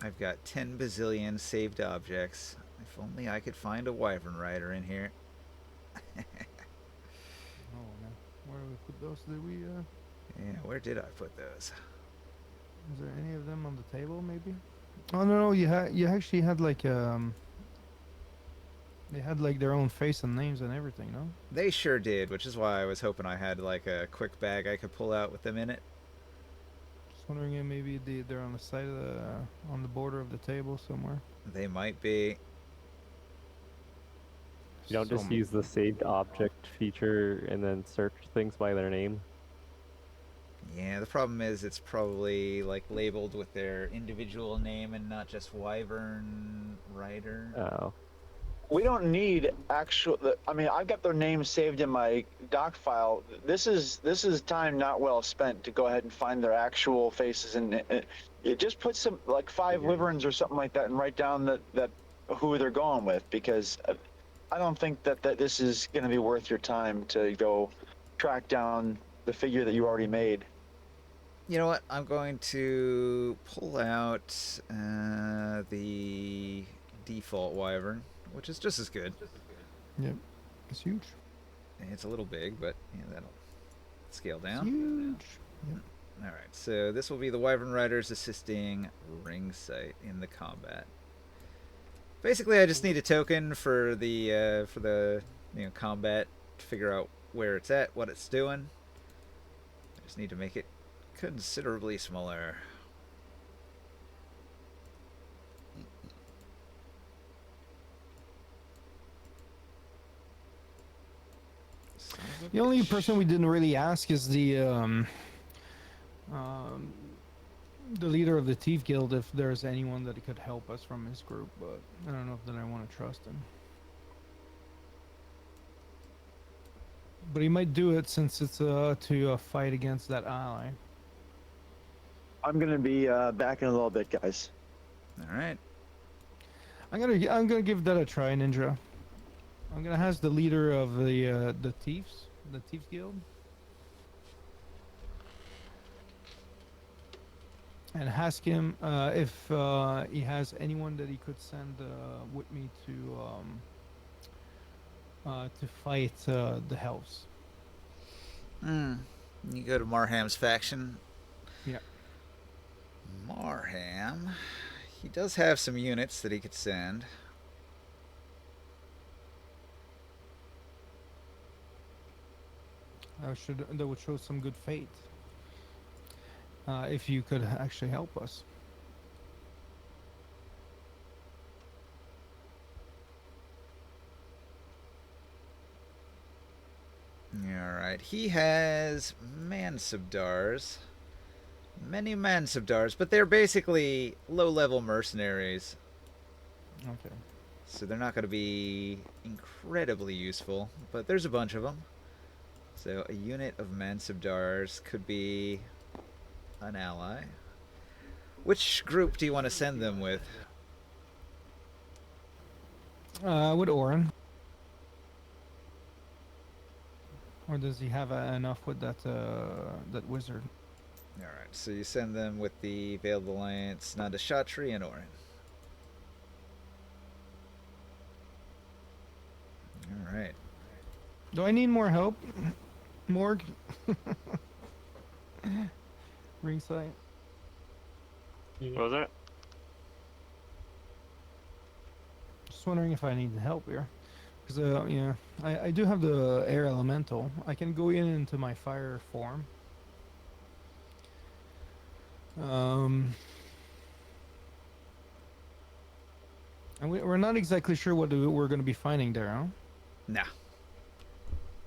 I've got 10 bazillion saved objects. If only I could find a wyvern rider in here. Oh no, where did we put those? Did we? Yeah, where did I put those? Is there any of them on the table? Maybe. Oh no, you actually had like they had like their own face and names and everything, no? They sure did, which is why I was hoping I had like a quick bag I could pull out with them in it. Just wondering if maybe they're on the side of the on the border of the table somewhere. They might be. You don't just use the saved object feature and then search things by their name. Yeah, the problem is it's probably like labeled with their individual name and not just wyvern rider. Oh. We don't need actual. I mean, I've got their names saved in my doc file. This is time not well spent to go ahead and find their actual faces and you just put some like 5 wyverns or something like that and write down that who they're going with, because I don't think that this is going to be worth your time to go track down the figure that you already made. You know what? I'm going to pull out the default wyvern, which is just as good. Yep, it's huge. It's a little big, but yeah, that'll scale It's down. huge. Yep. All right, so this will be the wyvern riders assisting ring sight in the combat. Basically, I just need a token for the combat to figure out where it's at, what it's doing. I just need to make it considerably smaller. The only person we didn't really ask is the leader of the Thief Guild, if there's anyone that could help us from his group, but I don't know if I want to trust him. But he might do it since it's to fight against that ally. I'm going to be back in a little bit, guys. All right. I'm gonna give that a try, Ninja. I'm gonna ask the leader of the Thieves Guild, and ask him if he has anyone that he could send with me to fight the Hells. You go to Marham's faction. Yeah. Marham. He does have some units that he could send. That would show some good faith. If you could actually help us. Alright, he has Mansubdars. Many Mansubdars, but they're basically low-level mercenaries. Okay. So they're not going to be incredibly useful, but there's a bunch of them. So a unit of Mansubdars could be an ally. Which group do you want to send them with? With Orin. Or does he have enough with that wizard? Alright, so you send them with the Veiled Alliance, Nandashatri, and Orin. Alright. Do I need more help? Morg? Ringside? Yeah. What was that? Just wondering if I need help here. Because, yeah, I do have the air elemental. I can go into my fire form. And we're not exactly sure what we're going to be finding there, huh? Nah.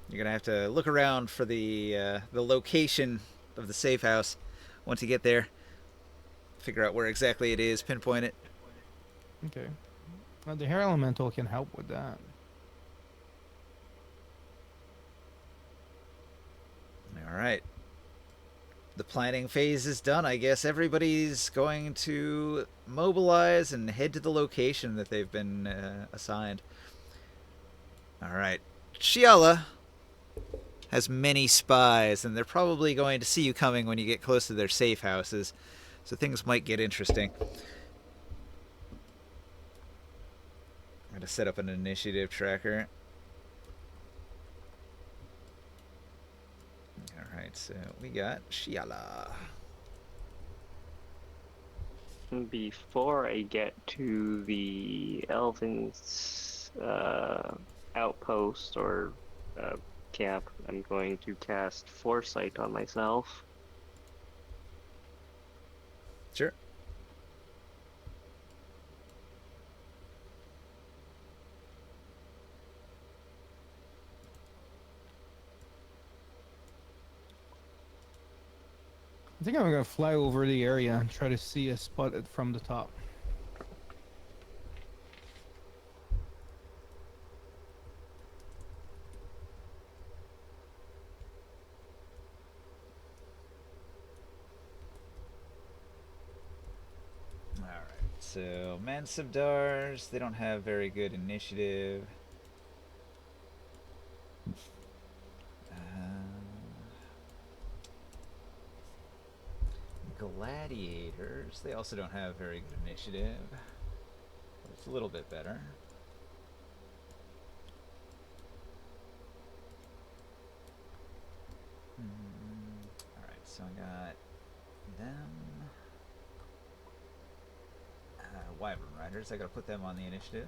You're gonna have to look around for the location of the safe house once you get there. Figure out where exactly it is, pinpoint it. Okay. The hair elemental can help with that. All right. The planning phase is done. I guess everybody's going to mobilize and head to the location that they've been assigned. All right. Shiala has many spies, and they're probably going to see you coming when you get close to their safe houses, so things might get interesting. I'm going to set up an initiative tracker. Alright, so we got Shiala. Before I get to the Elven's outpost or camp, I'm going to cast Foresight on myself. Sure. I think I'm gonna fly over the area and try to see a spot it from the top. Alright, so Mansabdars, they don't have very good initiative. Gladiators, they also don't have very good initiative. It's a little bit better. Alright, so I got them. Wyvern Riders, I gotta put them on the initiative.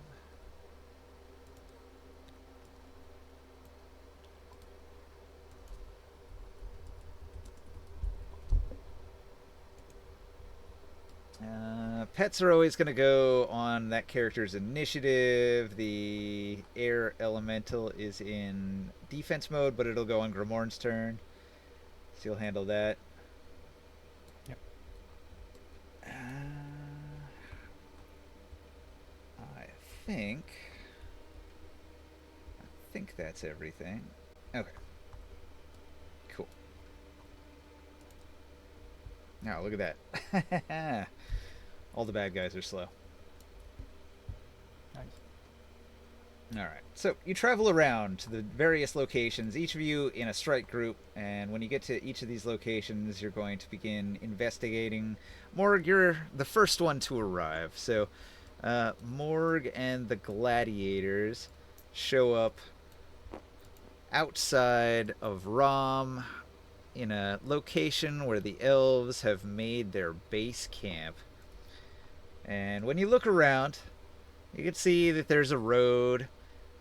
Pets are always going to go on that character's initiative. The air elemental is in defense mode, but it'll go on Grimorn's turn. So you'll handle that. Yep. I think that's everything. Okay. Cool. Now look at that. All the bad guys are slow. Nice. Alright, so you travel around to the various locations, each of you in a strike group, and when you get to each of these locations, you're going to begin investigating. Morg, you're the first one to arrive. So, Morg and the gladiators show up outside of Rom in a location where the elves have made their base camp. And when you look around, you can see that there's a road,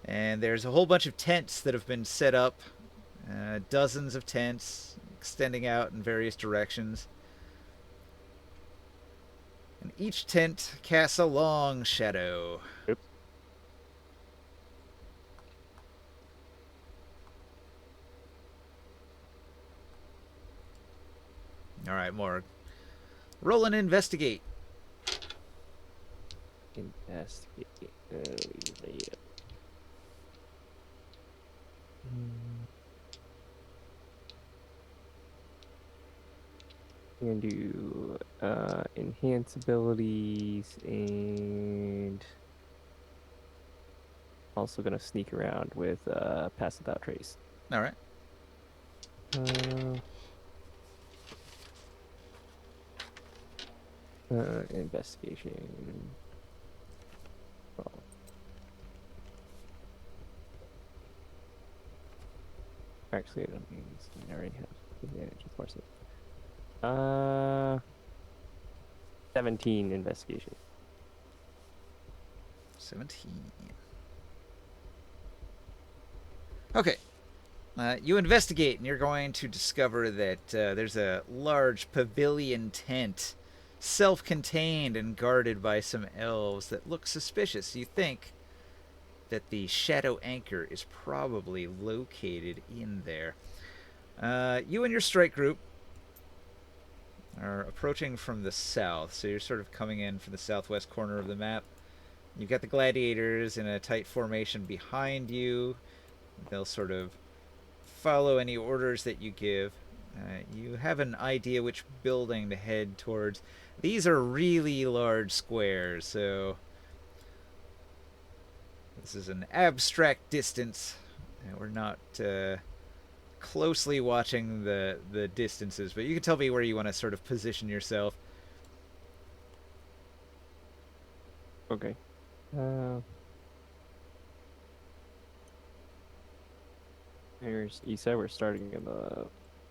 and there's a whole bunch of tents that have been set up. Dozens of tents extending out in various directions. And each tent casts a long shadow. Oops. Alright, Morg. Roll and investigate. Investigate. Yeah. I'm gonna do enhance abilities and also gonna sneak around with pass without trace. Alright. Investigation. Oh. Actually, I don't mean this. I already have advantage, of course. 17 investigation. 17. Okay. You investigate, and you're going to discover that there's a large pavilion tent, self-contained and guarded by some elves that look suspicious. You think that the shadow anchor is probably located in there. You and your strike group are approaching from the south, so you're sort of coming in from the southwest corner of the map. You've got the gladiators in a tight formation behind you. They'll sort of follow any orders that you give. You have an idea which building to head towards. These are really large squares, so this is an abstract distance. We're not closely watching the distances, but you can tell me where you want to sort of position yourself. Okay. You said we're starting in the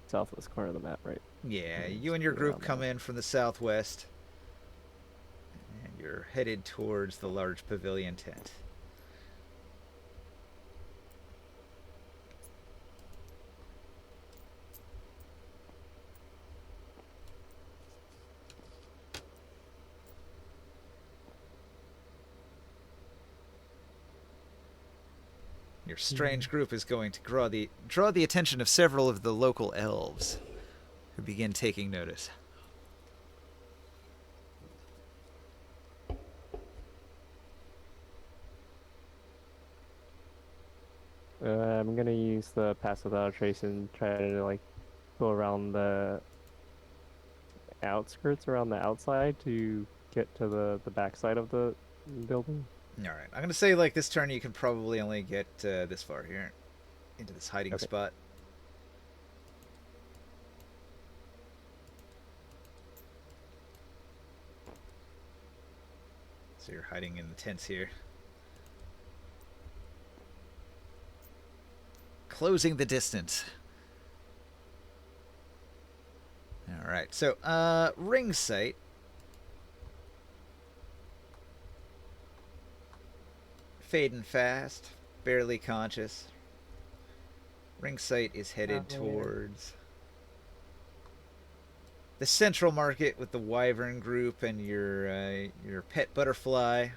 southwest corner of the map, right? Yeah, Yeah, you and your just group around come there. in from the southwest, and you're headed towards the large pavilion tent. Your strange group is going to draw the attention of several of the local elves, who begin taking notice. I'm gonna use the pass without a trace and try to like go around the outskirts, around the outside to get to the backside of the building. All right, I'm gonna say like this turn you can probably only get this far here, into this hiding Okay. spot. So you're hiding in the tents here. Closing the distance. All right, so ring sight. Fading fast, barely conscious. Ring sight is headed towards the central market with the wyvern group and your pet butterfly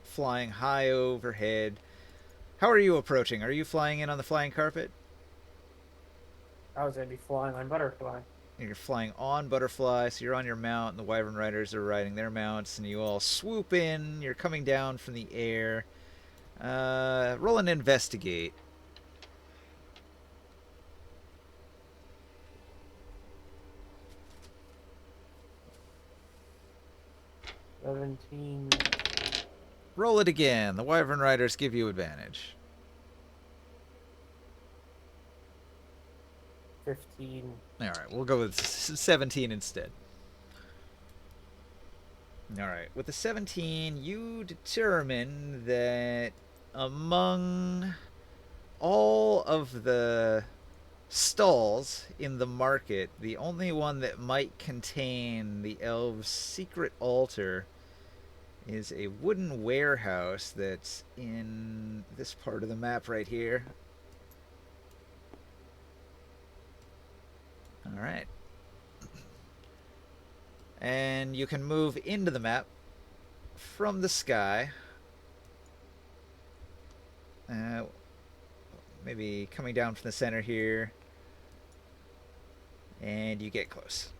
flying high overhead. How are you approaching? Are you flying in on the flying carpet? I was gonna be flying on butterfly. You're flying on butterfly, so you're on your mount, and the wyvern riders are riding their mounts, and you all swoop in. You're coming down from the air. Roll and investigate. $17. Roll it again. The wyvern riders give you advantage. 15. All right, we'll go with 17 instead. All right, with the 17, you determine that among all of the stalls in the market, the only one that might contain the elves' secret altar is a wooden warehouse that's in this part of the map right here. All right. And you can move into the map from the sky. Maybe coming down from the center here. And you get close.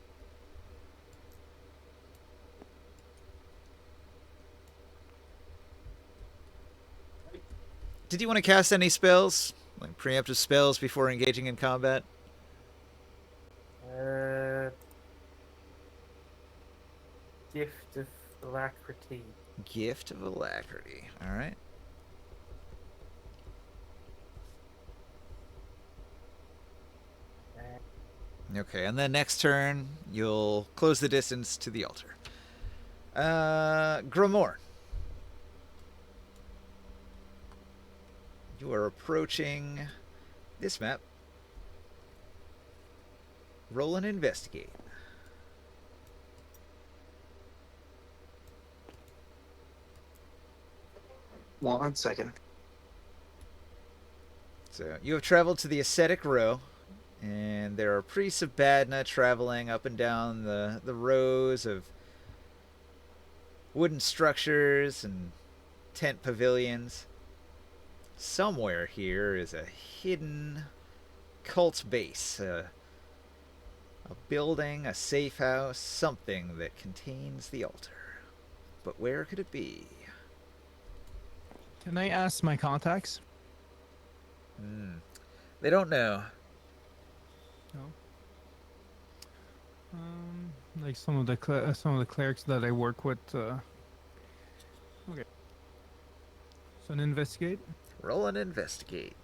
Did you want to cast any spells? Like preemptive spells before engaging in combat? Gift of alacrity. Gift of alacrity. All right. Okay, and then next turn, you'll close the distance to the altar. Grimoire. You are approaching this map. Roll and investigate. One second. So you have traveled to the ascetic row, and there are priests of Badna traveling up and down the rows of wooden structures and tent pavilions. Somewhere here is a hidden cult base, a building, a safe house, something that contains the altar. But where could it be? Can I ask my contacts? They don't know. No. Like some of the clerics that I work with. Okay. So an investigate. Roll and investigate.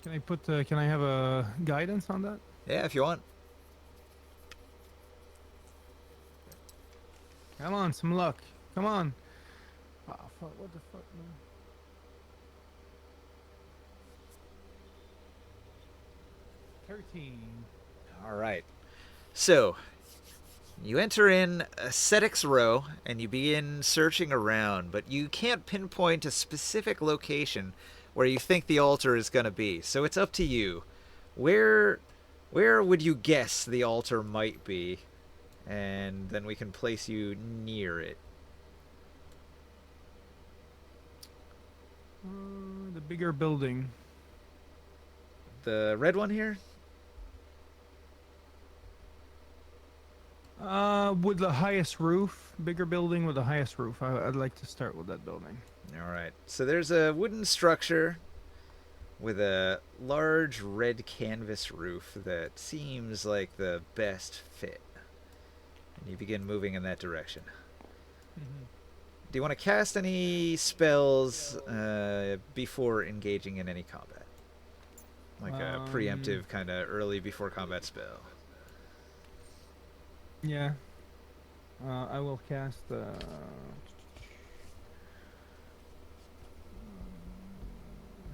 Can I put? Can I have a guidance on that? Yeah, if you want. Come on, some luck. Come on. Oh fuck! What the fuck, man? 13. All right. So, you enter in Ascetics Row and you begin searching around, but you can't pinpoint a specific location where you think the altar is going to be. So it's up to you. Where would you guess the altar might be? And then we can place you near it. The bigger building. The red one here? With the highest roof, bigger building with the highest roof. I'd like to start with that building. All right. So there's a wooden structure with a large red canvas roof that seems like the best fit. And you begin moving in that direction. Mm-hmm. Do you want to cast any spells before engaging in any combat? Like a preemptive kind of early before combat spell. Yeah. I will cast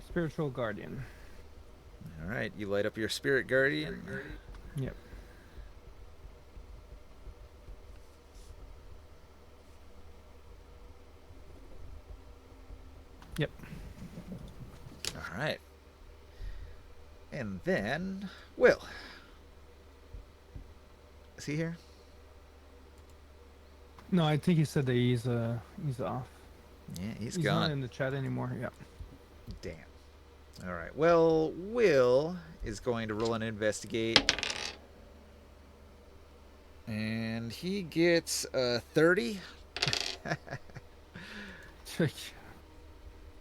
Spiritual Guardian. All right, you light up your Spirit Guardian. Yep. Yep. All right. And then, Will. Is he here? No, I think he said that he's off. Yeah, he's He's gone. not in the chat anymore. Yeah. Damn. All right. Well, Will is going to roll an investigate. And he gets a 30. All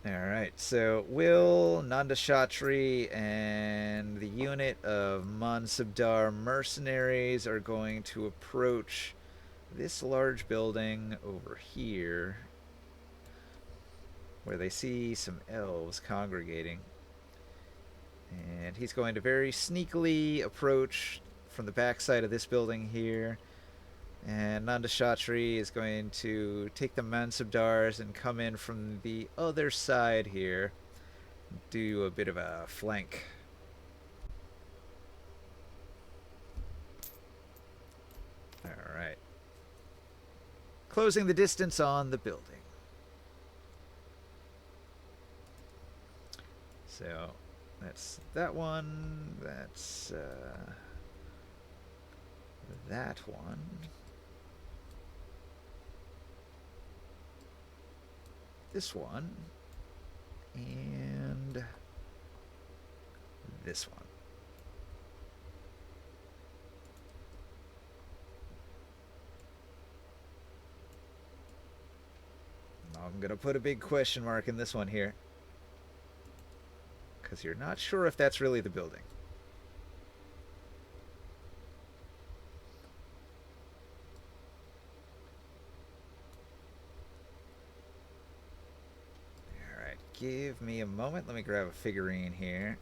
right. So Will, Nanda Shatri, and the unit of Mansabdar mercenaries are going to approach this large building over here, where they see some elves congregating. And he's going to very sneakily approach from the backside of this building here. And Nanda Shatri is going to take the Mansabdars and come in from the other side here. Do a bit of a flank. Alright. Closing the distance on the building. So, that's that one. That's that one. This one. And this one. I'm going to put a big question mark in this one here, because you're not sure if that's really the building. Alright, give me a moment. Let me grab a figurine here.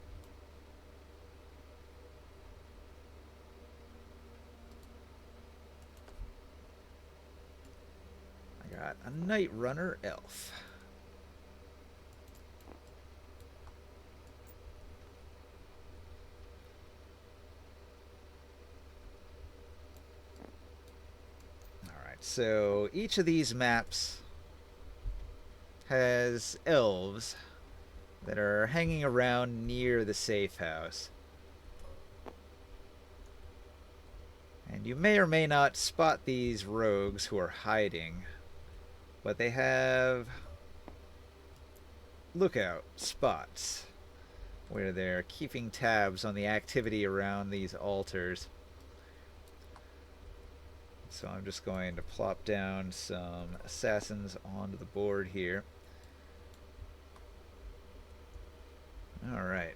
I got a Night Runner elf. Alright, so each of these maps has elves that are hanging around near the safe house. And you may or may not spot these rogues who are hiding, but they have lookout spots where they're keeping tabs on the activity around these altars. So I'm just going to plop down some assassins onto the board here. Alright.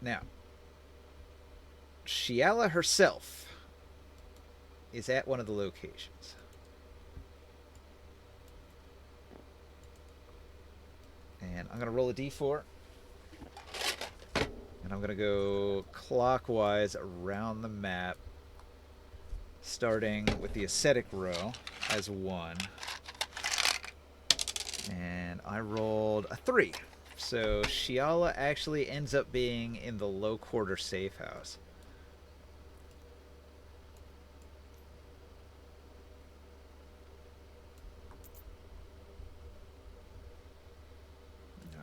Now, Shiala herself is at one of the locations. And I'm going to roll a d4. And I'm going to go clockwise around the map, starting with the ascetic row as 1. And I rolled a 3. So Shiala actually ends up being in the low quarter safe house.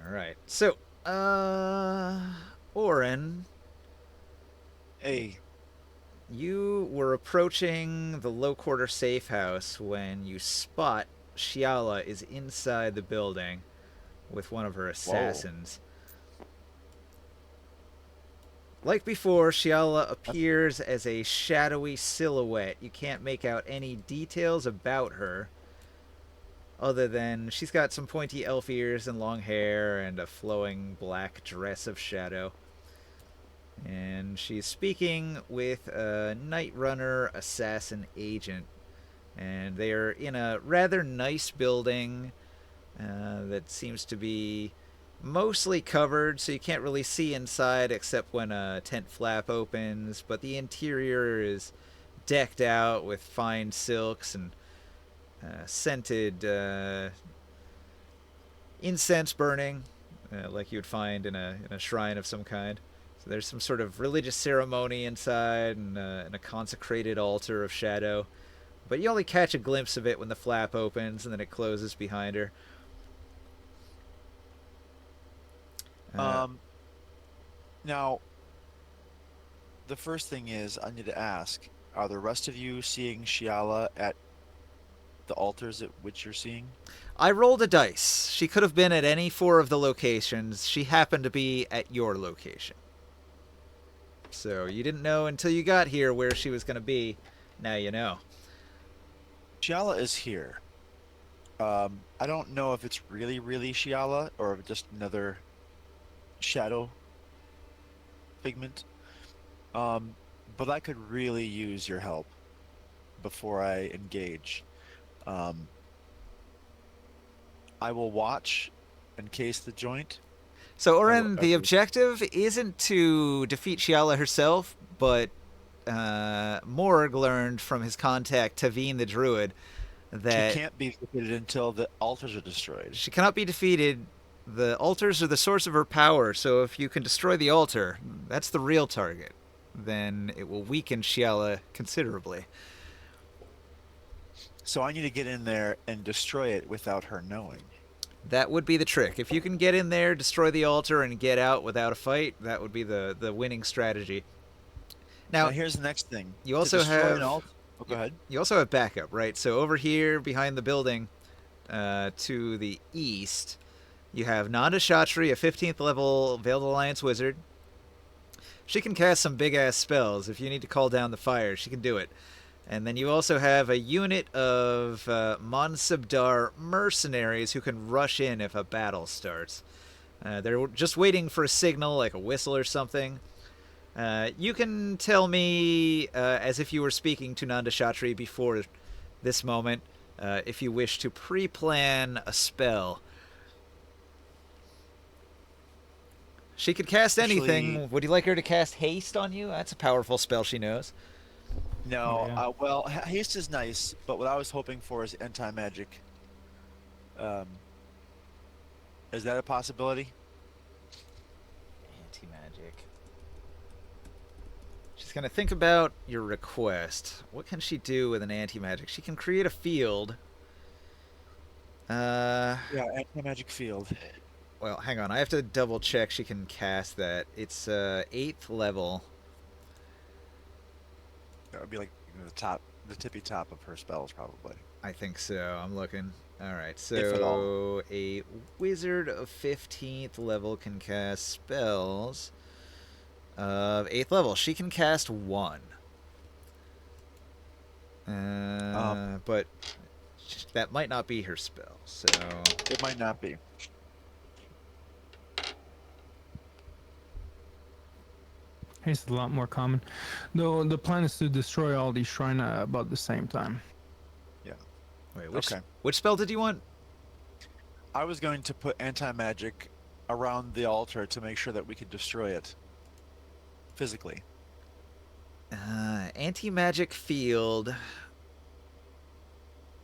Alright. So, Oren, Hey, you were approaching the low quarter safe house when you spot Shiala is inside the building with one of her assassins. Like before, Shiala appears as a shadowy silhouette. You can't make out any details about her, other than she's got some pointy elf ears and long hair and a flowing black dress of shadow. And she's speaking with a Night Runner assassin agent. And they are in a rather nice building that seems to be mostly covered, so you can't really see inside except when a tent flap opens. But the interior is decked out with fine silks and scented incense burning, like you would find in a shrine of some kind. So there's some sort of religious ceremony inside and a consecrated altar of shadow. But you only catch a glimpse of it when the flap opens and then it closes behind her. Now, the first thing is I need to ask: are the rest of you seeing Shiala at the altars at which you're seeing? I rolled a dice. She could have been at any 4 of the locations. She happened to be at your location. So you didn't know until you got here where she was going to be. Now you know. Shiala is here. I don't know if it's really Shiala or if just another shadow figment. But I could really use your help before I engage. I will watch and case the joint. So, Oren, the objective isn't to defeat Shiala herself, but Morg learned from his contact, Taveen the Druid, that She can't be defeated until the altars are destroyed. she cannot be defeated. The altars are the source of her power, so if you can destroy the altar, that's the real target. Then it will weaken Shiala considerably. So I need to get in there and destroy it without her knowing. That would be the trick. If you can get in there, destroy the altar, and get out without a fight, that would be the winning strategy. Now here's the next thing. You also have... Oh, go ahead. You also have backup, right? So over here, behind the building, to the east, you have Nanda Shatri, a 15th level Veiled Alliance wizard. She can cast some big-ass spells. If you need to call down the fire, she can do it. And then you also have a unit of Monsabdar mercenaries who can rush in if a battle starts. They're just waiting for a signal, like a whistle or something. You can tell me, as if you were speaking to Nanda Shatri before this moment, if you wish to pre-plan a spell. She could cast anything. Actually, Would you like her to cast haste on you? That's a powerful spell she knows. No, Yeah. well, haste is nice, but what I was hoping for is anti-magic. Is that a possibility? Anti-magic. She's going to think about your request. What can she do with an anti-magic? She can create a field. Yeah, anti-magic field. Well, hang on. I have to double check she can cast that. It's 8th level. That would be like the tippy top of her spells, probably. I think so. I'm looking. Alright, If at all. so a wizard of 15th level can cast spells of 8th level. She can cast 1. But that might not be her spell, so... It might not be. Haste is a lot more common. Though the plan is to destroy all these shrine about the same time. Wait, Okay. which spell did you want? I was going to put anti-magic around the altar to make sure that we could destroy it physically. Anti-magic field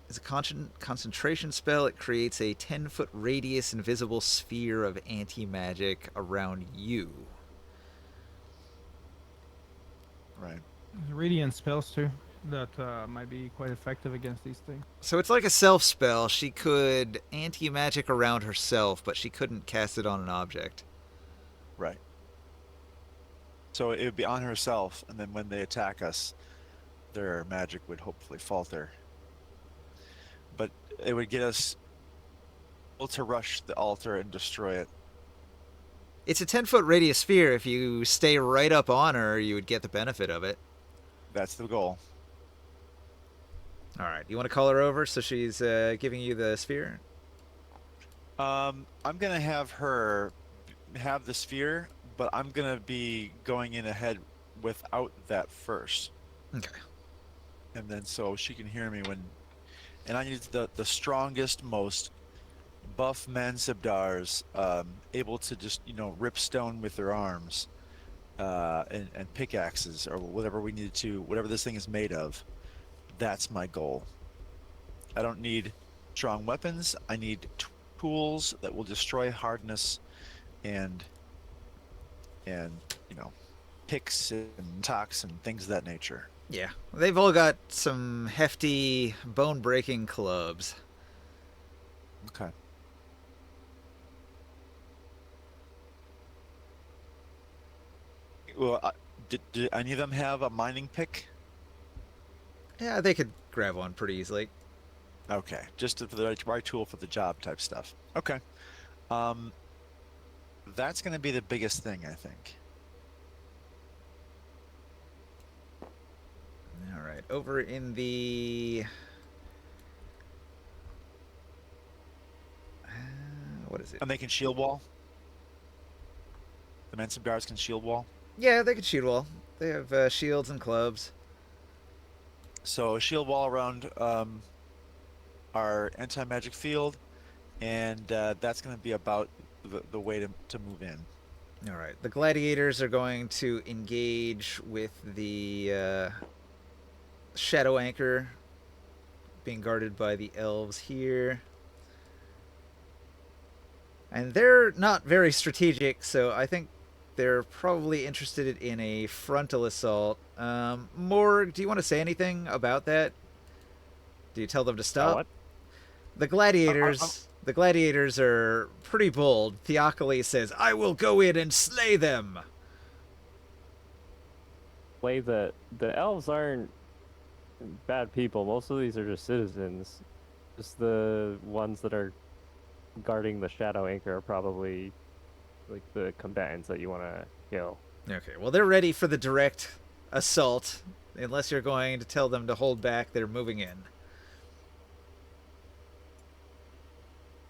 is a concentration spell. It creates a 10-foot radius invisible sphere of anti-magic around you. Right. There's radiant spells too that might be quite effective against these things. So it's like a self spell. She could anti-magic around herself, but she couldn't cast it on an object. Right. So it would be on herself, and then when they attack us, their magic would hopefully falter. But it would get us able to rush the altar and destroy it. It's a 10-foot radius sphere. If you stay right up on her, you would get the benefit of it. That's the goal. All right. You want to call her over so she's giving you the sphere? I'm gonna have her have the sphere, but I'm gonna be going in ahead without that first, Okay. and then so she can hear me when. And I need the strongest, most buff Mansibdars, able to just rip stone with their arms, and pickaxes or whatever we need to, whatever this thing is made of. That's my goal. I don't need strong weapons. I need tools that will destroy hardness and picks and tocks and things of that nature. Yeah. They've all got some hefty bone-breaking clubs. Okay. Well, did any of them have a mining pick? Yeah, they could grab one pretty easily. Okay, just for the right tool for the job type stuff. Okay. Um, that's going to be the biggest thing, I think. All right. Over in the... what is it? And they can shield wall. The Mensa guards can shield wall. Yeah, they could shield wall. They have shields and clubs. So a shield wall around our anti-magic field, and that's going to be about the way to move in. All right. The gladiators are going to engage with the shadow anchor being guarded by the elves here. And they're not very strategic, so I think they're probably interested in a frontal assault. Morg, do you want to say anything about that? Do you tell them to stop? What? The gladiators are pretty bold. Theocles says, "I will go in and slay them." Play the elves aren't bad people. Most of these are just citizens. Just the ones that are guarding the shadow anchor are probably like the combatants that you want to kill. Okay, well, they're ready for the direct assault. Unless you're going to tell them to hold back, they're moving in.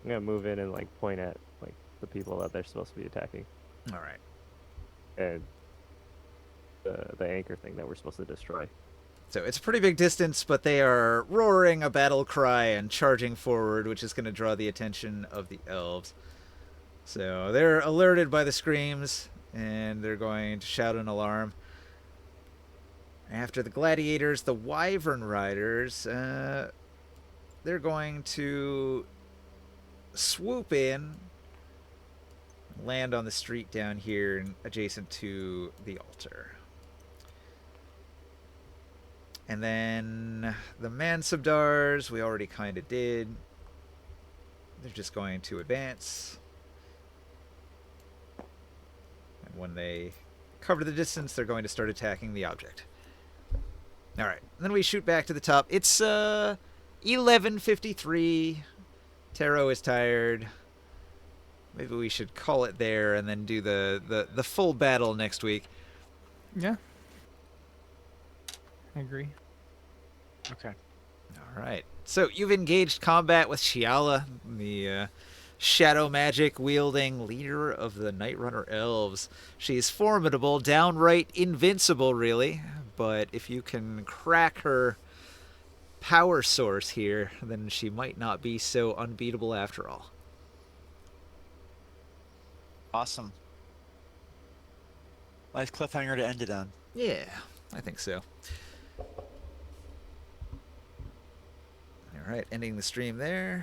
I'm gonna move in and like point at like the people that they're supposed to be attacking, All right. and the anchor thing that we're supposed to destroy. So it's a pretty big distance, but they are roaring a battle cry and charging forward, which is going to draw the attention of the elves. So they're alerted by the screams, and they're going to shout an alarm. After the gladiators, the wyvern riders, they're going to swoop in, land on the street down here adjacent to the altar. And then the Mansibdars, we already kind of did. They're just going to advance. And when they cover the distance, they're going to start attacking the object. All right. And then we shoot back to the top. It's 11:53. Taro is tired. Maybe we should call it there and then do the full battle next week. Yeah. I agree. Okay. All right. So you've engaged combat with Shiala, the shadow magic wielding leader of the Night Runner elves. She's formidable, downright invincible, really. But if you can crack her power source here, then she might not be so unbeatable after all. Awesome. Nice cliffhanger to end it on. Yeah, I think so. All right, ending the stream there.